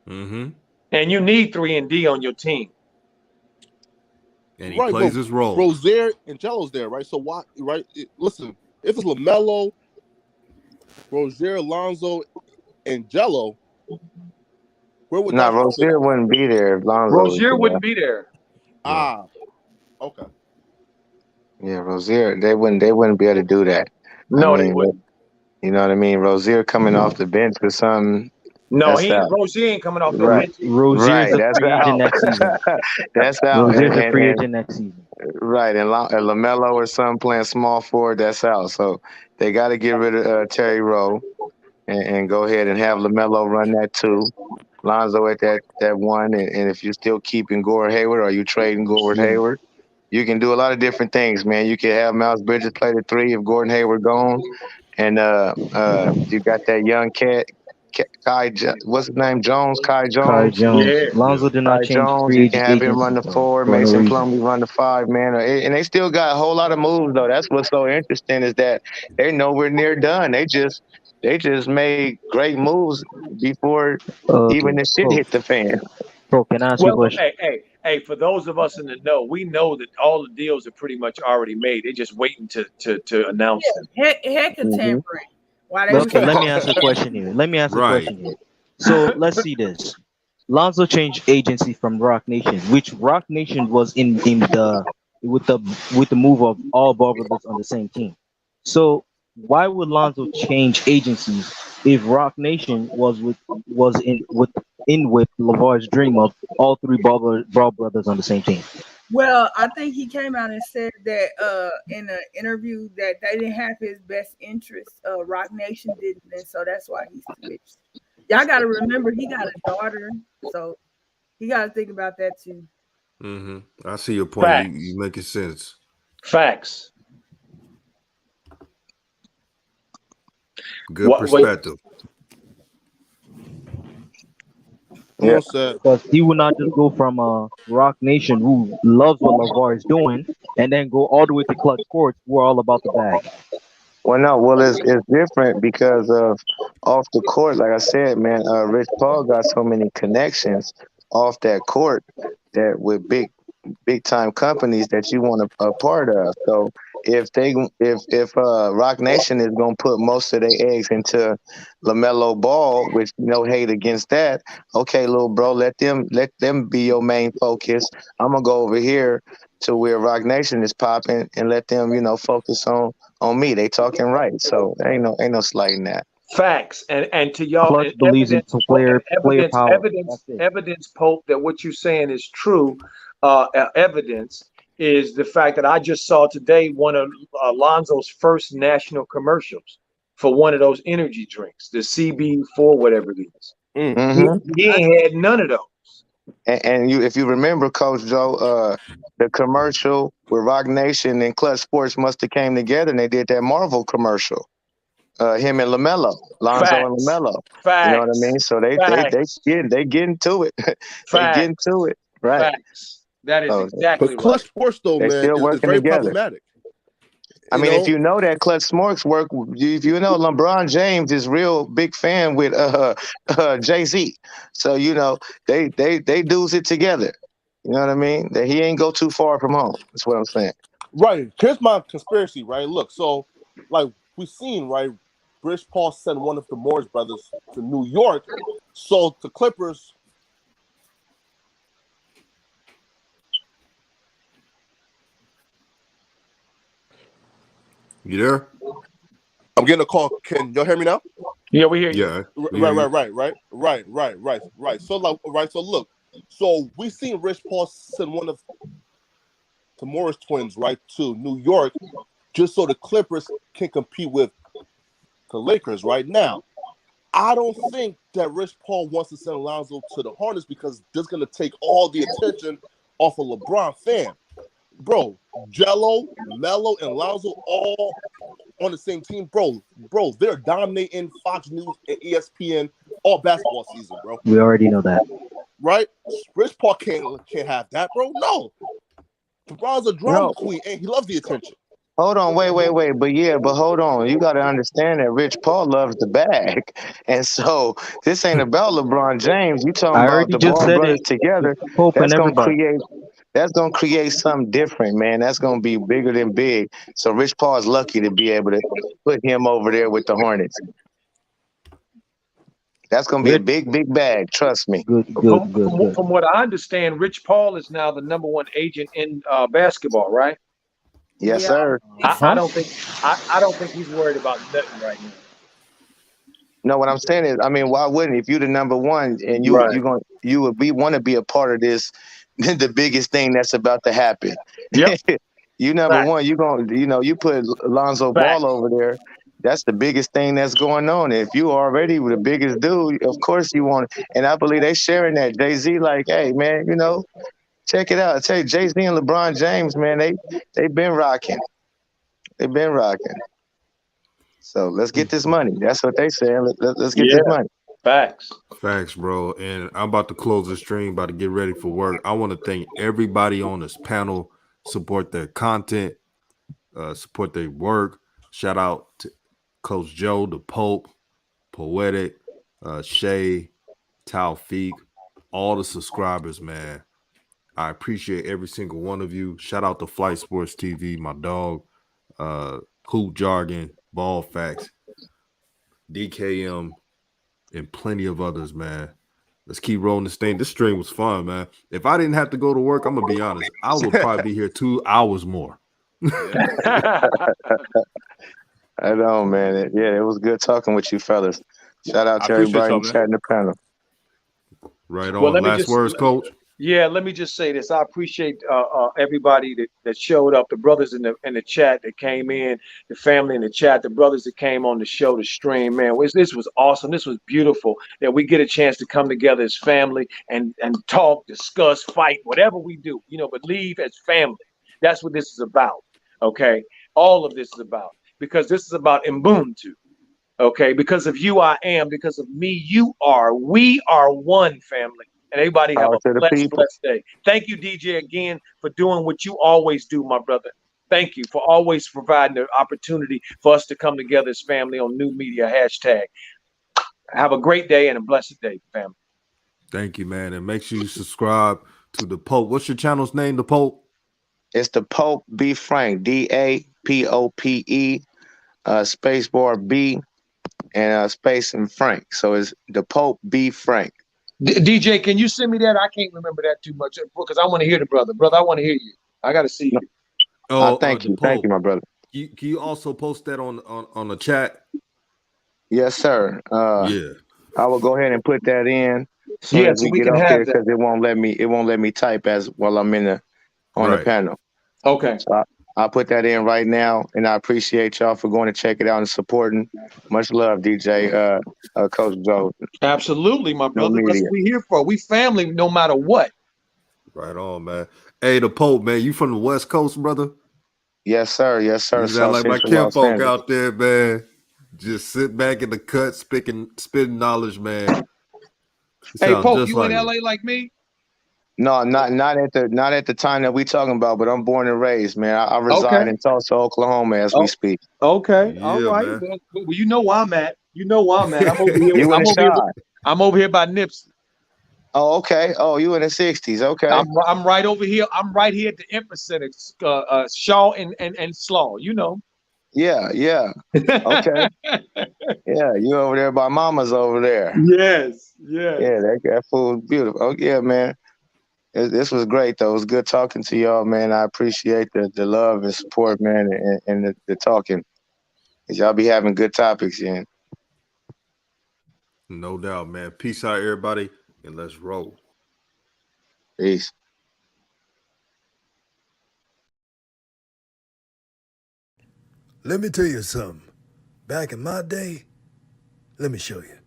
Speaker 3: and you need 3-and-D on your team.
Speaker 2: And he plays his role.
Speaker 7: Rozier and Jello's there, right? So why, right? Listen, if it's LaMelo, Rozier, Lonzo, and Jello, where would
Speaker 6: Rozier wouldn't be there if Lonzo.
Speaker 3: Rozier wouldn't be there.
Speaker 7: Okay.
Speaker 6: Yeah, Rozier, they wouldn't be able to do that.
Speaker 3: No, they wouldn't.
Speaker 6: You know what I mean? Rozier coming off the bench for something.
Speaker 3: No, Rozier ain't coming off the bench.
Speaker 4: Rozier's a free agent next season.
Speaker 6: That's out.
Speaker 4: Rozier's a free agent next season.
Speaker 6: Right, and LaMelo or something playing small forward, that's out. So they got to get rid of Terry Rowe and go ahead and have LaMelo run that 2. Lonzo at that 1, and if you're still keeping Gordon Hayward or you trading Gordon Hayward, you can do a lot of different things, man. You can have Miles Bridges play the 3 if Gordon Hayward gone, and you got that young cat. Kai, what's his name? Kai Jones.
Speaker 4: Kai Jones.
Speaker 3: Yeah.
Speaker 4: Lonzo did not change
Speaker 6: Jones. You can have him run the 4. Mason Plumlee run the 5, man. And they still got a whole lot of moves though. That's what's so interesting is that they're nowhere near done. They just made great moves before even the shit hit the fan.
Speaker 4: Bro, can I ask you a question?
Speaker 3: Hey, for those of us in the know, we know that all the deals are pretty much already made. They're just waiting to announce them.
Speaker 5: Heck of tampering.
Speaker 4: Okay, let me ask a question here. So let's see this. Lonzo changed agency from Rock Nation, which Rock Nation was in the with the move of all brothers on the same team. So why would Lonzo change agencies if Rock Nation was in with LeVar's dream of all 3 Ball brothers on the same team?
Speaker 5: Well, I think he came out and said that in an interview that they didn't have his best interest. Rock Nation didn't, and so that's why he switched. Y'all got to remember he got a daughter, so he got to think about that too.
Speaker 2: I see your point. You making sense.
Speaker 3: Facts.
Speaker 2: Good perspective.
Speaker 4: Yeah, because he would not just go from Rock Nation, who loves what LeVar is doing, and then go all the way to Clutch Sports, who are all about the bag.
Speaker 6: It's different because of off the court. Like I said, man, Rich Paul got so many connections off that court that with big time companies that you want a part of. So if Rock Nation is gonna put most of their eggs into LaMelo Ball, which no hate against that, okay, little bro, let them be your main focus. I'm gonna go over here to where Rock Nation is popping and let them, focus on me. They talking right, so ain't no slighting that.
Speaker 3: Facts, and to y'all,
Speaker 4: Clutch believes in player power.
Speaker 3: Evidence, Pope, that what you're saying is true. Evidence is the fact that I just saw today one of Alonzo's first national commercials for one of those energy drinks, the CB4, whatever it is. He ain't had none of those.
Speaker 6: And you, if you remember, Coach Joe, the commercial with Rock Nation and Clutch Sports must have came together and they did that Marvel commercial. Him and LaMelo, Lonzo and
Speaker 3: Facts.
Speaker 6: LaMelo.
Speaker 3: Facts.
Speaker 6: You know what I mean? So they
Speaker 3: Facts.
Speaker 6: getting to it. They getting
Speaker 3: Facts.
Speaker 6: to it. Right.
Speaker 3: Facts. That is
Speaker 6: So
Speaker 3: exactly
Speaker 7: But
Speaker 3: right.
Speaker 7: Clutch Sports, though,
Speaker 6: they
Speaker 7: man,
Speaker 6: still
Speaker 7: is
Speaker 6: working
Speaker 7: very
Speaker 6: together.
Speaker 7: problematic.
Speaker 6: I mean, if you know that Clutch Sports work, if you know LeBron James is real big fan with Jay-Z. So you know they do's it together. You know what I mean? That he ain't go too far from home. That's what I'm saying.
Speaker 7: Right. Here's my conspiracy, right? Look, so, like, we've seen, right, Rich Paul sent one of the Morris brothers to New York. So the Clippers.
Speaker 2: You there?
Speaker 7: I'm getting a call. Can y'all hear me now?
Speaker 3: Yeah, we hear you.
Speaker 2: Yeah.
Speaker 7: Right. So, like, right. So look. So we seen Rich Paul send one of the Morris twins, right, to New York, just so the Clippers can compete with the Lakers. Right now, I don't think that Rich Paul wants to send Lonzo to the Hornets because this is gonna take all the attention off of LeBron fam. Bro, Jello, Melo, and Lonzo all on the same team, bro, they're dominating Fox News and ESPN all basketball season, bro.
Speaker 4: We already know that.
Speaker 7: Right? Rich Paul can't have that, bro. No. LeBron's a drama queen, and he loves the attention.
Speaker 6: Hold on, wait. But hold on. You got to understand that Rich Paul loves the bag. And so this ain't about LeBron James. You talking
Speaker 4: I
Speaker 6: about
Speaker 4: already
Speaker 6: the
Speaker 4: just
Speaker 6: Ball
Speaker 4: said
Speaker 6: brothers
Speaker 4: it.
Speaker 6: together.
Speaker 4: Pope and
Speaker 6: That's going to
Speaker 4: everybody.
Speaker 6: create something different, man. That's going to be bigger than big. So Rich Paul is lucky to be able to put him over there with the Hornets. That's going to be a big bag. Trust me.
Speaker 4: Good.
Speaker 3: From what I understand, Rich Paul is now the #1 agent in basketball, right?
Speaker 6: Yes, sir.
Speaker 3: I don't think he's worried about nothing right now.
Speaker 6: No, what I'm saying is, I mean, why wouldn't? If you're the #1 and you would want to be a part of this, the biggest thing that's about to happen.
Speaker 3: Yep.
Speaker 6: You #1, you put Lonzo Ball over there. That's the biggest thing that's going on. If you already the biggest dude, of course you want. And I believe they sharing that. Jay-Z, like, hey man, check it out. I tell you, Jay-Z and LeBron James, man, they've been rocking. They've been rocking. So let's get this money. That's what they saying. Let's get this money.
Speaker 3: Facts,
Speaker 2: bro. And I'm about to close the stream, about to get ready for work. I want to thank everybody on this panel. Support their content, support their work. Shout out to Coach Joe, the Pope, Poetic, Shay, Taufik, all the subscribers, man. I appreciate every single one of you. Shout out to Flight Sports TV, my dog, Hoop Jargon, Ball Facts, DKM, and plenty of others, man. Let's keep rolling this thing. This stream was fun, man. If I didn't have to go to work, I'm going to be honest, I would probably be here 2 hours more.
Speaker 6: I know, man. It was good talking with you fellas. Shout out to everybody in the panel.
Speaker 2: Right on. Last words, Coach.
Speaker 3: Yeah, let me just say this. I appreciate everybody that showed up, the brothers in the chat that came in, the family in the chat, the brothers that came on the show to stream. Man, this was awesome. This was beautiful that we get a chance to come together as family and talk, discuss, fight, whatever we do, but leave as family. That's what this is about. Okay, all of this is about, because this is about Ubuntu. Okay, because of you, I am. Because of me, you are. We are one, family. And everybody have a blessed day. Thank you, DJ, again, for doing what you always do, my brother. Thank you for always providing the opportunity for us to come together as family on New Media #. Have a great day and a blessed day, family.
Speaker 2: Thank you, man. And make sure you subscribe to the Pope. What's your channel's name, the Pope?
Speaker 6: It's the Pope B Frank, DAPOPE, spacebar B, and space and Frank. So it's the Pope B Frank.
Speaker 3: DJ, can you send me that? I can't remember that too much because I want to hear the brother. Brother, I want to hear you. I got to see you.
Speaker 6: Oh, thank you. Thank you, my brother.
Speaker 2: Can you also post that on the chat?
Speaker 6: Yes, sir.
Speaker 2: Yeah.
Speaker 6: I will go ahead and put that in as we get off here because it won't let me type while I'm on the panel.
Speaker 3: Okay.
Speaker 6: So I'll put that in right now, and I appreciate y'all for going to check it out and supporting. Much love, DJ, Coach Joe.
Speaker 8: Absolutely, my brother. That's
Speaker 6: media.
Speaker 8: what we here for. We family no matter what.
Speaker 2: Right on, man. Hey, the Pope, man, you from the West Coast, brother?
Speaker 6: Yes, sir. Yes, sir.
Speaker 2: You sound like my
Speaker 6: Central Los
Speaker 2: kinfolk
Speaker 6: Angeles.
Speaker 2: out there, man. Just sit back in the cut, spitting knowledge, man.
Speaker 8: Hey, Pope, you in LA like me?
Speaker 6: No, not at the time that we talking about, but I'm born and raised, man. I reside in Tulsa, Oklahoma, as we speak.
Speaker 8: Okay,
Speaker 2: Yeah,
Speaker 8: all right.
Speaker 2: man.
Speaker 8: Well, you know where I'm at. You know where I'm at. I'm over here.
Speaker 6: You in the shot.
Speaker 8: I'm over here by Nipsey.
Speaker 6: Oh, okay. Oh, you in the 60s. Okay.
Speaker 8: I'm right over here. I'm right here at the Empress Center, Shaw and Slaw, you know.
Speaker 6: Yeah. Okay. Yeah, you over there by Mama's over there.
Speaker 8: Yes.
Speaker 6: Yeah, that food's beautiful. Oh, yeah, man. This was great, though. It was good talking to y'all, man. I appreciate the love and support, man, and the talking. Y'all be having good topics, yeah.
Speaker 2: No doubt, man. Peace out, everybody, and let's roll.
Speaker 6: Peace.
Speaker 9: Let me tell you something. Back in my day, let me show you.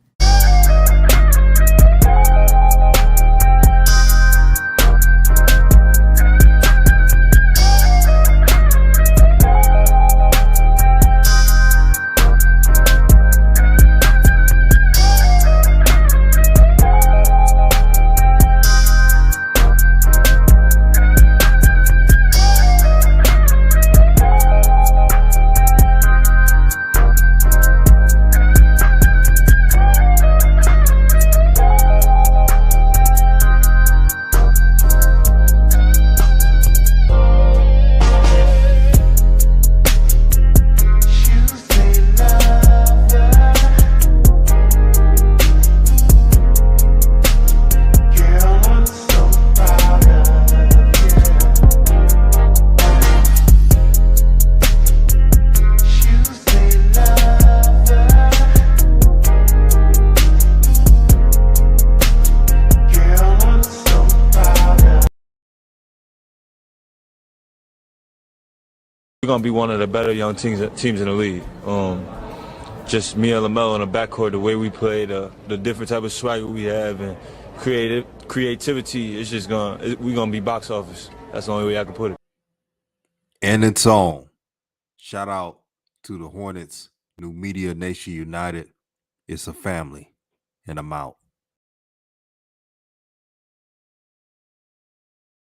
Speaker 1: We're gonna be one of the better young teams in the league. Just me and LaMelo in the backcourt, the way we play, the different type of swagger we have, and creativity is just we're gonna be box office. That's the only way I can put it.
Speaker 2: And it's on. Shout out to the Hornets, New Media Nation United. It's a family, and I'm out.